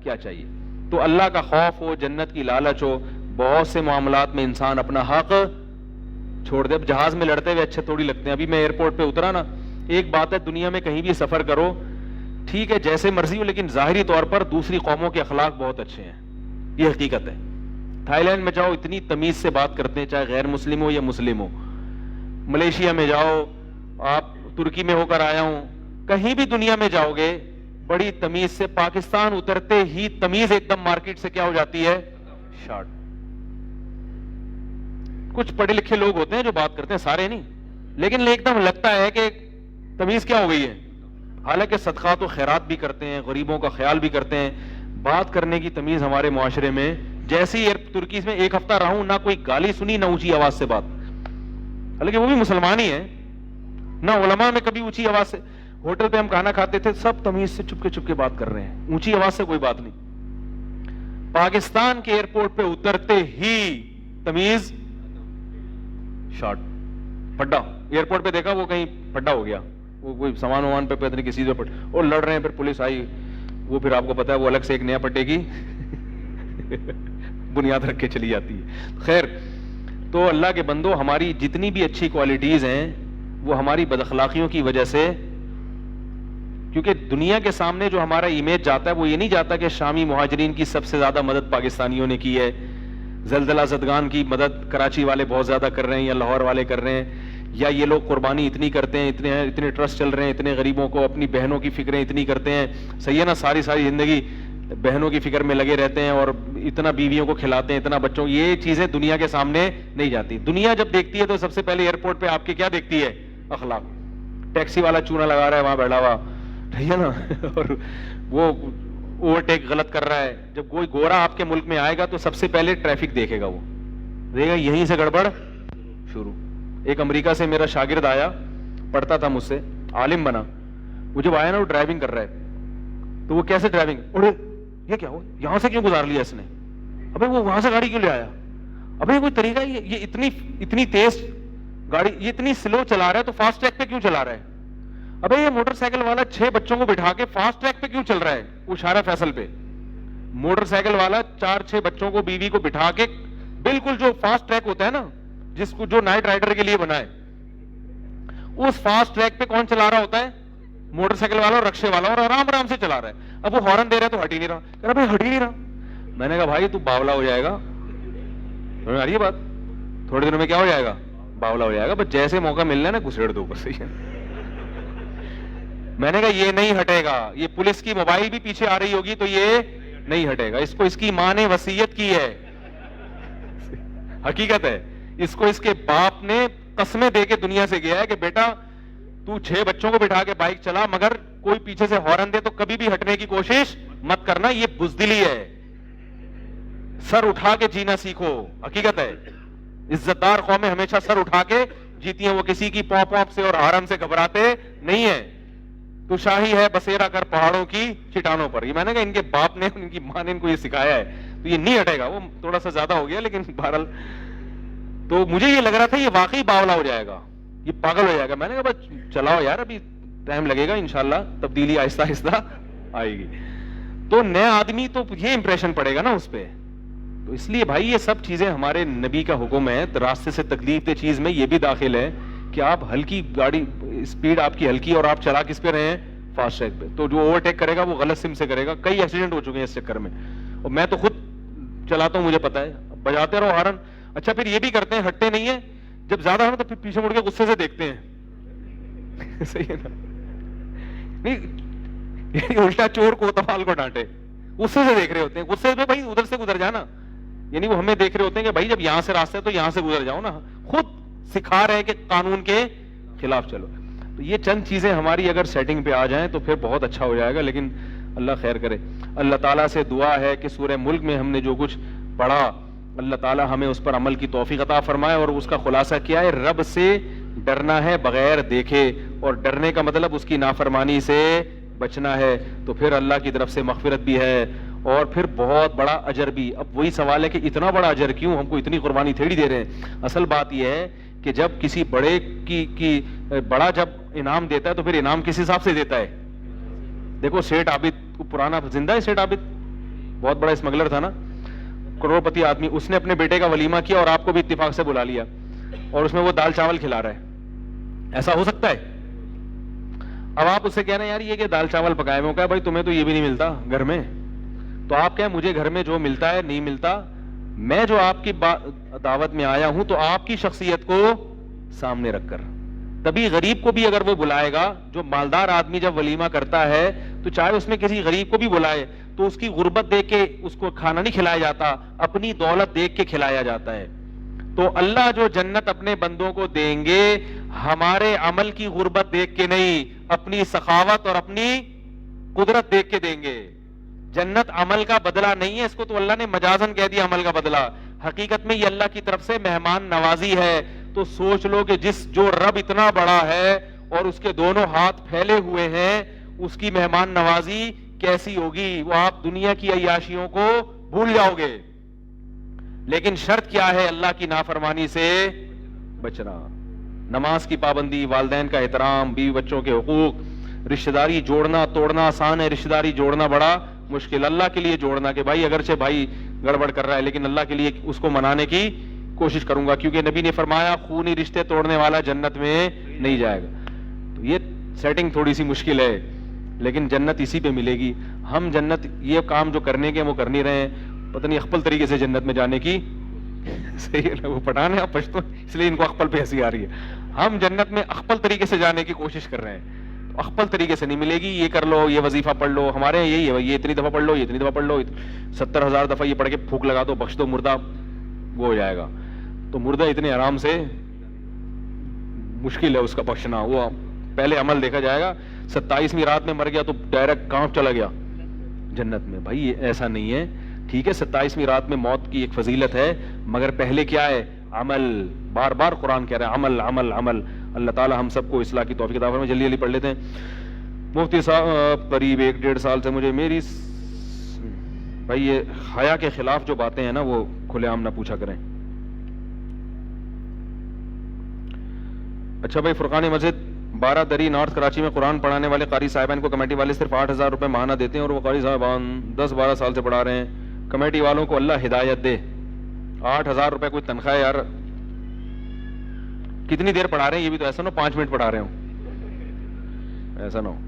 کیا چاہیے. تو اللہ کا خوف ہو, جنت کی لالچ ہو, بہت سے معاملات میں انسان اپنا حق چھوڑ دے. اب جہاز میں لڑتے ہوئے اچھے تھوڑی لگتے ہیں. ابھی میں ایئرپورٹ پہ اترا نا, ایک بات ہے دنیا میں کہیں بھی سفر کرو ٹھیک ہے جیسے مرضی ہو, لیکن ظاہری طور پر دوسری قوموں کے اخلاق بہت اچھے ہیں, یہ حقیقت ہے. تھائی لینڈ میں جاؤ اتنی تمیز سے بات کرتے ہیں, چاہے غیر مسلم ہو یا مسلم ہو. ملیشیا میں جاؤ, آپ ترکی میں ہو کر آیا ہوں, کہیں بھی دنیا میں جاؤ گے بڑی تمیز سے. پاکستان اترتے ہی تمیز ایک دم مارکیٹ سے کیا ہو جاتی ہے, شارٹ. کچھ پڑھے لکھے لوگ ہوتے ہیں جو بات کرتے ہیں, سارے نہیں, لیکن ایک دم لگتا ہے کہ تمیز کیا ہو گئی ہے. حالانکہ صدقات و خیرات بھی کرتے ہیں, غریبوں کا خیال بھی کرتے ہیں. بات کرنے کی تمیز ہمارے معاشرے میں, جیسے ہی ترکی میں ایک ہفتہ رہا ہوں, نہ کوئی گالی سنی نہ اونچی آواز سے بات. حالانکہ وہ بھی مسلمان ہی ہے, نہ علماء میں کبھی اونچی آواز سے. ہوٹل پہ ہم کھانا کھاتے تھے, سب تمیز سے چپ کے بات کر رہے ہیں, اونچی آواز سے کوئی بات نہیں. پاکستان کے ایئرپورٹ پہ اترتے ہی تمیز شارٹ. پڈا ایئرپورٹ پہ دیکھا, وہ کہیں پڈا ہو گیا, وہ کوئی سامان وامان پہ پتہ نہیں کسی سے اور لڑ رہے ہیں. پھر پولیس آئی, وہ پھر آپ کو پتا ہے وہ الگ سے ایک نیا پٹے کی بنیاد رکھ کے چلی جاتی ہے. خیر, تو اللہ کے بندو, ہماری جتنی بھی اچھی کوالٹیز ہیں وہ ہماری بد اخلاقیوں کی وجہ سے, کیونکہ دنیا کے سامنے جو ہمارا امیج جاتا ہے وہ یہ نہیں جاتا کہ شامی مہاجرین کی سب سے زیادہ مدد پاکستانیوں نے کی ہے, زلزلہ زدگان کی مدد کراچی والے بہت زیادہ کر رہے ہیں یا لاہور والے کر رہے ہیں, یا یہ لوگ قربانی اتنی کرتے ہیں, اتنے ٹرسٹ چل رہے ہیں, اتنے غریبوں کو, اپنی بہنوں کی فکریں اتنی کرتے ہیں. صحیح ہے نا, ساری زندگی بہنوں کی فکر میں لگے رہتے ہیں, اور اتنا بیویوں کو کھلاتے ہیں, اتنا بچوں. یہ چیزیں دنیا کے سامنے نہیں جاتی. دنیا جب دیکھتی ہے تو سب سے پہلے ایئرپورٹ پہ آپ کے کیا دیکھتی ہے, اخلاق. ٹیکسی والا چونا لگا رہا ہے وہاں بیٹھا ہوا, ٹھیک ہے نا, اور وہ اوورٹیک غلط کر رہا ہے. جب کوئی گورا آپ کے ملک میں آئے گا تو سب سے پہلے ٹریفک دیکھے گا, وہ دیکھے گا یہیں سے گڑبڑ شروع. ایک امریکہ سے میرا شاگرد آیا, پڑھتا تھا مجھ سے, عالم بنا. وہ جب آیا نا, وہ ڈرائیونگ کر رہا ہے, تو وہ کیسے ڈرائیونگ, اڑے یہ کیا ہو, یہاں سے کیوں گزار لیا اس نے, ابے وہ وہاں سے گاڑی کیوں لے آیا, ابے کوئی طریقہ, یہ اتنی تیز گاڑی, یہ اتنی سلو چلا رہا ہے تو فاسٹ ٹریک پہ کیوں چلا رہا ہے, ابے یہ موٹر سائیکل والا 6 بچوں کو بٹھا کے فاسٹ ٹریک پہ کیوں چل رہا ہے, وہ اشارہ فیصل پہ. موٹر سائیکل والا 4-6 بچوں کو, بیوی کو بٹھا کے, بالکل جو فاسٹ ٹریک ہوتا ہے نا, جس کو جو نائٹ رائڈر کے لیے بنا ہے, اس فاسٹ ٹریک پہ کون چلا رہا ہوتا ہے, موٹر سائیکل والا اور رکشے والا, اور آرام سے چلا رہا ہے. اب وہ ہارن دے رہا ہے تو ہٹ ہی نہیں رہا, کہہ رہا بھائی ہٹ ہی نہیں رہا. میں نے کہا بھائی تو باولا ہو جائے گا, آ رہی ہے بات, تھوڑے دنوں میں کیا ہو جائے گا, باولا ہو جائے گا. بس جیسے موقع ملنا ہے نا گھسیڑ دو بس. میں نے کہا یہ نہیں ہٹے گا, یہ پولیس کی موبائل بھی پیچھے آ رہی ہوگی تو یہ نہیں ہٹے گا. اس کو اس کی ماں نے وصیت کی ہے, حقیقت ہے, اس کو اس کے باپ نے قسمیں دے کے دنیا سے گیا ہے کہ بیٹا تو 6 بچوں کو بٹھا کے بائک چلا, مگر کوئی پیچھے سے ہارن دے تو کبھی بھی ہٹنے کی کوشش مت کرنا, یہ بزدلی ہے. سر اٹھا کے جینا سیکھو, حقیقت ہے. عزت دار قومیں ہمیشہ سر اٹھا کے جیتی ہیں, وہ کسی کی پاپ واپ سے اور ہارن سے گھبراتے نہیں ہیں. تو شاہی ہے بسیرا کر پہاڑوں کی چٹانوں پر. یہ میں نے کہا ان کے باپ نے, ان کی ماں نے ان کو یہ سکھایا ہے, تو یہ نہیں ہٹے گا. وہ تھوڑا سا زیادہ ہو گیا لیکن بہرحال, تو مجھے یہ لگ رہا تھا یہ واقعی باولا ہو جائے گا, یہ پاگل ہو جائے گا. میں نے کہا بس چلاؤ یار, ابھی ٹائم لگے گا, انشاءاللہ تبدیلی آہستہ آہستہ آئے گی. تو نیا آدمی تو یہ امپریشن پڑے گا نا اس پہ. تو اس لیے بھائی یہ سب چیزیں ہمارے نبی کا حکم ہے. راستے سے تکلیف دہ چیز میں یہ بھی داخل ہے کہ آپ ہلکی گاڑی, اسپیڈ آپ کی ہلکی, اور آپ چلا کس پہ رہے ہیں, فاسٹ ٹریک پہ. تو جو اوورٹیک کرے گا وہ غلط سم سے کرے گا. کئی ایکسیڈنٹ ہو چکے ہیں اس چکر میں, اور میں تو خود چلاتا ہوں, مجھے پتا ہے. بجاتے رہو ہارن. اچھا پھر یہ بھی کرتے ہیں, ہٹتے نہیں ہیں, جب زیادہ ہو تو پھر پیچھے مڑ کے غصے سے دیکھتے ہیں. صحیح ہے نا, نہیں الٹا چور کو تفال کو ڈانٹے, غصے سے دیکھ رہے ہوتے ہیں, غصے میں بھائی ادھر سے گزر جانا, یعنی وہ ہمیں دیکھ رہے ہوتے ہیں کہ بھائی جب یہاں سے راستہ ہے تو یہاں سے گزر جاؤ نا, خود سکھا رہے ہیں کہ قانون کے خلاف چلو. تو یہ چند چیزیں ہماری اگر سیٹنگ پہ آ جائیں تو پھر بہت اچھا ہو جائے گا. لیکن اللہ خیر کرے. اللہ تعالیٰ سے دعا ہے کہ سورہ ملک میں ہم نے جو کچھ پڑھا, اللہ تعالیٰ ہمیں اس پر عمل کی توفیق عطا فرمائے. اور اس کا خلاصہ کیا ہے, رب سے ڈرنا ہے بغیر دیکھے, اور ڈرنے کا مطلب اس کی نافرمانی سے بچنا ہے. تو پھر اللہ کی طرف سے مغفرت بھی ہے اور پھر بہت بڑا اجر بھی. اب وہی سوال ہے کہ اتنا بڑا اجر کیوں, ہم کو اتنی قربانی تھوڑی دے رہے ہیں. اصل بات یہ ہے کہ جب کسی بڑے کی بڑا جب انعام دیتا ہے تو پھر انعام کس حساب سے دیتا ہے. دیکھو سیٹھ عابد کو پرانا زندہ ہے, سیٹھ عابد بہت بڑا اسمگلر تھا نا, کروڑپتی آدمی, اس نے اپنے بیٹے کا ولیمہ کیا اور آپ کو بھی اتفاق سے بلا لیا, اور اس میں وہ دال چاول کھلا رہا ہے. ایسا ہو سکتا ہے؟ اب آپ اس سے کہہ رہے ہیں یار یہ کہ دال چاول پکائے ہوئے, کہا بھائی تمہیں تو یہ بھی نہیں ملتا گھر میں, تو آپ کہیں مجھے گھر میں جو ملتا ہے نہیں ملتا, میں جو آپ کی دعوت میں آیا ہوں تو آپ کی شخصیت کو سامنے رکھ کر. تبھی غریب کو بھی اگر وہ بلائے گا, جو مالدار آدمی جب ولیمہ کرتا ہے تو چاہے اس میں کسی غریب کو بھی بلائے تو اس کی غربت دیکھ کے اس کو کھانا نہیں کھلایا جاتا, اپنی دولت دیکھ کے کھلایا جاتا ہے. تو اللہ جو جنت اپنے بندوں کو دیں گے ہمارے عمل کی غربت دیکھ کے نہیں, اپنی سخاوت اور اپنی قدرت دیکھ کے دیں گے. جنت عمل کا بدلہ نہیں ہے, اس کو تو اللہ نے مجازن کہہ دیا عمل کا بدلہ. حقیقت میں یہ اللہ کی طرف سے مہمان نوازی ہے. تو سوچ لو کہ جو رب اتنا بڑا ہے اور اس کے دونوں ہاتھ پھیلے ہوئے ہیں, اس کی مہمان نوازی کیسی ہوگی. وہ آپ دنیا کی عیاشیوں کو بھول جاؤ گے. لیکن شرط کیا ہے, اللہ کی نافرمانی سے بچنا, نماز کی پابندی, والدین کا احترام, بیوی بچوں کے حقوق. رشتہ داری جوڑنا توڑنا آسان ہے, رشتہ داری جوڑنا بڑا مشکل. اللہ کے لیے جوڑنا کہ بھائی اگرچہ بھائی گڑبڑ کر رہا ہے لیکن اللہ کے لیے اس کو منانے کی کوشش کروں گا, کیونکہ نبی نے فرمایا خونی رشتے توڑنے والا جنت میں نہیں جائے گا. تو یہ سیٹنگ تھوڑی سی مشکل ہے لیکن جنت اسی پہ ملے گی. ہم جنت یہ کام جو کرنے کے وہ کر نہیں رہے ہیں, پتہ نہیں اخپل طریقے سے جنت میں جانے کی صحیح ہے نا, وہ پٹھان ہے آپ پشتون, اس لیے ان کو اخپل پہ ہنسی آ رہی ہے. ہم جنت میں اخپل طریقے سے جانے کی کوشش کر رہے ہیں, اخپل طریقے سے نہیں ملے گی. یہ کر لو, یہ وظیفہ پڑھ لو, ہمارے یہی ہے, یہ اتنی دفعہ پڑھ لو, یہ اتنی دفعہ پڑھ لو, 70,000 دفعہ یہ پڑھ کے پھونک لگا دو, بخش دو, مردہ وہ ہو جائے گا. تو مردہ اتنے آرام سے مشکل ہے اس کا بخشنا. وہ پہلے عمل دیکھا جائے گا. 27ویں رات میں مر گیا تو ڈائریکٹ کہاں چلا گیا, جنت میں. بھائی ایسا نہیں ہے, ٹھیک ہے 27ویں رات میں موت کی ایک فضیلت ہے, مگر پہلے کیا ہے, عمل. بار بار قرآن کہہ رہا ہے عمل عمل عمل. اللہ تعالی ہم سب کو اصلاح کی توفیق عطا فرمائے. جلدی جلدی پڑھ لیتے ہیں. مفتی صاحب قریب 1-1.5 سال سے مجھے میری بھائی یہ حیا کے خلاف جو باتیں ہیں نا وہ کھلے عام نہ پوچھا کریں. اچھا بھائی, فرقان مسجد 12 دری نارتھ کراچی میں قرآن پڑھانے والے قاری صاحبان کو کمیٹی والے صرف 8,000 روپے ماہانہ دیتے ہیں, اور وہ قاری صاحبان 10-12 سال سے پڑھا رہے ہیں. کمیٹی والوں کو اللہ ہدایت دے. 8,000 روپے کوئی تنخواہ ہے یار, کتنی دیر پڑھا رہے ہیں, یہ بھی تو ایسا نہ 5 منٹ پڑھا رہے ہوں, ایسا نہ ہو.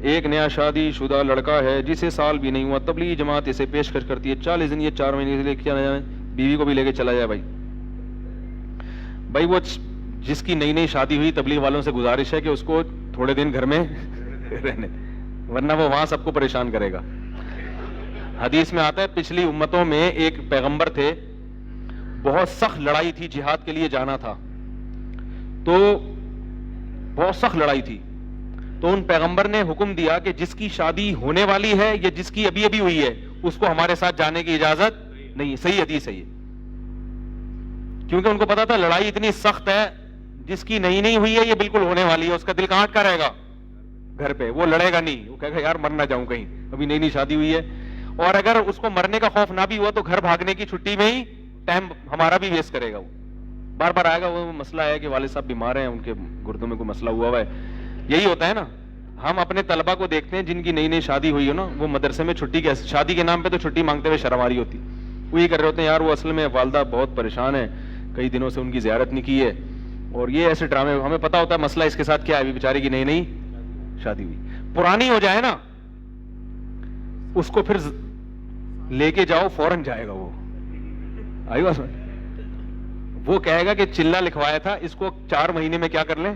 ایک نیا شادی شدہ لڑکا ہے جسے سال بھی نہیں ہوا, تبلیغی جماعت اسے پیشکش کرتی ہے 40 دن یا 4 مہینے کے لیے کیا جائے, بیوی کو بھی لے کے چلا جائے. بھائی وہ جس کی نئی نئی شادی ہوئی, تبلیغ والوں سے گزارش ہے کہ اس کو تھوڑے دن گھر میں رہنے, ورنہ وہ وہاں سب کو پریشان کرے گا. حدیث میں آتا ہے پچھلی امتوں میں ایک پیغمبر تھے, بہت سخت لڑائی تھی, جہاد کے لیے جانا تھا, تو بہت سخت لڑائی تھی. تو ان پیغمبر نے حکم دیا کہ جس کی شادی ہونے والی ہے یا جس کی ابھی ابھی ہوئی ہے اس کو ہمارے ساتھ جانے کی اجازت نہیں. صحیح حدیث ہے یہ, کیونکہ ان کو پتا تھا لڑائی اتنی سخت ہے, جس کی نئی نہیں ہوئی ہے یہ بالکل ہونے والی ہے, اس کا دل کہاں کا رہے گا, گھر پہ. وہ لڑے گا نہیں, وہ کہے گا یار مر نہ جاؤں کہیں, ابھی نئی نئی شادی ہوئی ہے. اور اگر اس کو مرنے کا خوف نہ بھی ہوا تو گھر بھاگنے کی چھٹی میں ہی ٹائم ہمارا بھی ویسٹ کرے گا. وہ بار بار آئے گا. وہ مسئلہ ہے کہ والد صاحب بیمار ہیں, ان کے گردوں میں کوئی مسئلہ ہوا ہے. یہی ہوتا ہے نا, ہم اپنے طلبہ کو دیکھتے ہیں جن کی نئی نئی شادی ہوئی ہو نا, وہ مدرسے میں چھٹی کے شادی کے نام پہ تو چھٹی مانگتے ہوئے شرم آ رہی ہوتی. وہ یہ کر رہے ہوتے ہیں یار وہ اصل میں والدہ بہت پریشان ہے, کئی دنوں سے ان کی زیارت نہیں کی ہے, اور یہ ایسے ڈرامے. ہمیں پتا ہوتا ہے مسئلہ اس کے ساتھ کیا ہے, ابھی بیچاری کی نئی نئی شادی ہوئی. پرانی ہو جائے نا اس کو پھر لے کے جاؤ فوراً جائے گا. وہ آئی بات, وہ کہے گا کہ چلہ لکھوایا تھا, اس کو 4 مہینے میں کیا کر لیں,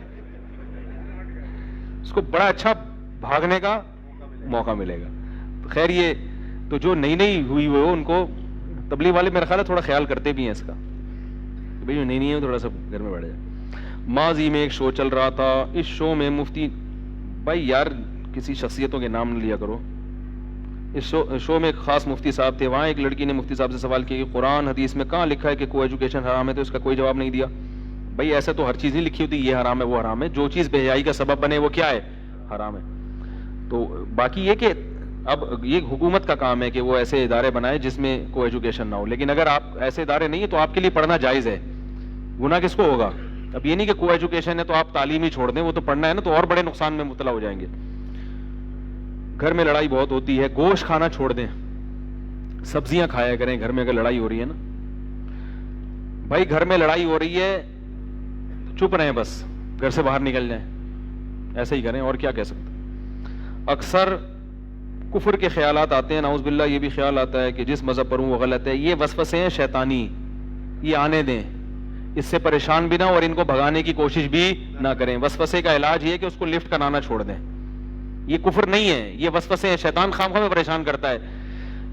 اس کو بڑا اچھا بھاگنے کا موقع ملے گا. خیر یہ تو جو نئی نئی ہوئی ہو ان کو تبلیغ والے میرا خیال ہے تھوڑا خیال کرتے بھی ہیں اس کا کہ بھائی نئی ہے تھوڑا سا گھر میں بیٹھ جائے. ماضی میں ایک شو چل رہا تھا, اس شو میں مفتی, بھائی یار کسی شخصیتوں کے نام نہ لیا کرو. اس شو میں ایک خاص مفتی صاحب تھے, وہاں ایک لڑکی نے مفتی صاحب سے سوال کیا کہ قرآن حدیث میں کہاں لکھا ہے کہ کو ایجوکیشن حرام ہے, تو اس کا کوئی جواب نہیں دیا. بھائی ایسا تو ہر چیز نہیں لکھی ہوتی یہ حرام ہے وہ حرام ہے, جو چیز بے حیائی کا سبب بنے وہ کیا ہے, حرام ہے. تو باقی یہ کہ اب یہ حکومت کا کام ہے کہ وہ ایسے ادارے بنائے جس میں کو ایجوکیشن نہ ہو, لیکن اگر آپ ایسے ادارے نہیں ہیں تو آپ کے لیے پڑھنا جائز ہے. گناہ کس کو ہوگا؟ اب یہ نہیں کہ کو ایجوکیشن ہے تو آپ تعلیم ہی چھوڑ دیں, وہ تو پڑھنا ہے نا, تو اور بڑے نقصان میں مبتلا ہو جائیں گے. گھر میں لڑائی بہت ہوتی ہے, گوشت کھانا چھوڑ دیں, سبزیاں کھایا کریں گھر میں اگر لڑائی ہو رہی ہے نا. بھائی گھر میں لڑائی ہو رہی ہے چپ رہیں, بس گھر سے باہر نکل جائیں, ایسے ہی کریں, اور کیا کہہ سکتے. اکثر کفر کے خیالات آتے ہیں, نعوذ باللہ یہ بھی خیال آتا ہے کہ جس مذہب پر ہوں وہ غلط ہے. یہ وسوسے ہیں شیطانی, یہ آنے دیں, اس سے پریشان بھی نہ اور ان کو بھگانے کی کوشش بھی نہ کریں. وسوسے کا علاج یہ کہ اس کو لفٹ کرانا چھوڑ دیں. یہ کفر نہیں ہے, یہ وسوسے ہیں, شیطان خامخواہ میں پریشان کرتا ہے.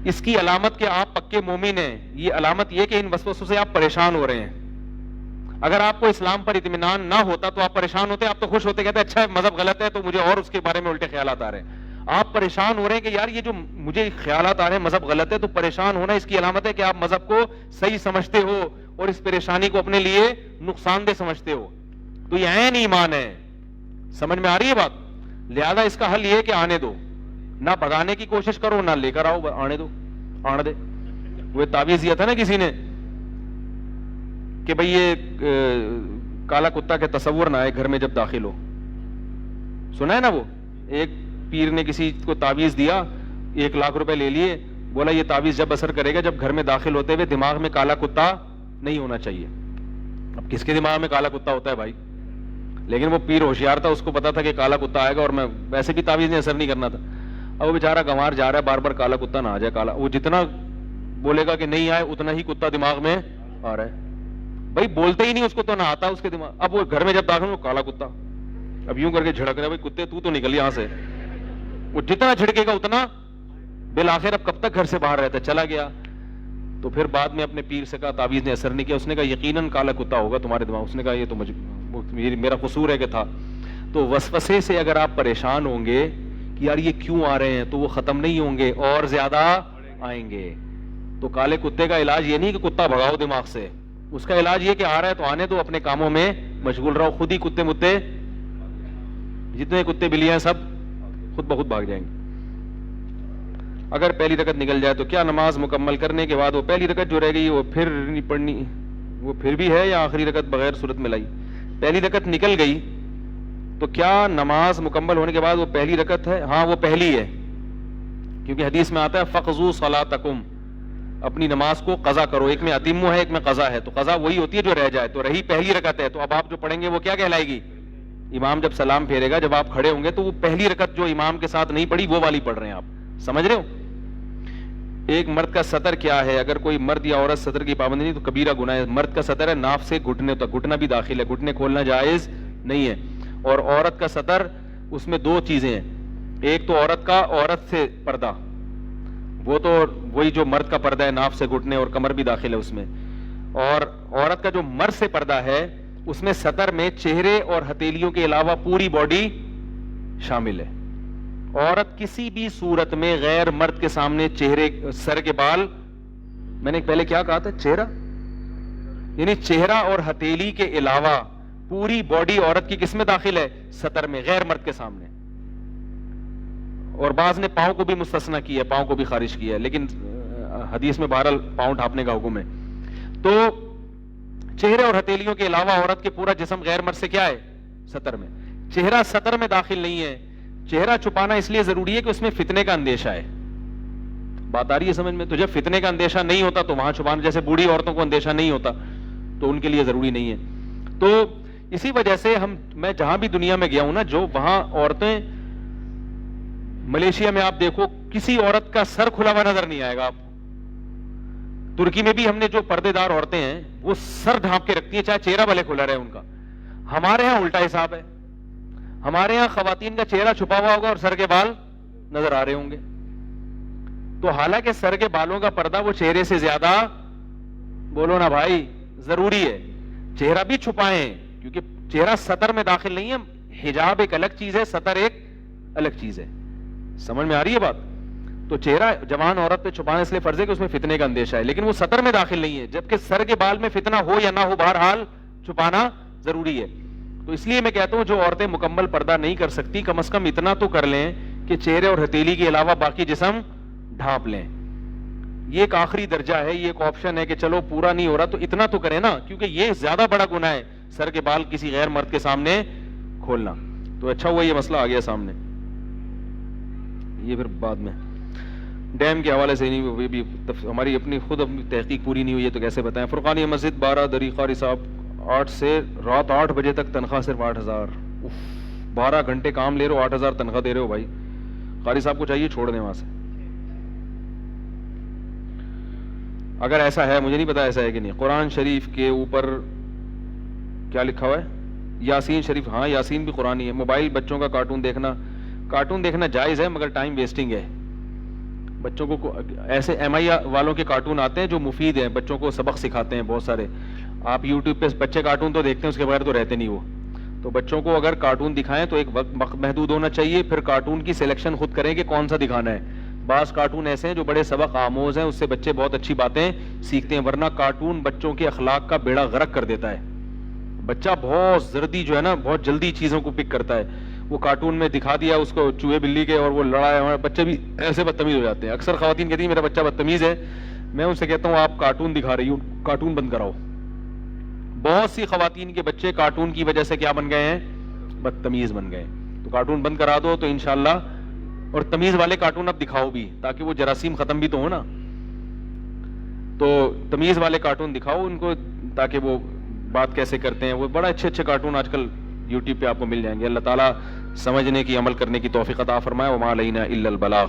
اس کی علامت کہ آپ پکے مومن ہیں, یہ علامت یہ کہ ان وسوسوں سے آپ پریشان ہو رہے ہیں. اگر آپ کو اسلام پر اطمینان نہ ہوتا تو آپ پریشان ہوتے, آپ تو خوش ہوتے, کہتے اچھا مذہب غلط ہے تو مجھے اور اس کے بارے میں الٹے خیالات آ رہے ہیں. آپ پریشان ہو رہے ہیں کہ یار یہ جو مجھے خیالات آ رہے ہیں مذہب غلط ہے, تو پریشان ہونا اس کی علامت ہے کہ آپ مذہب کو صحیح سمجھتے ہو اور اس پریشانی کو اپنے لیے نقصان دہ سمجھتے ہو. تو یہ عین ایمان ہے. سمجھ میں آ رہی ہے بات؟ لہذا اس کا حل یہ ہے کہ آنے دو, نہ بھگانے کی کوشش کرو نہ لے کر آؤ, آنے دو, آنے دے. وہ تعویذ دیا تھا نا کسی نے کہ بھئی یہ کالا کتا کے تصور نہ آئے گھر میں جب داخل ہو, سنا ہے نا. وہ ایک پیر نے کسی کو تعویذ دیا, 1 لاکھ روپے لے لیے, بولا یہ تعویذ جب اثر کرے گا جب گھر میں داخل ہوتے ہوئے دماغ میں کالا کتا نہیں ہونا چاہیے. اب کس کے دماغ میں کالا کتا ہوتا ہے بھائی؟ لیکن وہ پیر ہوشیار تھا, اس کو پتا تھا کہ کالا کتا آئے گا, اور میں ویسے بھی تعویذ نے اثر نہیں کرنا تھا. اب وہ بیچارہ گنوار جا رہا ہے, بار بار کالا کتا نہ آ جائے, کالا, وہ جتنا بولے گا کہ نہیں آئے اتنا ہی کتا دماغ میں آ رہا ہے. بھائی بولتے ہی نہیں اس کو تو نہ آتا اس کے دماغ. اب وہ گھر میں جب داخل ہو کالا کتا, اب یوں کر کے جھڑک رہا ہے, بھائی کتے تو نکل یہاں سے. وہ جتنا جھڑکے گا اتنا بالآخر اب کب تک گھر سے باہر رہتا, چلا گیا. تو پھر بعد میں اپنے پیر سے کہا تعویذ نے اثر نہیں کیا. اس نے کہا یقیناً کالا کتا ہوگا تمہارے دماغ. اس نے کہا یہ تو میرا قصور ہے کہ تھا. تو وسوسے سے اگر آپ پریشان ہوں گے کہ یار یہ کیوں آ رہے ہیں, تو وہ ختم نہیں ہوں گے اور زیادہ آئیں گے. تو کالے کتے کا علاج یہ نہیں کہ کتا بھگاؤ دماغ سے, اس کا علاج یہ کہ آ رہا ہے تو آنے دو, اپنے کاموں میں مشغول رہو. خود ہی کتے متے جتنے کتے بلیاں سب خود بخود بھاگ جائیں گے. اگر پہلی رکعت نکل جائے تو کیا نماز مکمل کرنے کے بعد وہ پہلی رکعت جو رہ گئی وہ پھر نہیں پڑھنی, وہ پھر بھی ہے, یا آخری رکعت بغیر صورت میں لائی؟ پہلی رکعت نکل گئی تو کیا نماز مکمل ہونے کے بعد وہ پہلی رکعت ہے؟ ہاں وہ پہلی ہے, کیونکہ حدیث میں آتا ہے فقضوا صلاتکم, اپنی نماز کو قضا کرو. ایک میں اتموا ہے, ایک میں قضا ہے. تو قضا وہی ہوتی ہے جو رہ جائے, تو رہی پہلی رکعت ہے. تو اب آپ جو پڑھیں گے وہ کیا کہلائے گی؟ امام جب سلام پھیرے گا, جب آپ کھڑے ہوں گے, تو وہ پہلی رکعت جو امام کے ساتھ نہیں پڑھی وہ والی پڑھ رہے ہیں آپ. سمجھ رہے ہو؟ ایک مرد کا سطر کیا ہے؟ اگر کوئی مرد یا عورت سطر کی پابندی نہیں تو کبیرہ گناہ ہے. مرد کا سطر ہے ناف سے گھٹنے تک, گھٹنا بھی داخل ہے, گھٹنے کھولنا جائز نہیں ہے. اور عورت کا سطر, اس میں 2 چیزیں ہیں. ایک تو عورت کا عورت سے پردہ, وہ تو وہی جو مرد کا پردہ ہے, ناف سے گھٹنے اور کمر بھی داخل ہے اس میں. اور عورت کا جو مرد سے پردہ ہے اس میں سطر میں چہرے اور ہتھیلیوں کے علاوہ پوری باڈی شامل ہے. عورت کسی بھی صورت میں غیر مرد کے سامنے چہرے, سر کے بال, میں نے پہلے کیا کہا تھا, چہرہ یعنی چہرہ اور ہتھیلی کے علاوہ پوری باڈی عورت کی کس میں داخل ہے؟ سطر میں, غیر مرد کے سامنے. اور بعض نے پاؤں کو بھی مستثنی کی ہے, پاؤں کو بھی خارج کیا ہے, لیکن حدیث میں بہرحال پاؤں ڈھانپنے کا حکم ہے. تو چہرے اور ہتھیلیوں کے علاوہ عورت کے پورا جسم غیر مرد سے کیا ہے؟ سطر میں. چہرہ سطر میں داخل نہیں ہے. چہرہ چھپانا اس لیے ضروری ہے کہ اس میں فتنے کا اندیشہ ہے. بات آ رہی ہے سمجھ میں؟ تو جب فتنے کا اندیشہ نہیں ہوتا تو وہاں چھپانا, جیسے بوڑھی عورتوں کو اندیشہ نہیں ہوتا تو ان کے لیے ضروری نہیں ہے. تو اسی وجہ سے میں جہاں بھی دنیا میں گیا ہوں نا, جو وہاں عورتیں, ملیشیا میں آپ دیکھو کسی عورت کا سر کھلا ہوا نظر نہیں آئے گا آپ. ترکی میں بھی ہم نے جو پردے دار عورتیں ہیں وہ سر ڈھانپ کے رکھتی ہیں, چاہے چہرہ بھلے کھلا رہے ان کا. ہمارے ہاں الٹا حساب ہے. ہمارے ہاں خواتین کا چہرہ چھپا ہوا ہوگا اور سر کے بال نظر آ رہے ہوں گے. تو حالانکہ سر کے بالوں کا پردہ وہ چہرے سے زیادہ، بولو نا بھائی، ضروری ہے. چہرہ بھی چھپائیں کیونکہ چہرہ سطر میں داخل نہیں ہے. حجاب ایک الگ چیز ہے، سطر ایک الگ چیز ہے. سمجھ میں آ رہی ہے بات؟ تو چہرہ جوان عورت پہ چھپانا اس لیے فرض ہے کہ اس میں فتنے کا اندیشہ ہے، لیکن وہ سطر میں داخل نہیں ہے. جبکہ سر کے بال میں فتنہ ہو یا نہ ہو، بہرحال چھپانا ضروری ہے. تو اس لیے میں کہتا ہوں جو عورتیں مکمل پردہ نہیں کر سکتی، کم از کم اتنا تو کر لیں کہ چہرے اور ہتھیلی کے علاوہ باقی جسم ڈھانپ لیں. یہ ایک آخری درجہ ہے، یہ ایک آپشن ہے کہ چلو پورا نہیں ہو رہا تو اتنا تو کریں نا، کیونکہ یہ زیادہ بڑا گناہ ہے سر کے بال کسی غیر مرد کے سامنے کھولنا. تو اچھا ہوا یہ مسئلہ آ گیا سامنے. یہ پھر بعد میں ڈیم کے حوالے سے نہیں، وہ بھی ہماری اپنی خود اپنی تحقیق پوری نہیں ہوئی ہے تو کیسے بتائیں. فرقانی مسجد 12 دری قاری صاحب 8 سے رات 8 بجے تک تنخواہ صرف 8000. 12 گھنٹے کام لے رہے ہو، 8000 تنخواہ دے رہے ہو بھائی. قاری صاحب کو چاہیے چھوڑ دیں وہاں سے. اگر ایسا ہے، مجھے نہیں پتا ایسا ہے کہ نہیں. قرآن شریف کے اوپر کیا لکھا ہوا ہے؟ یاسین شریف. ہاں یاسین بھی قرآن ہی ہے. موبائل بچوں کا کارٹون دیکھنا جائز ہے مگر ٹائم ویسٹنگ ہے. بچوں کو ایسے ایم آئی والوں کے کارٹون آتے ہیں جو مفید ہیں، بچوں کو سبق سکھاتے ہیں بہت سارے. آپ یوٹیوب پہ بچے کارٹون تو دیکھتے ہیں، اس کے بغیر تو رہتے نہیں وہ. تو بچوں کو اگر کارٹون دکھائیں تو ایک وقت محدود ہونا چاہیے. پھر کارٹون کی سلیکشن خود کریں کہ کون سا دکھانا ہے. بعض کارٹون ایسے ہیں جو بڑے سبق آموز ہیں، اس سے بچے بہت اچھی باتیں سیکھتے ہیں. ورنہ کارٹون بچوں کے اخلاق کا بیڑا غرق کر دیتا ہے. بچہ بہت زردی جو ہے نا، بہت جلدی چیزوں کو پک کرتا ہے. وہ کارٹون میں دکھا دیا اس کو چوہے بلی کے اور وہ لڑائے، ہمارے بچے بھی ایسے بدتمیز ہو جاتے ہیں. اکثر خواتین کہتی ہیں میرا بچہ بدتمیز ہے. میں ان سے کہتا ہوں آپ کارٹون دکھا رہی ہوں، کارٹون بند کراؤ. بہت سی خواتین کے بچے کارٹون کی وجہ سے کیا بن گئے ہیں؟ بدتمیز بن گئے. تو کارٹون بند کرا دو تو انشاءاللہ. اور تمیز والے کارٹون اب دکھاؤ بھی تاکہ وہ جراثیم ختم بھی تو ہو نا. تو تمیز والے کارٹون دکھاؤ ان کو تاکہ وہ بات کیسے کرتے ہیں. وہ بڑا اچھے کارٹون آج کل یوٹیوب پہ آپ کو مل جائیں گے. اللہ تعالیٰ سمجھنے کی، عمل کرنے کی توفیق عطا فرمائے. وما علینا الا البلاغ.